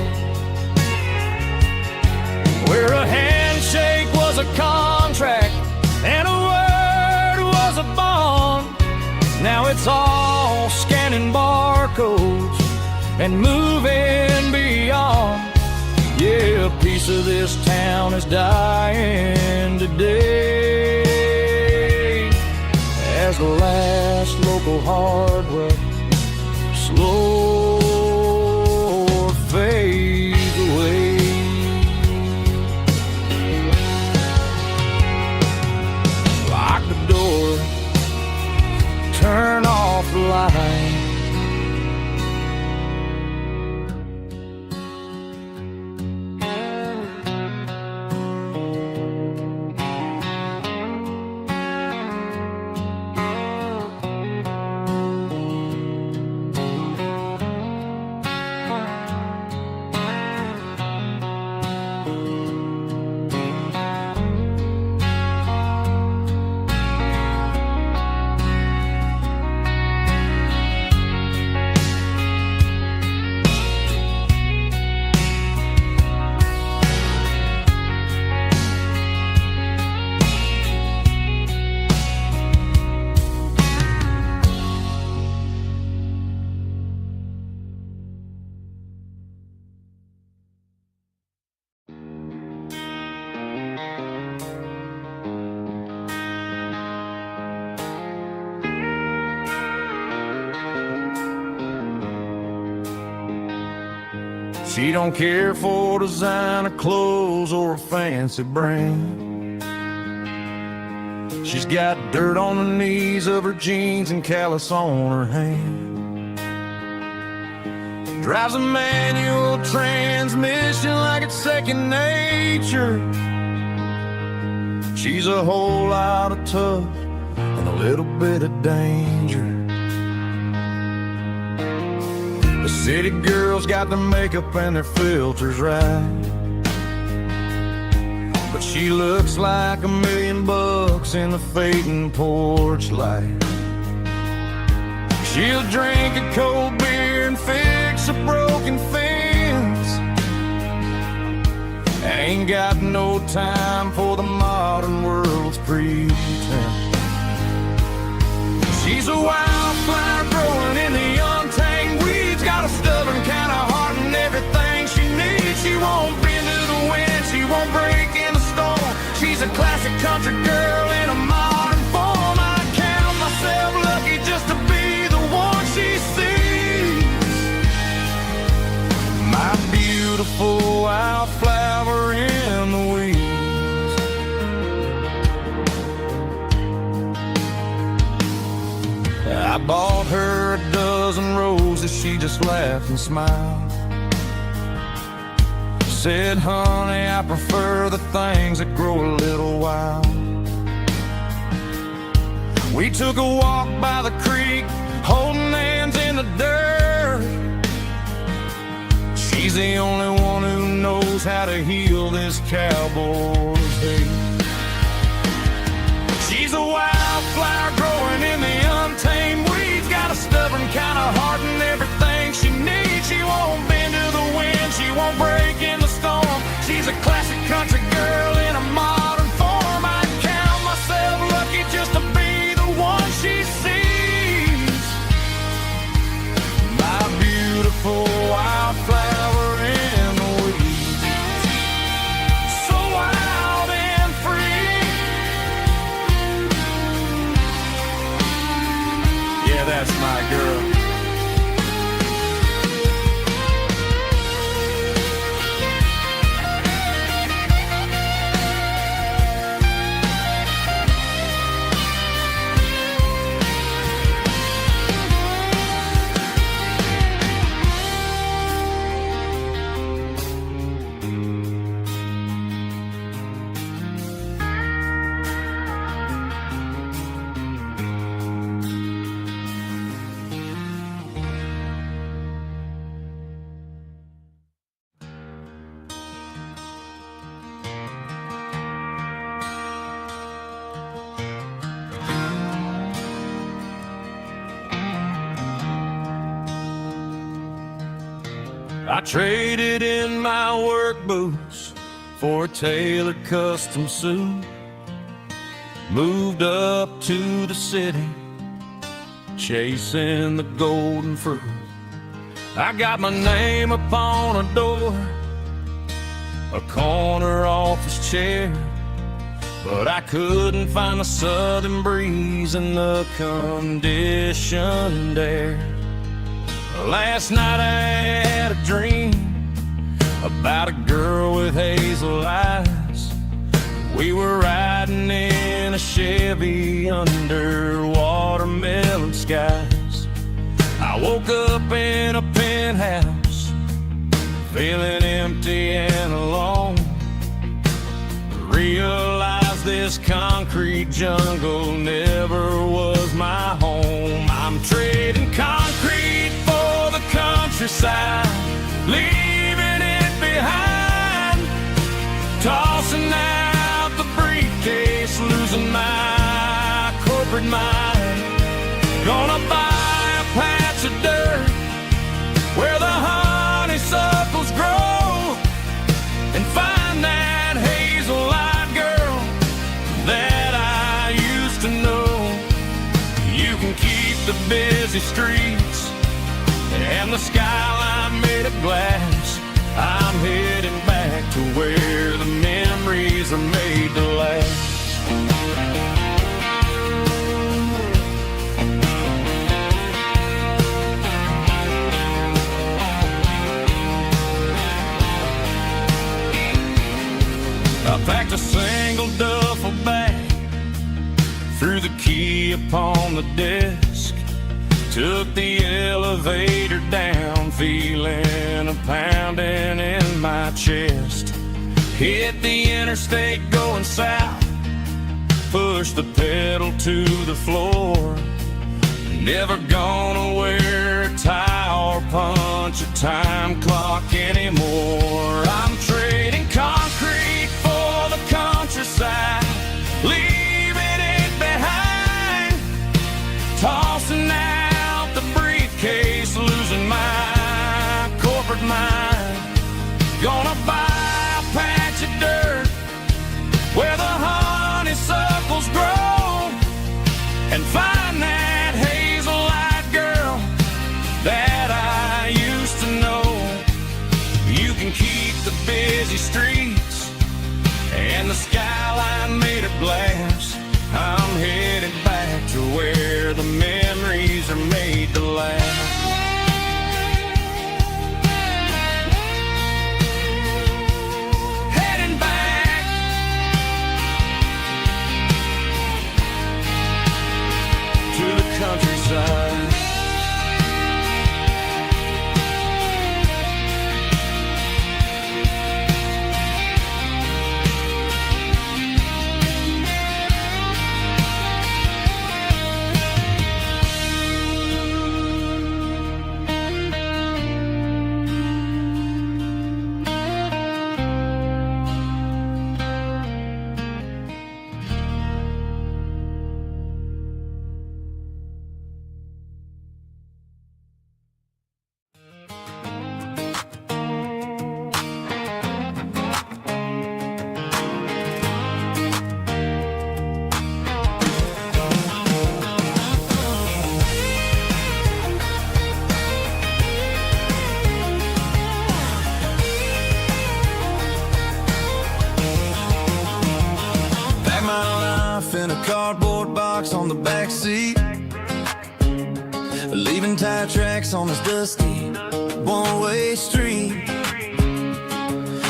where a handshake was a contract and a word was a bond. Now it's all scanning barcodes and moving beyond. Yeah, a piece of this town is dying today as the last local hardware slow fades away. Lock the door, turn off the light. She don't care for designer clothes or a fancy brand. She's got dirt on the knees of her jeans and callus on her hand. Drives a manual transmission like it's second nature. She's a whole lot of tough and a little bit of danger. The city girls got their makeup and their filters right, but she looks like $1,000,000 in the fading porch light. She'll drink a cold beer and fix a broken fence. Ain't got no time for the modern world's pretense. She's a wildflower growing in the untamed weeds, got a stubborn kind of heart and everything she needs. She won't bend to the wind, she won't break in the storm. She's a classic country girl in a modern form. I count myself lucky just to be the one she sees. My beautiful wildflower in the weeds. I bought her a dozen roses, she just laughed and smiled. Said, honey, I prefer the things that grow a little wild. We took a walk by the creek, holding hands in the dirt. She's the only one who knows how to heal this cowboy's hate. She's a wildflower growing in the untamed weeds, got a stubborn kind of heart and everything she needs. She won't bend to the wind, she won't break in the storm. She's a classic country girl in a modern form. I count myself lucky just to be the one she sees. My beautiful wildflower in the weeds, so wild and free. Yeah, that's my girl. I traded in my work boots for a tailored custom suit. Moved up to the city, chasing the golden fruit. I got my name upon a door, a corner office chair, but I couldn't find the southern breeze in the conditioned air. Last night I had a dream about a girl with hazel eyes. We were riding in a Chevy under watermelon skies. I woke up in a penthouse, feeling empty and alone. Realized this concrete jungle never was my home. I'm trading concrete for the countryside, leaving it behind, tossing out the briefcase, losing my corporate mind. Gonna buy a patch of dirt where the honeysuckles grow and find that hazel-eyed girl that I used to know. You can keep the busy streets and the skyline made of glass. I'm heading back to where the memories are made to last. I packed a single duffel bag, threw the key upon the desk, took the elevator down, feeling a pounding in my chest. Hit the interstate going south, pushed the pedal to the floor. Never gonna wear a tie or punch a time clock anymore. I'm trading concrete for the countryside, leaving it behind, tossing out the briefcase, losing my corporate mind. Gonna buy a patch of dirt where the honeysuckles grow and find that hazel-eyed girl that I used to know. You can keep the busy streets and the skyline made of glass. I'm headed back to where the memories are made to last. Heading back to the countryside. In a cardboard box on the back seat, leaving tire tracks on this dusty one-way street.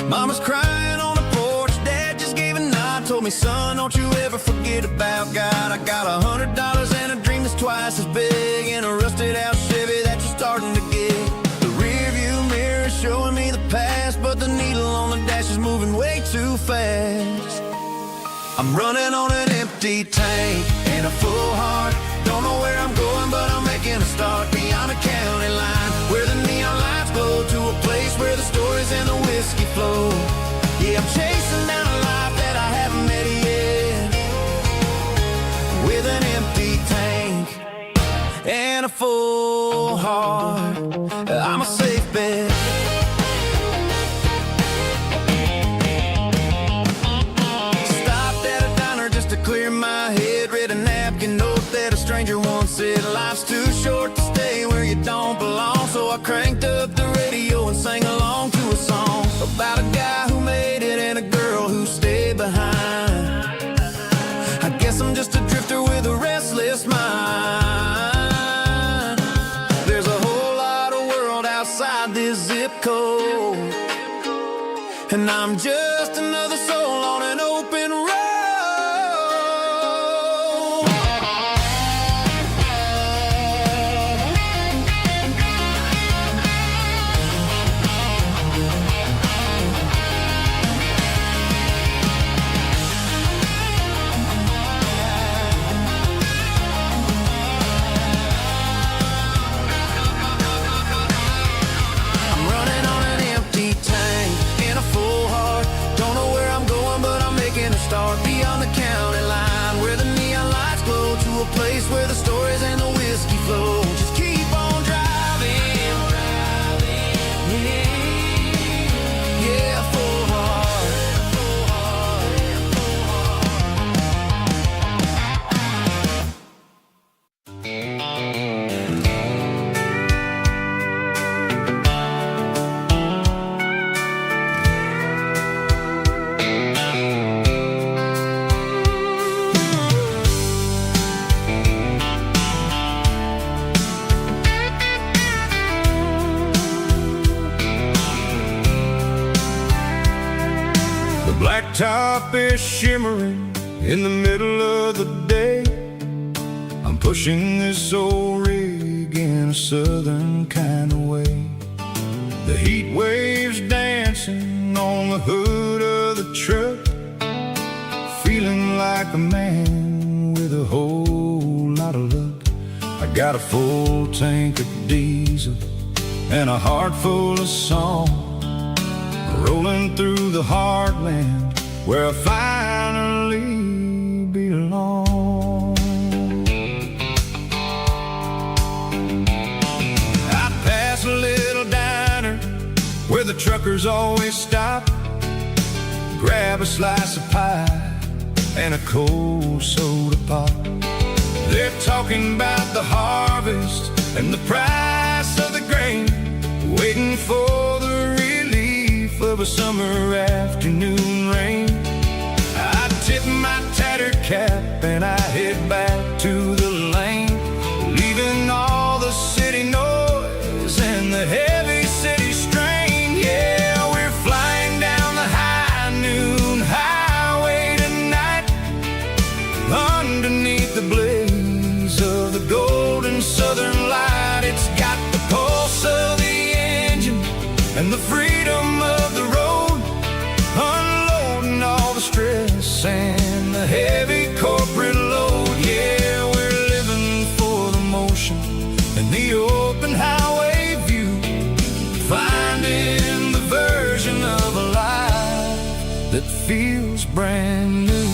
Mama's crying on the porch, Dad just gave a nod, told me, son, don't you ever forget about God. I got $100 and a dream that's twice as big, in a rusted out Chevy that you're starting to get. The rear view mirror is showing me the past, but the needle on the dash is moving way too fast. I'm running on an empty tank and a full heart. Don't know where I'm going, but I'm making a start beyond a county line, where the neon lights glow, to a place where the stories and the whiskey flow. Yeah, I'm chasing down a life that I haven't met yet, with an empty tank and a full heart. I'm a safe bet. life's too short to stay where you don't belong. So I cranked up the radio and sang along to a song about a guy who made it and a girl who stayed behind. I guess I'm just a drifter with a restless mind. There's a whole lot of world outside this zip code, and I'm just another soul on an open road. I'm running on an empty tank in a full heart. Don't know where I'm going, but I'm making a start beyond the county line, where the neon lights glow, to a place where the stories and the whiskey flow. Just keep on driving, yeah, full heart. The blacktop is shimmering in the middle of the day. I'm pushing this old rig in a southern kind of way. The heat waves dancing on the hood of the truck, feeling like a man with a whole lot of luck. I got a full tank of diesel and a heart full of song, rolling through the heartland where I finally belong. I pass a little diner where the truckers always stop, grab a slice of pie and a cold soda pop. They're talking about the harvest and the price of the grain, waiting for the relief of a summer afternoon rain. I tip my tattered cap and I head back to the lane, leaving all the city noise and the heavy city strain. Yeah, we're flying down the high noon highway tonight, underneath the blaze of the golden southern light. It's got the pulse of the engine and the freedom of the road, unloading all the stress and the heavy corporate load. Yeah, we're living for the motion and the open highway view, finding the version of a life that feels brand new.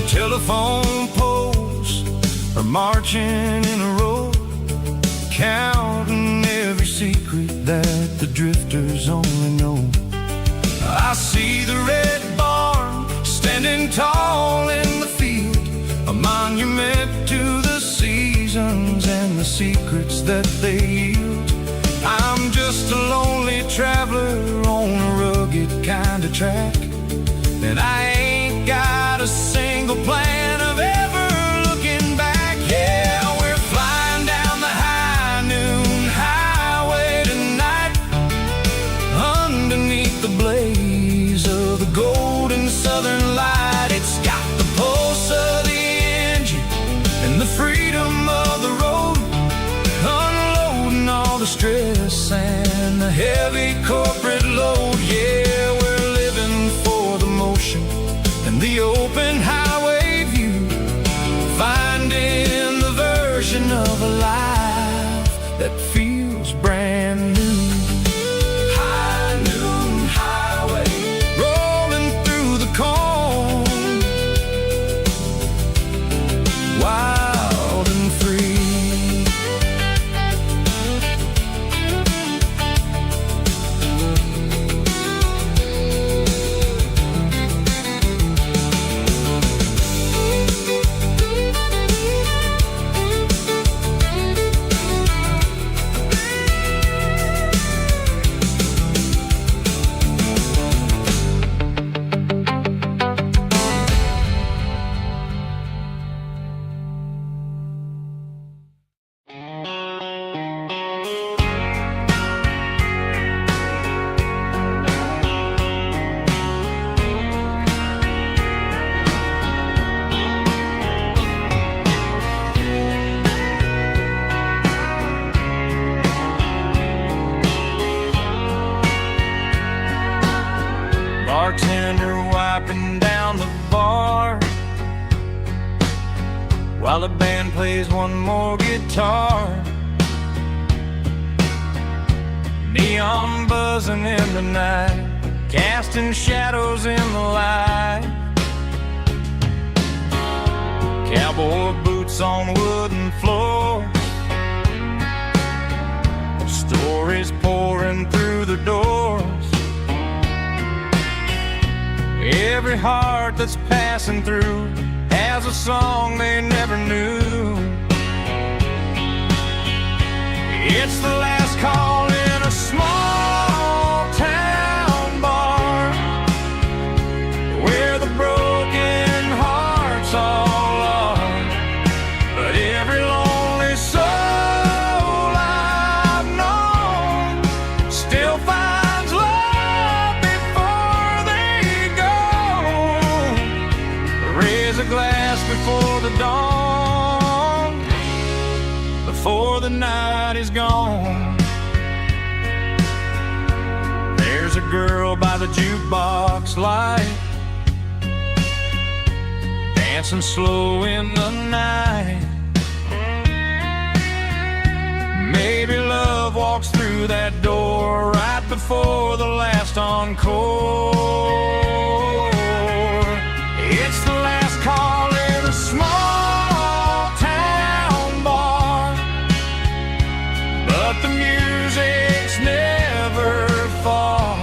Telephone poles are marching in a row, counting every secret that the drifters only know. I see the red barn standing tall in the field, a monument to the seasons and the secrets that they yield. I'm just a lonely traveler on a rugged kind of track, and I ain't got a single plan of ever looking back. Yeah, we're flying down the high noon highway tonight, underneath the blaze of the golden southern light. It's got the pulse of the engine and the freedom of the road, unloading all the stress and the heavy corporate load. Yeah, we're living for the motion and the open highway view, finding the version of a life that feels brand new. High noon highway, rolling through the corn while the band plays one more guitar. Neon buzzing in the night, casting shadows in the light. Cowboy boots on wooden floors, stories pouring through the doors. Every heart that's passing through has a song they never knew. It's the last call in a small town bar, where the broken hearts all are. But every lonely soul I've known still finds love before they go. Raise a glass before the dawn, before the night is gone. There's a girl by the jukebox light, dancing slow in the night. Maybe love walks through that door right before the last encore. It's the last call in a small town bar, but the music's never far.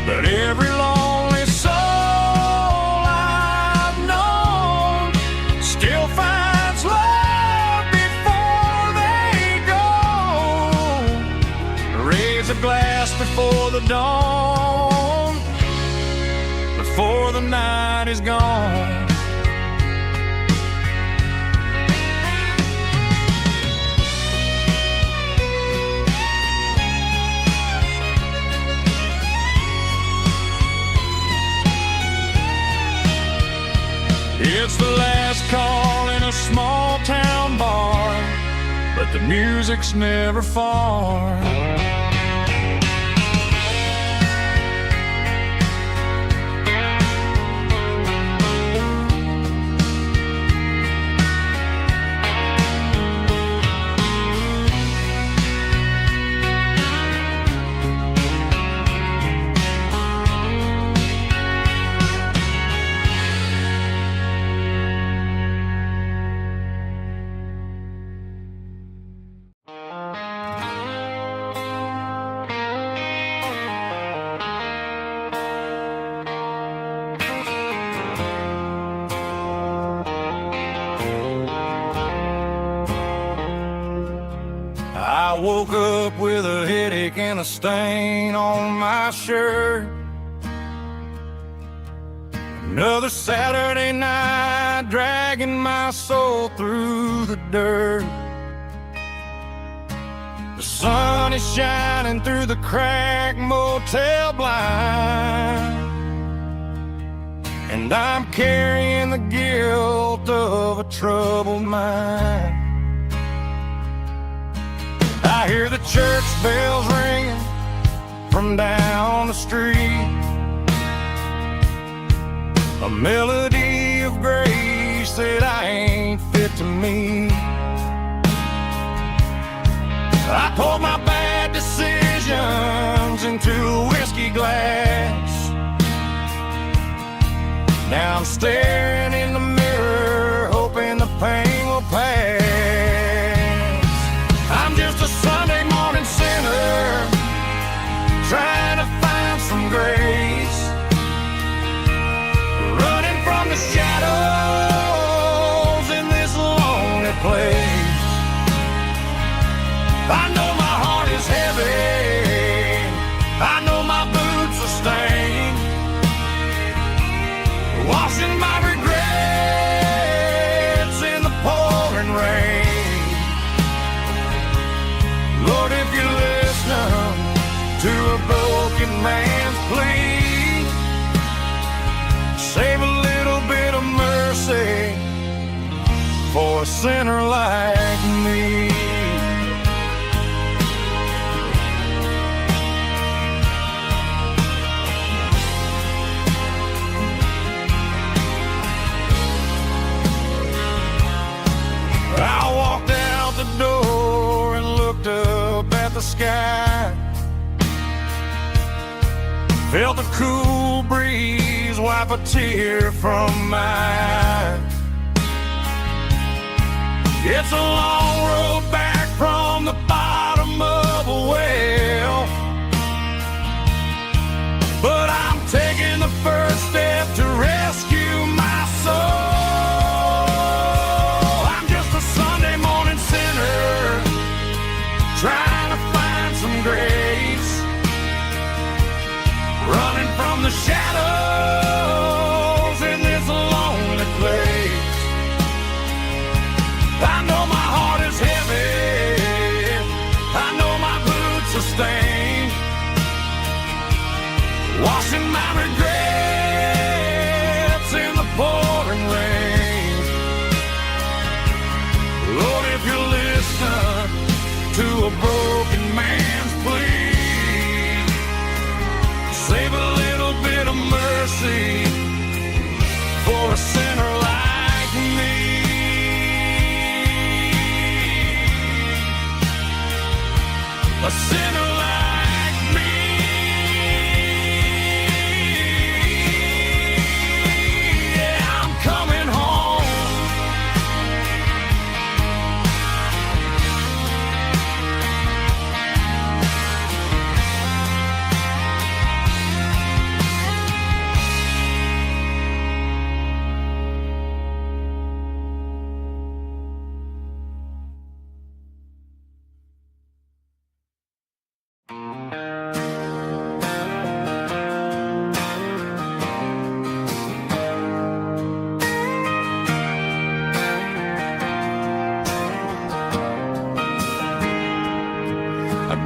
But every lonely soul I've known still finds love before they go. Raise a glass before the dawn, before the night is gone. It's the last call in a small town bar, but the music's never far. I woke up with a headache and a stain on my shirt. Another Saturday night, dragging my soul through the dirt. The sun is shining through the cracked motel blind, and I'm carrying the guilt of a troubled mind. I hear the church bells ringing from down the street, a melody of grace that I ain't fit to meet. I poured my bad decisions into a whiskey glass. Now I'm staring in the mirror, hoping the pain will pass. I'm just a Sunday morning sinner, trying to find some grace, running from the shadows in this lonely place. I know my heart is heavy, I know my boots are stained, washing my regrets in the pouring rain. Lord, if you're listening to a broken man's plea, save a little bit of mercy for a sinner like me. sky. Felt the cool breeze wipe a tear from my eye. It's a long road back from the bottom of a well, but I'm taking the first step to rescue my soul. I'm just a Sunday morning sinner trying to find some grace, running from the shadows in this lonely place. I know my heart is heavy, I know my boots are stained, washing my regrets in the pouring rain. Lord, if you listen to a broken man's plea, save a little bit of mercy for a sinner like me. A sinner like me. Yeah, I'm coming home.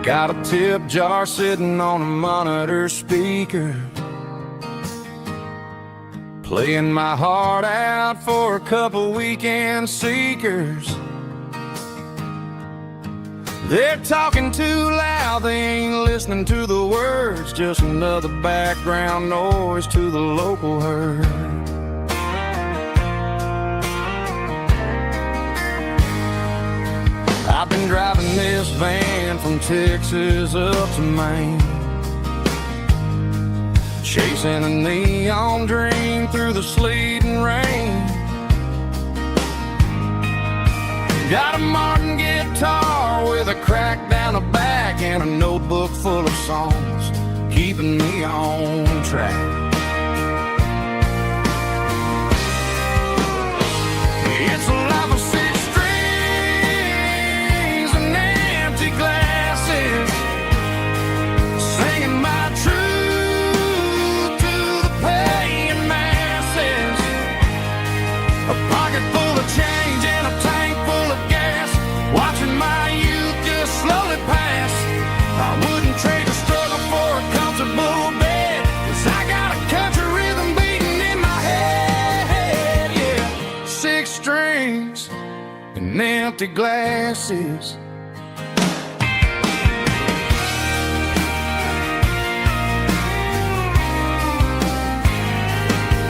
Got a tip jar sitting on a monitor speaker, playing my heart out for a couple weekend seekers. They're talking too loud, they ain't listening to the words, just another background noise to the local herd. I've been driving this van from Texas up to Maine, chasing a neon dream through the sleet and rain. Got a Martin guitar with a crack down the back and a notebook full of songs, keeping me on track. It's a life of six strings and empty glasses, singing my truth to the paying masses. A pocket full of change and a tank full of gas, watching my youth just slowly pass. I wouldn't trade a struggle for a comfortable bed, 'cause I got a country rhythm beating in my head. Yeah, six strings and empty glasses.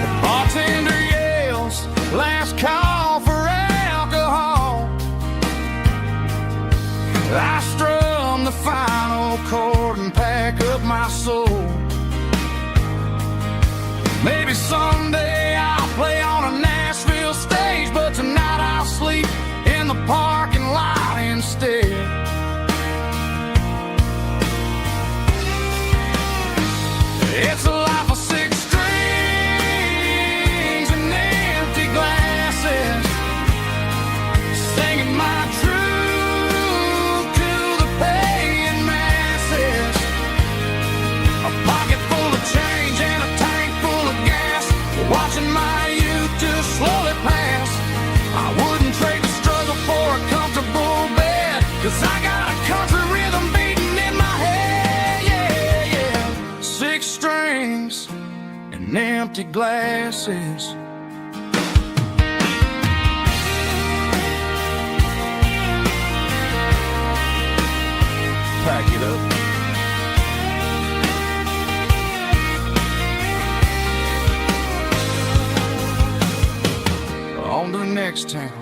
The bartender yells, last call for alcohol. I strum the final chord and pack up my soul. Maybe someday I'll play on a Nashville stage, but tonight I'll sleep in the parking lot instead. It's a life of six strings and empty glasses, singing my truth to the paying masses. A pocket full of change and a tank full of gas, watching my youth just slowly pass. I wouldn't trade the struggle for a comfortable bed, 'cause I got a country rhythm beating in my head. Yeah, yeah. Six strings and empty glasses. Pack it up. On to the next town.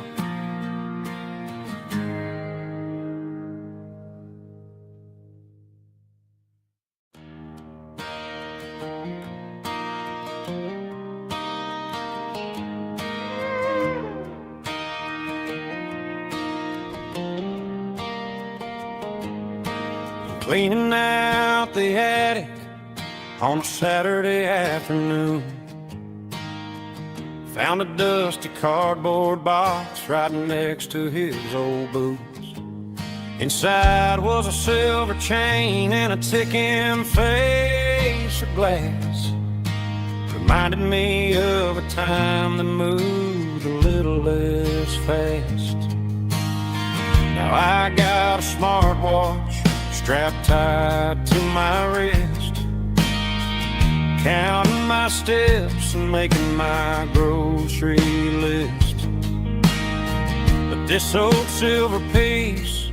cleaning out the attic on a Saturday afternoon. Found a dusty cardboard box right next to his old boots. Inside was a silver chain and a ticking face of glass. Reminded me of a time that moved a little less fast. Now I got a smartwatch strapped tight to my wrist, counting my steps and making my grocery list. But this old silver piece,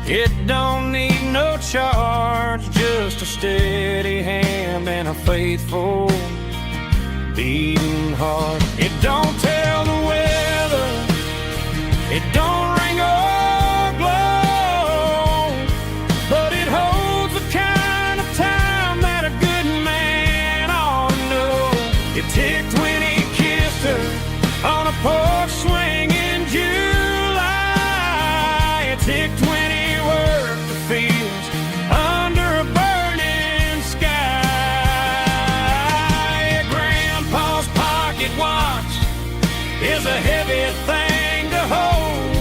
it don't need no charge, just a steady hand and a faithful beating heart. It don't tell the weather, it don't ring or glow, but it holds the kind of time that a good man ought to know. It ticked when he kissed her on a porch swing in July. It ticked when he worked the fields under a burning sky. Grandpa's pocket watch is a heavy thing to hold,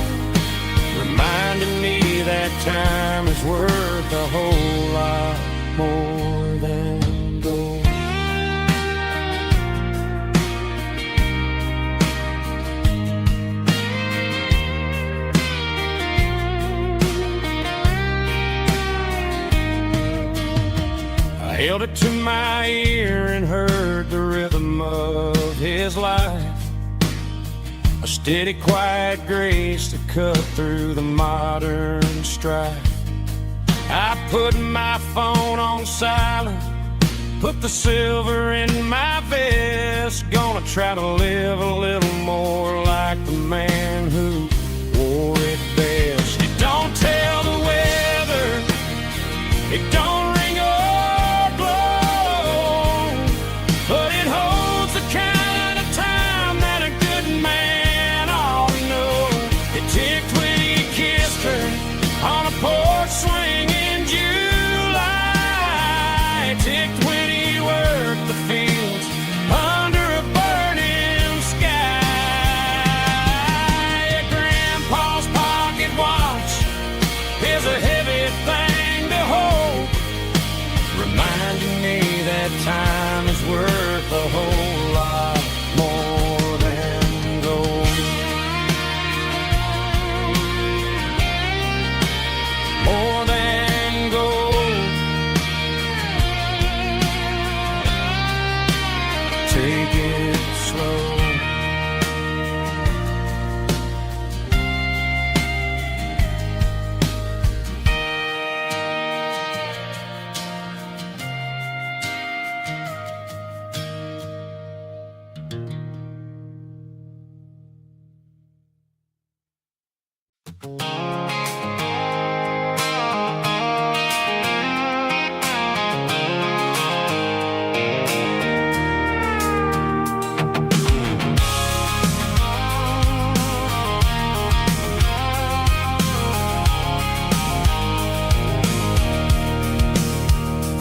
reminding me that time is worth a whole lot more than gold. I held it to my ear and heard the rhythm of his life, a steady, quiet grace that cut through the modern strife. I put my phone on silent, put the silver in my vest. Gonna try to live a little more like the man who wore it best. It don't tell the weather, it don't ring or blow, but it holds the kind of time that a good man ought to know. It ticked when he kissed her on a porch swing in July. It ticked when he worked the fields under a burning sky. Grandpa's pocket watch is a heavy thing to hold, reminding me that time is worth a whole lot more than gold. More than gold. Take it slow.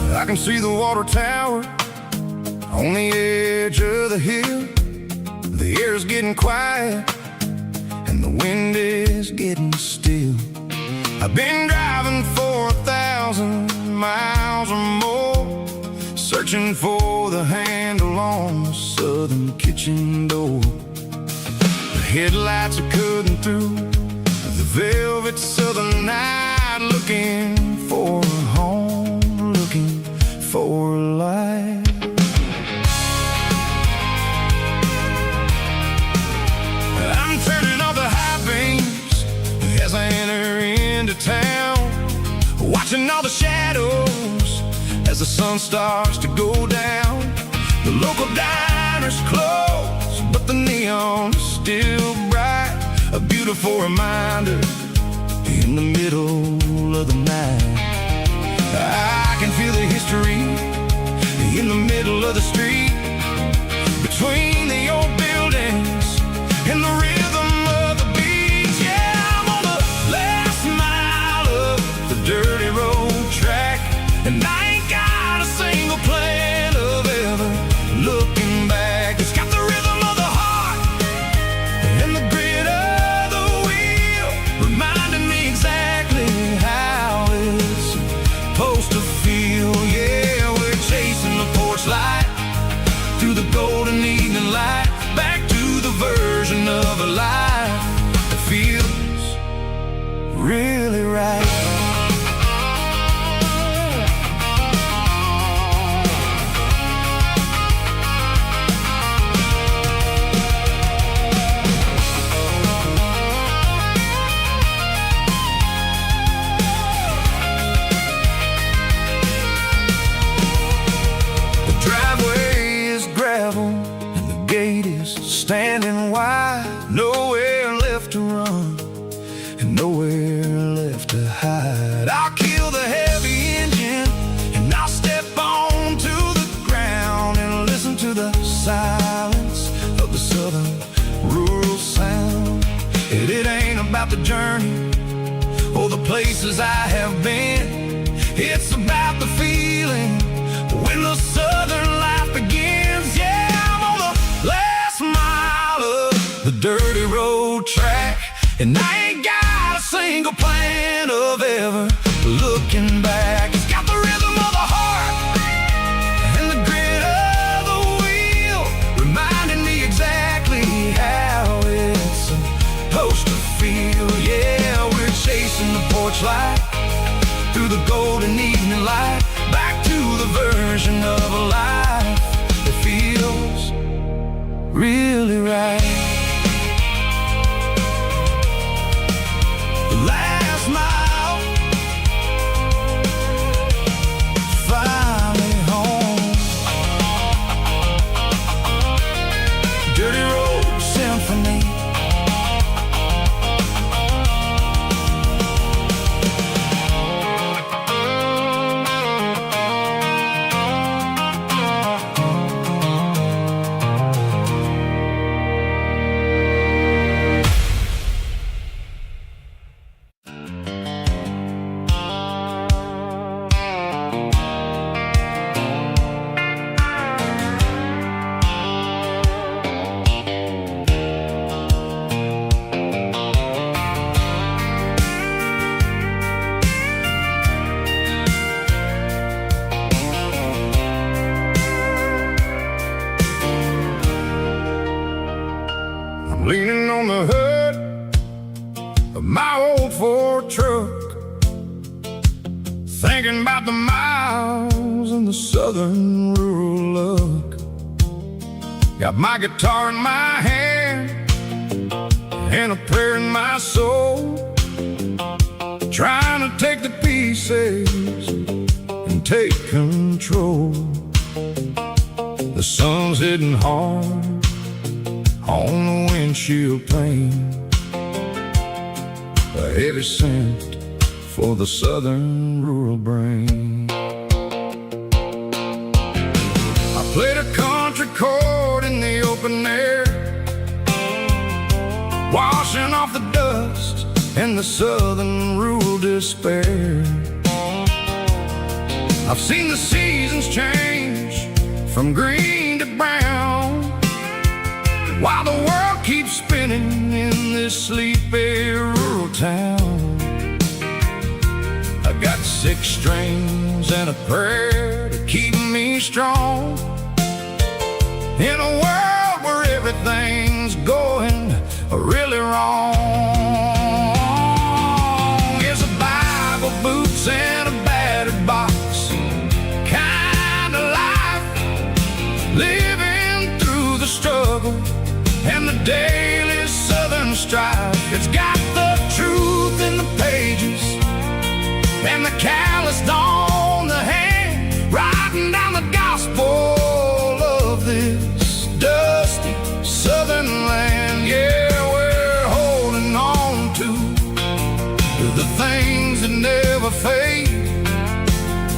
I can see the water tower on the edge of the hill. The air's getting quiet and the wind is getting still. I've been driving for 1,000 miles or more, searching for the handle on the southern kitchen door. The headlights are cutting through the velvet southern night, looking for a home, looking for a life. I'm turning off the high beams as I enter into town, watching all the shadows as the sun starts to go down. The local diner's closed, but the neon is still bright, a beautiful reminder in the middle of the night. I can feel the history in the middle of the street, between the old buildings and the rhythm of the beat. Yeah, I'm on the last mile of the dirty road track, right. Standing wide, nowhere left to run, and nowhere left to hide. I'll kill the heavy engine, and I'll step onto the ground and listen to the silence of the southern rural sound. It ain't about the journey or the places I have been. It's about the feeling when the southern life begins. Yeah, I'm on the last mile of the dirty road track, and I ain't got a single plan of ever looking back. It's got the rhythm of the heart and the grit of the wheel, reminding me exactly how it's supposed to feel. Yeah, we're chasing the porch light through the golden evening light, back to the version of a life that feels really right. The last mile, finally home. Dirty Road Symphony. Leaning on the hood of my old Ford truck, thinking about the miles and the southern rural look. Got my guitar in my hand and a prayer in my soul, trying to take the pieces and take control. The sun's hitting hard on the windshield pane, a heavy scent for the southern rural brain. I played a country chord in the open air, washing off the dust and the southern rural despair. I've seen the seasons change from green to brown, while the world keeps spinning in this sleepy rural town. I got 6 strings and a prayer to keep me strong in a world where everything's going really wrong. It's a Bible, boots, and a battered box kind of life, living through the struggle and the daily southern strife. It's got the truth in the pages and the calloused on the hand, writing down the gospel of this dusty southern land. Yeah, we're holding on to the things that never fade,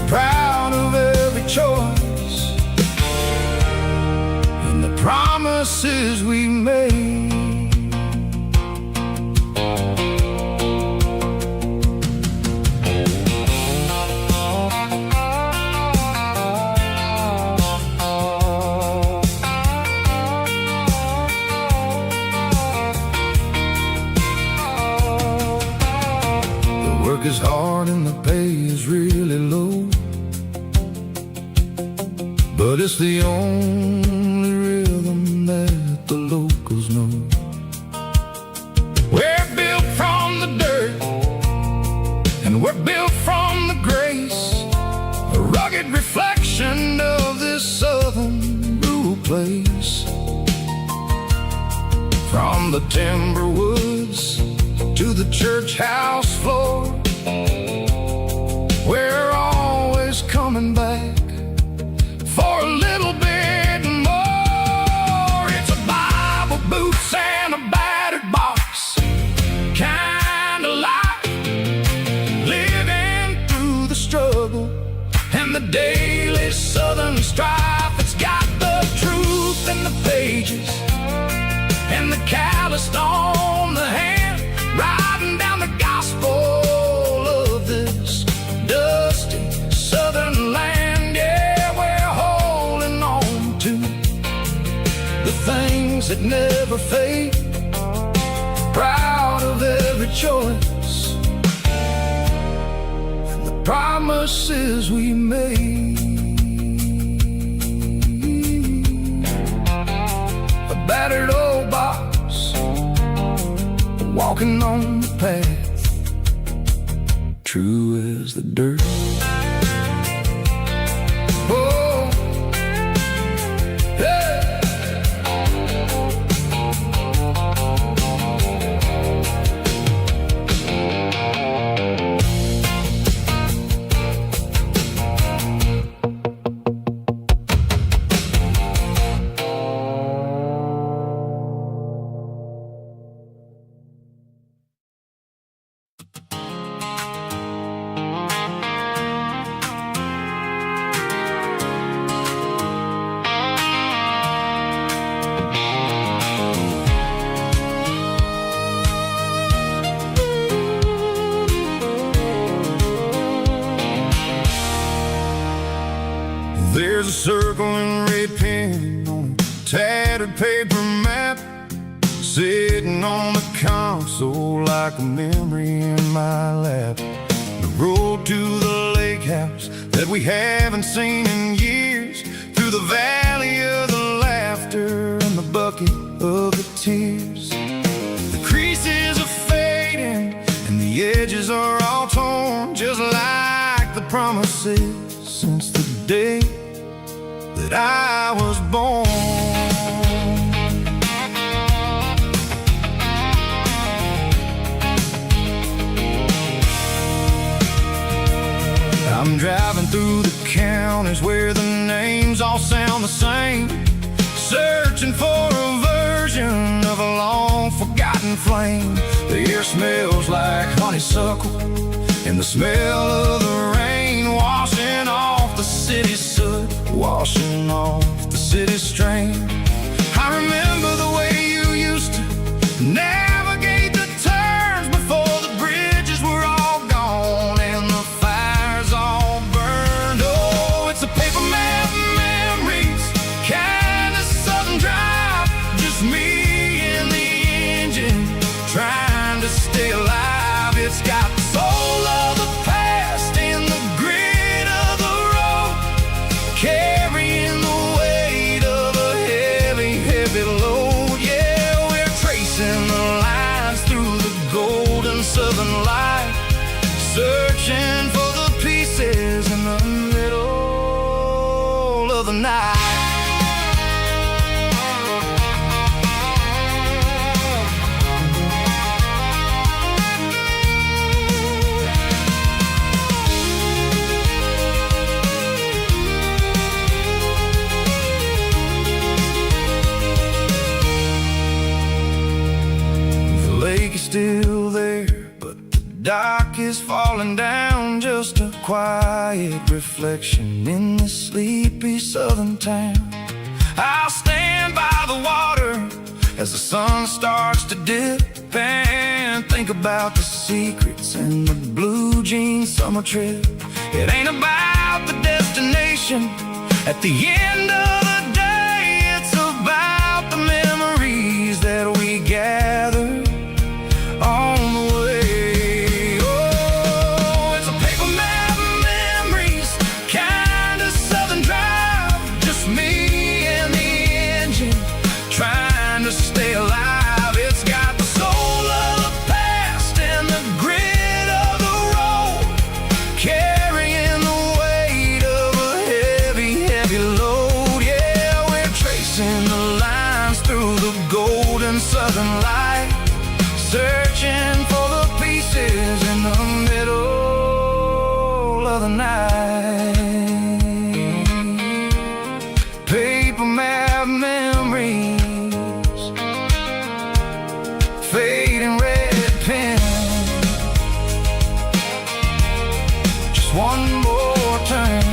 proud of every choice and the promises we made. The work is hard and the pay is really low, but it's the only rhythm that the locals know. We're built from the dirt and we're built from the grace, a rugged reflection of this southern rural place. From the timber woods to the church house floor, we're always coming back for a little bit more. It's a Bible, boots, and a battered box kind of life, living through the struggle and the daily southern strife. It's got the truth in the pages and the calloused on the hand, riding down the gospel of this dusty southern land. Yeah, we're holding on to the things that never fade, proud of every choice and the promises we made. A battered old box, walking on the path, true as the dirt. Oh, yeah. There's a circle in red pen on a tattered paper map, sitting on the console like a memory in my lap. The road to the lake house that we haven't seen in years, through the valley of the laughter and the bucket of the tears. The creases are fading and the edges are all torn, just like the promises since the day that I was born. I'm driving through the counties where the names all sound the same, searching for a version of a long forgotten flame. The air smells like honeysuckle and the smell of the rain, washing off the city's soot, washing off the city's strain. I remember the way you used to navigate the turns before the bridges were all gone and the fires all burned. Oh, it's a paper map memories, kind of southern drive, just me and the engine trying to stay alive. It's got the soul of the past and the grit of the road, carrying the weight of a heavy, heavy load. Yeah, we're tracing the lines through the golden southern light, searching for the pieces in the middle of the night. Still there, but the dock is falling down, just a quiet reflection in the sleepy southern town. I'll stand by the water as the sun starts to dip and think about the secrets and the blue jean summer trip. It ain't about the destination at the end of the day, it's about the memories that we gather on the way. Oh, it's a paper map memories, kind of southern drive, just me and the engine trying to stay alive. It's got the soul of the past and the grit of the road, southern light, searching for the pieces in the middle of the night. Paper map memories, fading red pen, just one more turn.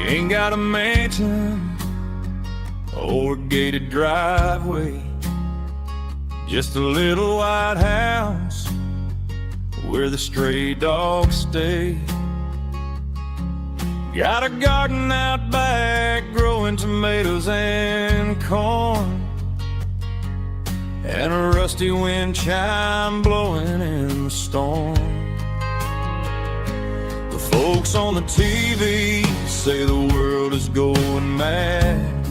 Ain't got a mansion or a gated driveway, just a little white house where the stray dogs stay. Got a garden out back growing tomatoes and corn, and a rusty wind chime blowing in the storm. The folks on the TV say the world is going mad,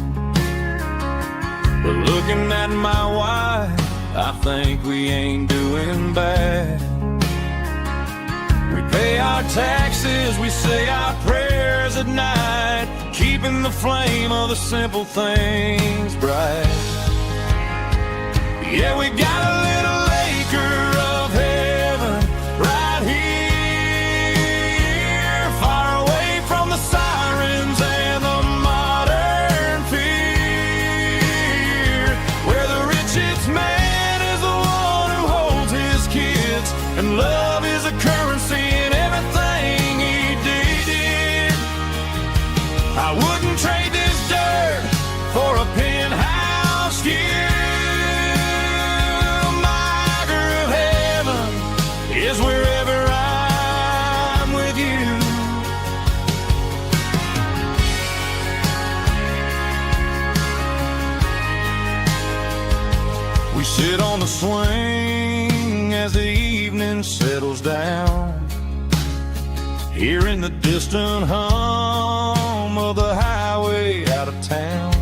but looking at my wife, I think we ain't doing bad. We pay our taxes, we say our prayers at night, keeping the flame of the simple things bright. Yeah, we got a little acre of heaven right here, far away from the sirens and the modern fear, where the richest man is the one who holds his kids, and love is a currency in everything he did. I wouldn't trade this dirt for a penthouse view. Is wherever I'm with you. We sit on the swing as the evening settles down, hearing the distant hum of the highway out of town.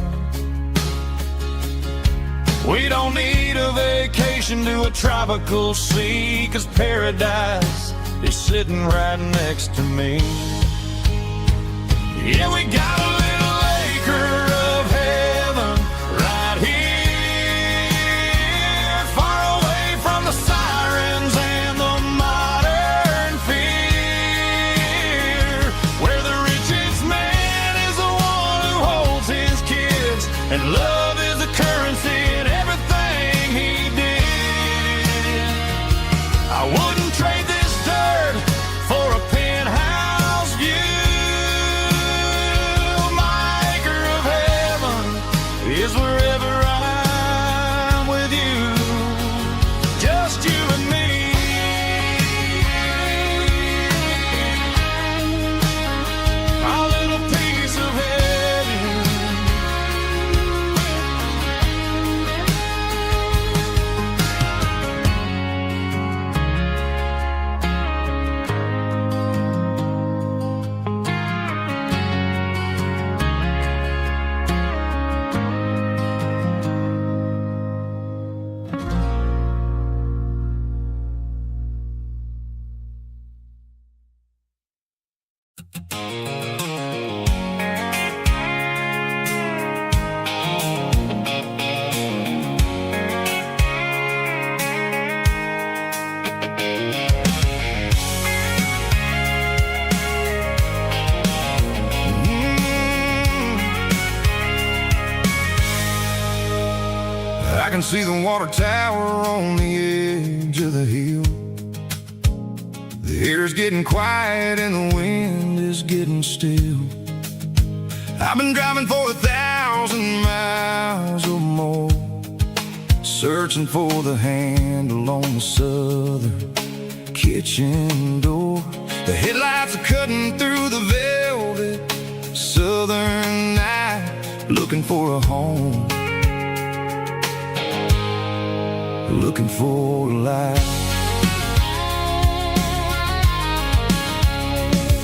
We don't need a vacation to a tropical sea, 'cause paradise is sitting right next to me. Yeah, we got a little acre of heaven right here, far away from the sirens and the modern fear, where the richest man is the one who holds his kids, and love is a currency in everything he did. I wouldn't trade this dirt for a penthouse view. My acre of heaven is wherever I'm with you, just you and me. Our little piece of heaven. I can see the water tower on the edge of the hill. The air's getting quiet and the wind is getting still. I've been driving for 1,000 miles or more, searching for the handle on the southern kitchen door. The headlights are cut cutting through the velvet southern night, looking for a home, looking for a life.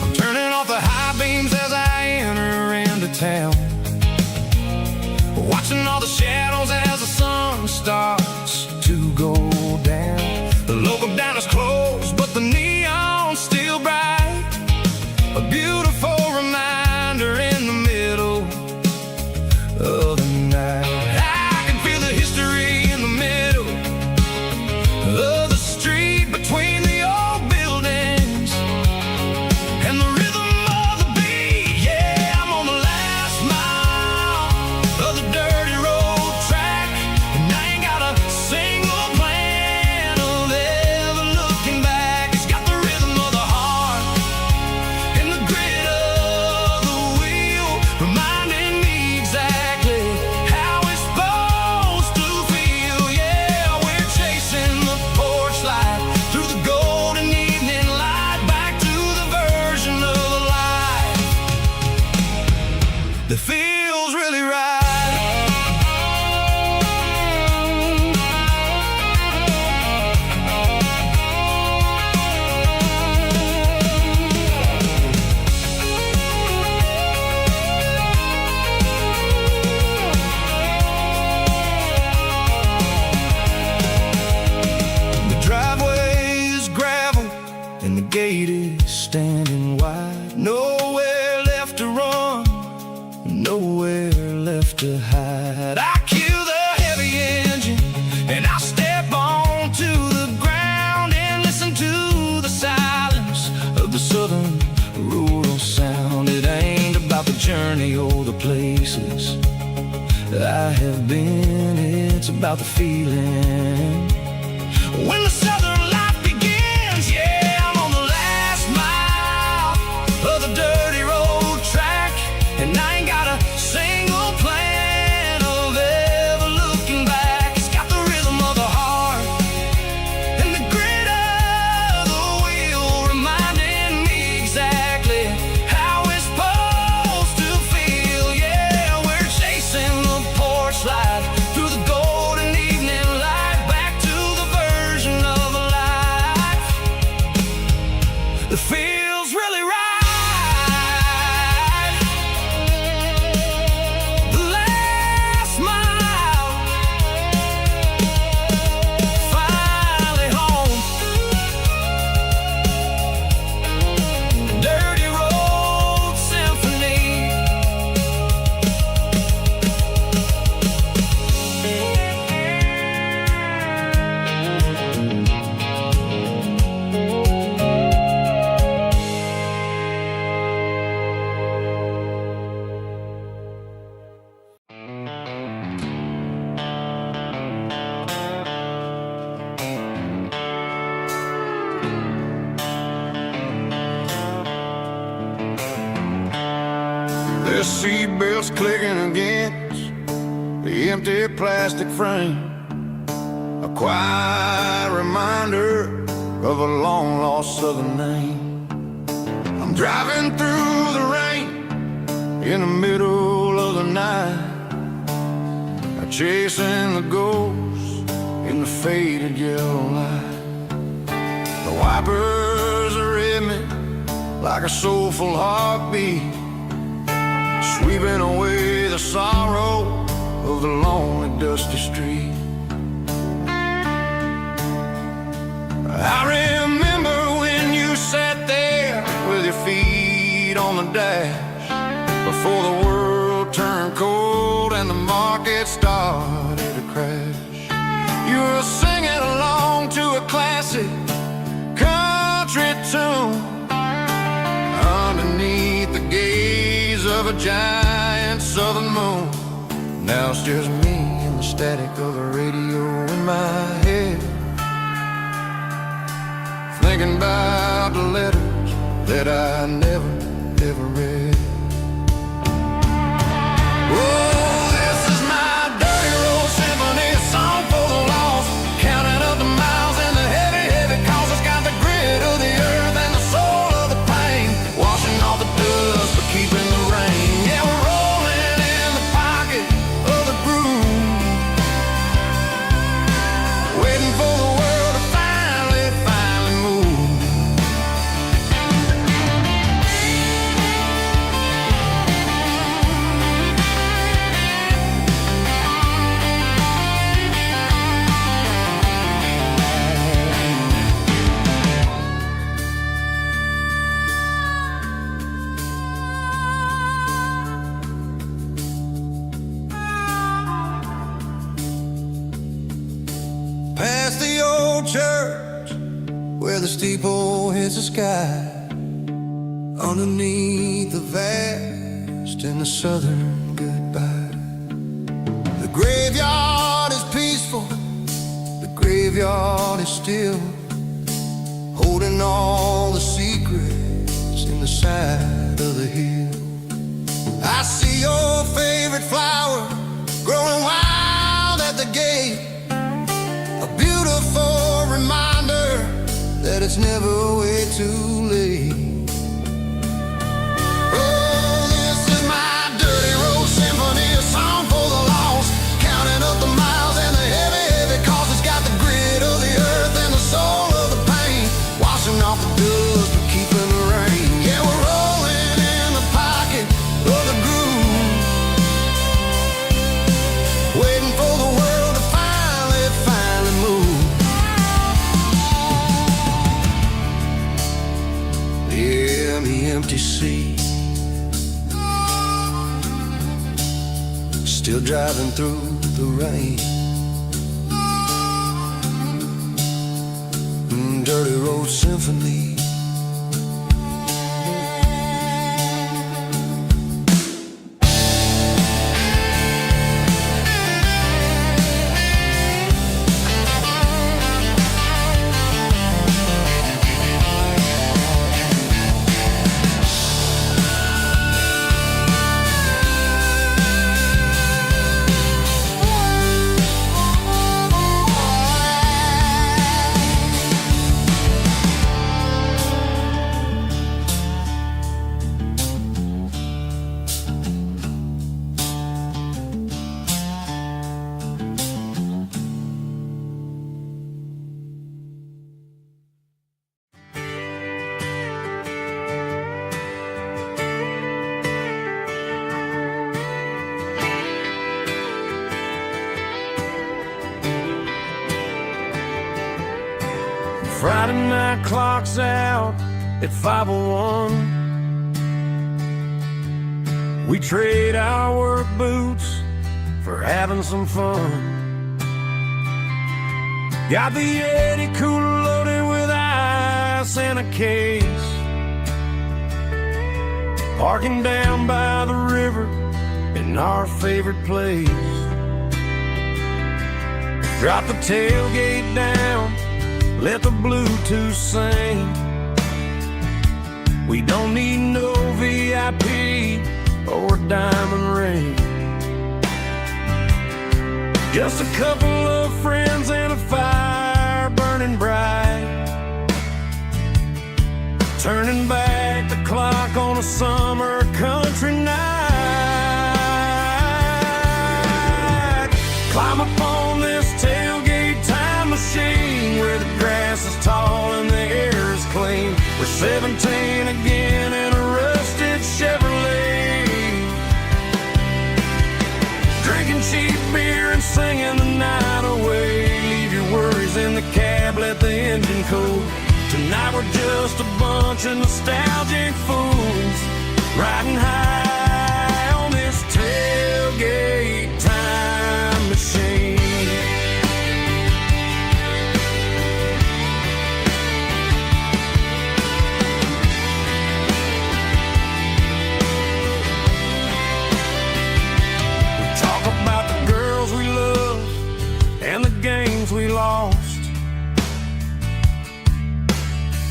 I'm turning off the high beams as I enter into town, watching all the shadows as the sun starts to go down. The local diner's closed, but the neon's still bright, a beautiful reminder in the middle of the night. I can feel the history in the middle of the street, between the old buildings and the rhythm of the beat. Yeah, I'm on the last mile of the dirty road track, and I ain't got a single plan of ever looking back. It's got the rhythm of the heart and the grit of the wheel, reminding me exactly how it's supposed to feel. Yeah, we're chasing the porch light through the golden evening light, back to the version of life that feels really right. The driveway is gravel and the gate is standing wide. Nowhere left to run, nowhere left to hide. I kill the heavy engine and I step onto the ground and listen to the silence of the southern rural sound. It ain't about the journey or the places I have been, it's about the feeling when the southern life begins. Yeah, I'm on the last mile of the dirty road track, and I ain't got a single plan of ever looking back. It's got the rhythm of the heart and the grit of the wheel, reminding me exactly how it's supposed to feel. Yeah, we're chasing the porch light through the golden evening light, back to the version of life that feels really right. The last mile, finally home. Dirty road symphony. The seatbelts clicking against the empty plastic frame, a quiet reminder of a long-lost southern name. I'm driving through the rain in the middle of the night, chasing the ghosts in the faded yellow light. The wipers are in me like a soulful heartbeat, sweeping away the sorrow of the lonely, dusty street. I remember when you sat there with your feet on the dash, before the world turned cold and the market started to crash. You were singing along to a classic country tune underneath the gaze of a giant southern moon. Now it's just me and the static of the radio in my head, thinking about the letters that I never, ever read. Oh, this is my dirty road symphony, a song for the lost, counting up the miles and the heavy, heavy calls. It's got the grit of the earth and the soul of the pain, where the steeple hits the sky, underneath the vast and the southern goodbye. The graveyard is peaceful, the graveyard is still, holding all the secrets in the side of the hill. I see your favorite flower growing wild at the gate, a beautiful reminder that it's never way too late. Oh, this is my dirty road symphony, a song for the lost, counting up the miles and the heavy, heavy cost. It's got the grit of the earth and the soul of the pain, washing off the dust but keeping the rain. Yeah, we're rolling in the pocket of the groove, waiting for the world to finally move. Yeah, the empty sea, still driving through the rain. Dirty road symphony. Friday night clock's out at 5:01. We trade our work boots for having some fun. Got the Yeti cooler loaded with ice and a case, parking down by the river in our favorite place. Drop the tailgate down, let the Bluetooth sing. We don't need no VIP or a diamond ring, just a couple of friends and a fire burning bright, turning back the clock on a summer country night. Climb up on this tailgate time machine where the grass is tall and the air is clean. We're 17 again in a rusted Chevrolet, drinking cheap beer and singing the night away. Leave your worries in the cab, let the engine cool. Tonight we're just a bunch of nostalgic fools, riding high on this tailgate time machine. We lost,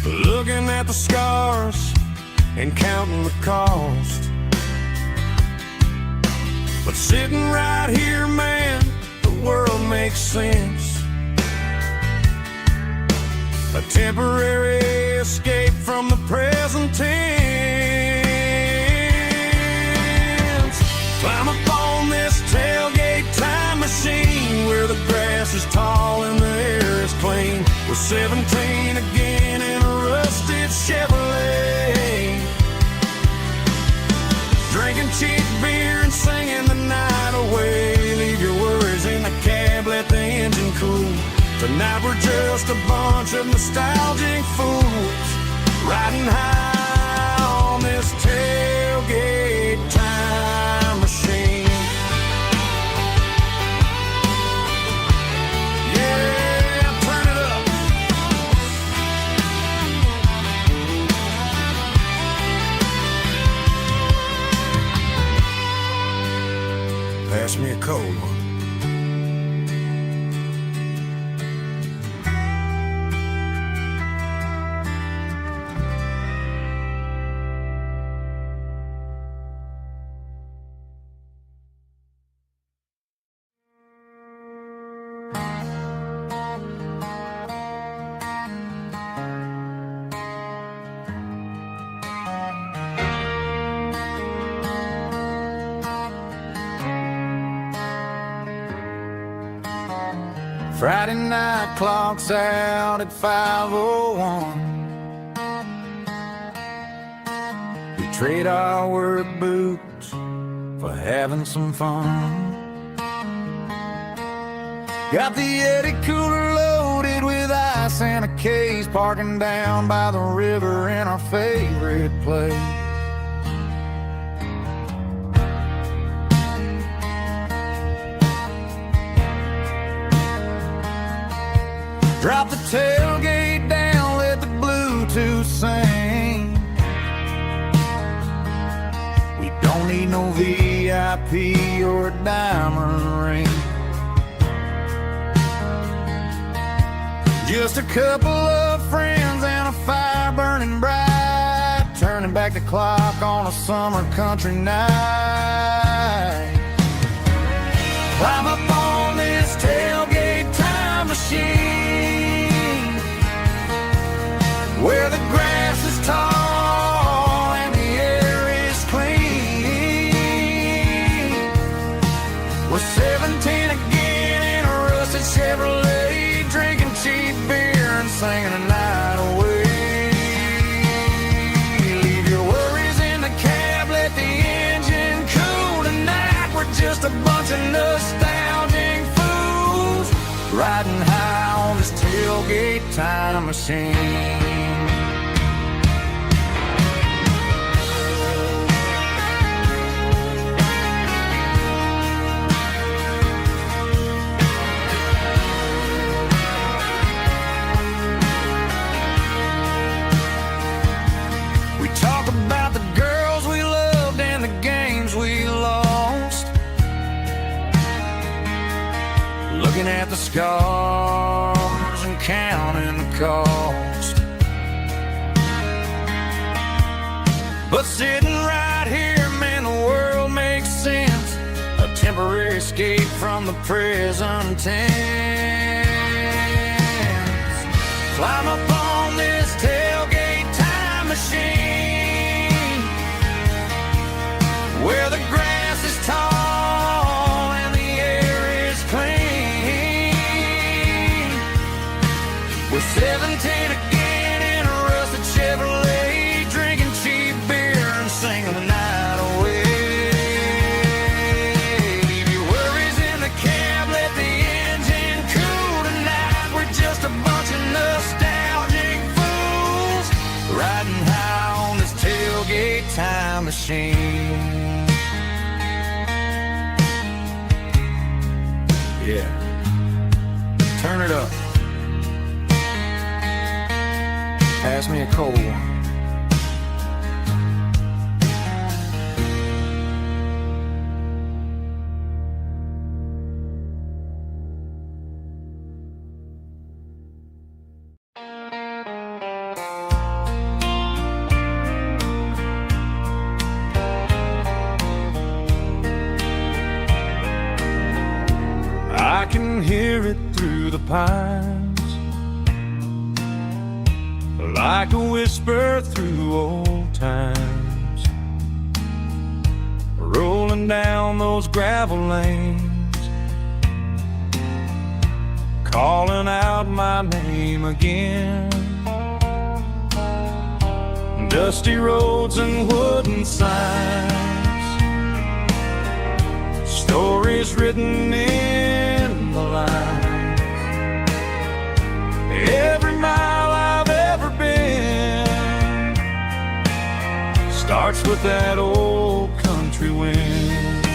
looking at the scars and counting the cost. But sitting right here, man, the world makes sense. A temporary escape from the present tense. Climb up on this tailgate time machine where the grass is tall and the air is clean. We're 17 again in a rusted Chevrolet, drinking cheap beer and singing the night away. Leave your worries in the cab, let the engine cool. Tonight we're just a bunch of nostalgic fools, riding high on this tailgate time machine. Yeah, turn it up. Pass me a cold one. Friday night clocks out at 5:01. We trade our work boots for having some fun. Got the Eddie cooler loaded with ice and a case, parking down by the river in our favorite place. Drop the tailgate down, let the Bluetooth sing. We don't need no VIP or a diamond ring. Just a couple of friends and a fire burning bright, turning back the clock on a summer country night. Climb up on this tailgate time machine, where the grass is tall and the air is clean. We're 17 again in a rusted Chevrolet, drinking cheap beer and singing the night away. Leave your worries in the cab, let the engine cool tonight. We're just a bunch of nostalgic fools riding high on this tailgate time machine. We talk about the girls we loved and the games we lost, looking at the scars and counting the cost. But sitting right here, man, the world makes sense. A temporary escape from the present tense. Climb up on this tailgate time machine, where the grass is tall and the air is clean. We're 17 again in a rusted Chevrolet, drinking cheap beer and singing the night away. Leave your worries in the cab, let the engine cool tonight. We're just a bunch of nostalgic fools riding high on this tailgate time machine. Yeah, turn it up. Pass me a cold one. I can hear it through the pines, like a whisper through old times, rolling down those gravel lanes, calling out my name again. Dusty roads and wooden signs, stories written in the lines. Every mile I've ever been starts with that old country wind.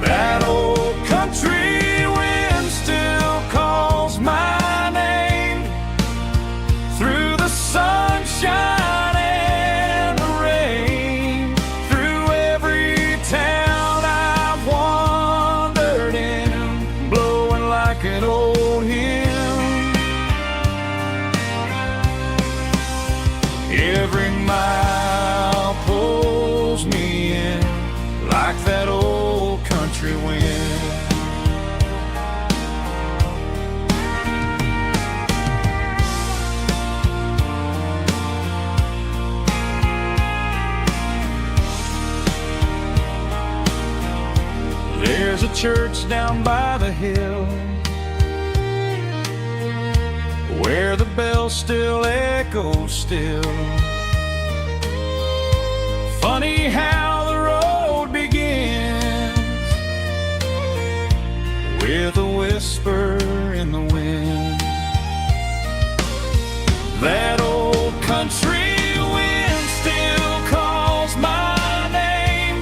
That old country wind still calls my name through the sunshine and the rain, through every town I church down by the hill, where the bell still echoes still. Funny how the road begins with a whisper in the wind. That old country wind still calls my name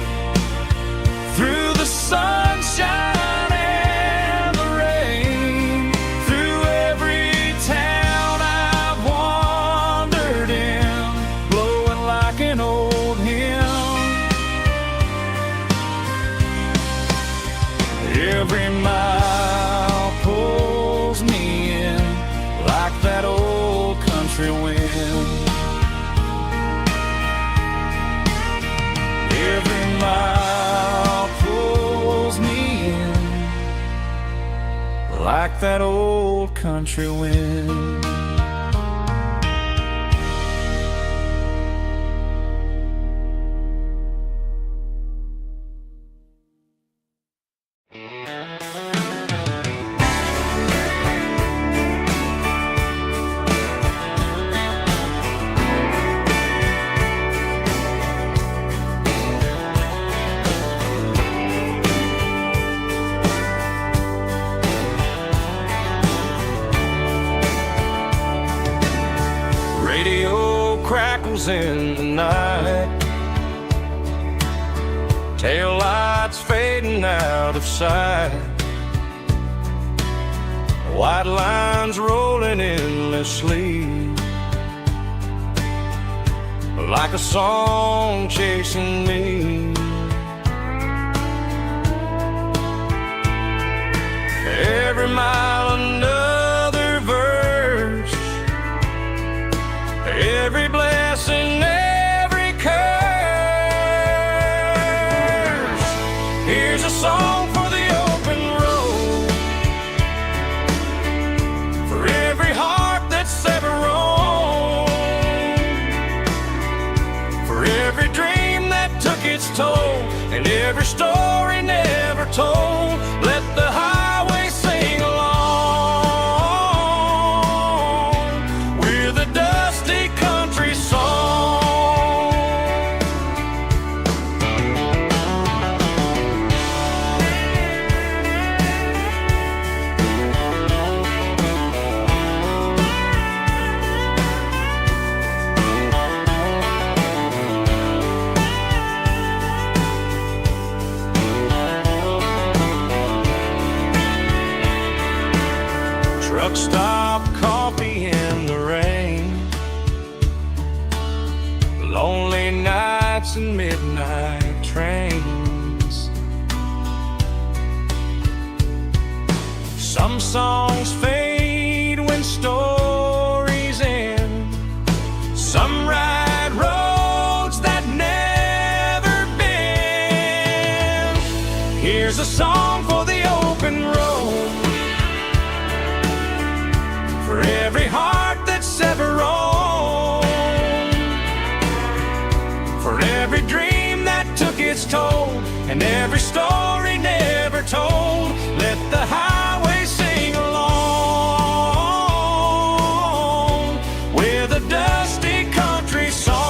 through the sunshine and the rain, through every town I've wandered in, blowing like an old hymn. Every mile pulls me in like that old country wind. Every mile pulls me in like that old country wind. Radio crackles in the night, tail lights fading out of sight, white lines rolling endlessly, like a song chasing me. Every mile another verse, every blessing, every curse. Here's a song for the open road, for every heart that's ever roamed, for every dream that took its toll, and every story never told. Let the highway sing along with a dusty country song. Truck stop, coffee in the rain, lonely nights and midnight trains. Some songs fade when stories end, some ride roads that never bend. Here's a song for the open road, for every heart that's ever roamed, for every dream that took its toll, and every story never told. Let the highway sing along with a dusty country song.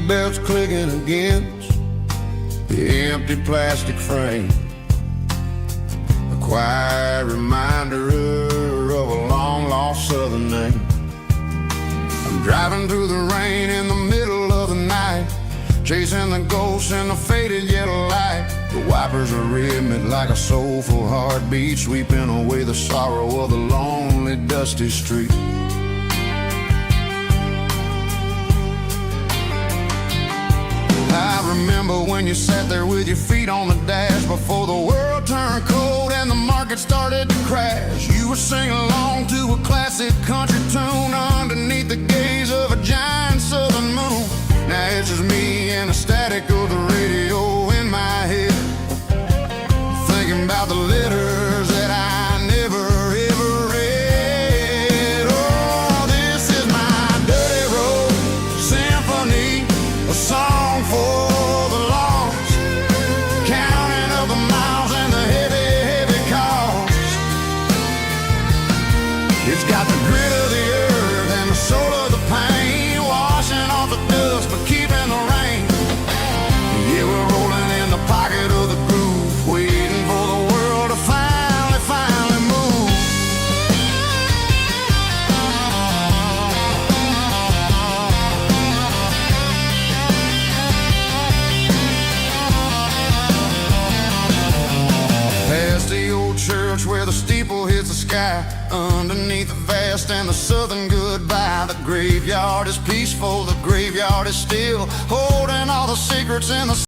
seatbelts clicking against the empty plastic frame. A quiet reminder of a long-lost southern name. I'm driving through the rain in the middle of the night, chasing the ghosts in the faded yellow light. The wipers are rhythmic like a soulful heartbeat, sweeping away the sorrow of the lonely, dusty street. I remember when you sat there with your feet on the dash before the world turned cold and the market started to crash. You were singing along to a classic country tune underneath the gaze of a giant southern moon. Now it's just me and the static of the radio in my head, thinking about the letters that I never ever read. Oh, this is my dirty road symphony, a song for the lost, counting up the miles and the heavy, heavy cost. It's got the grit of the earth and the soul of the pain, washing off the dust but keeping the rain. Yeah, we're rolling in the pocket of the groove, waiting for the world to finally move. Past the old church where the steeple hits the sky, underneath the vast and the southern goodbye. The graveyard is peaceful, the graveyard is still, holding all the secrets in the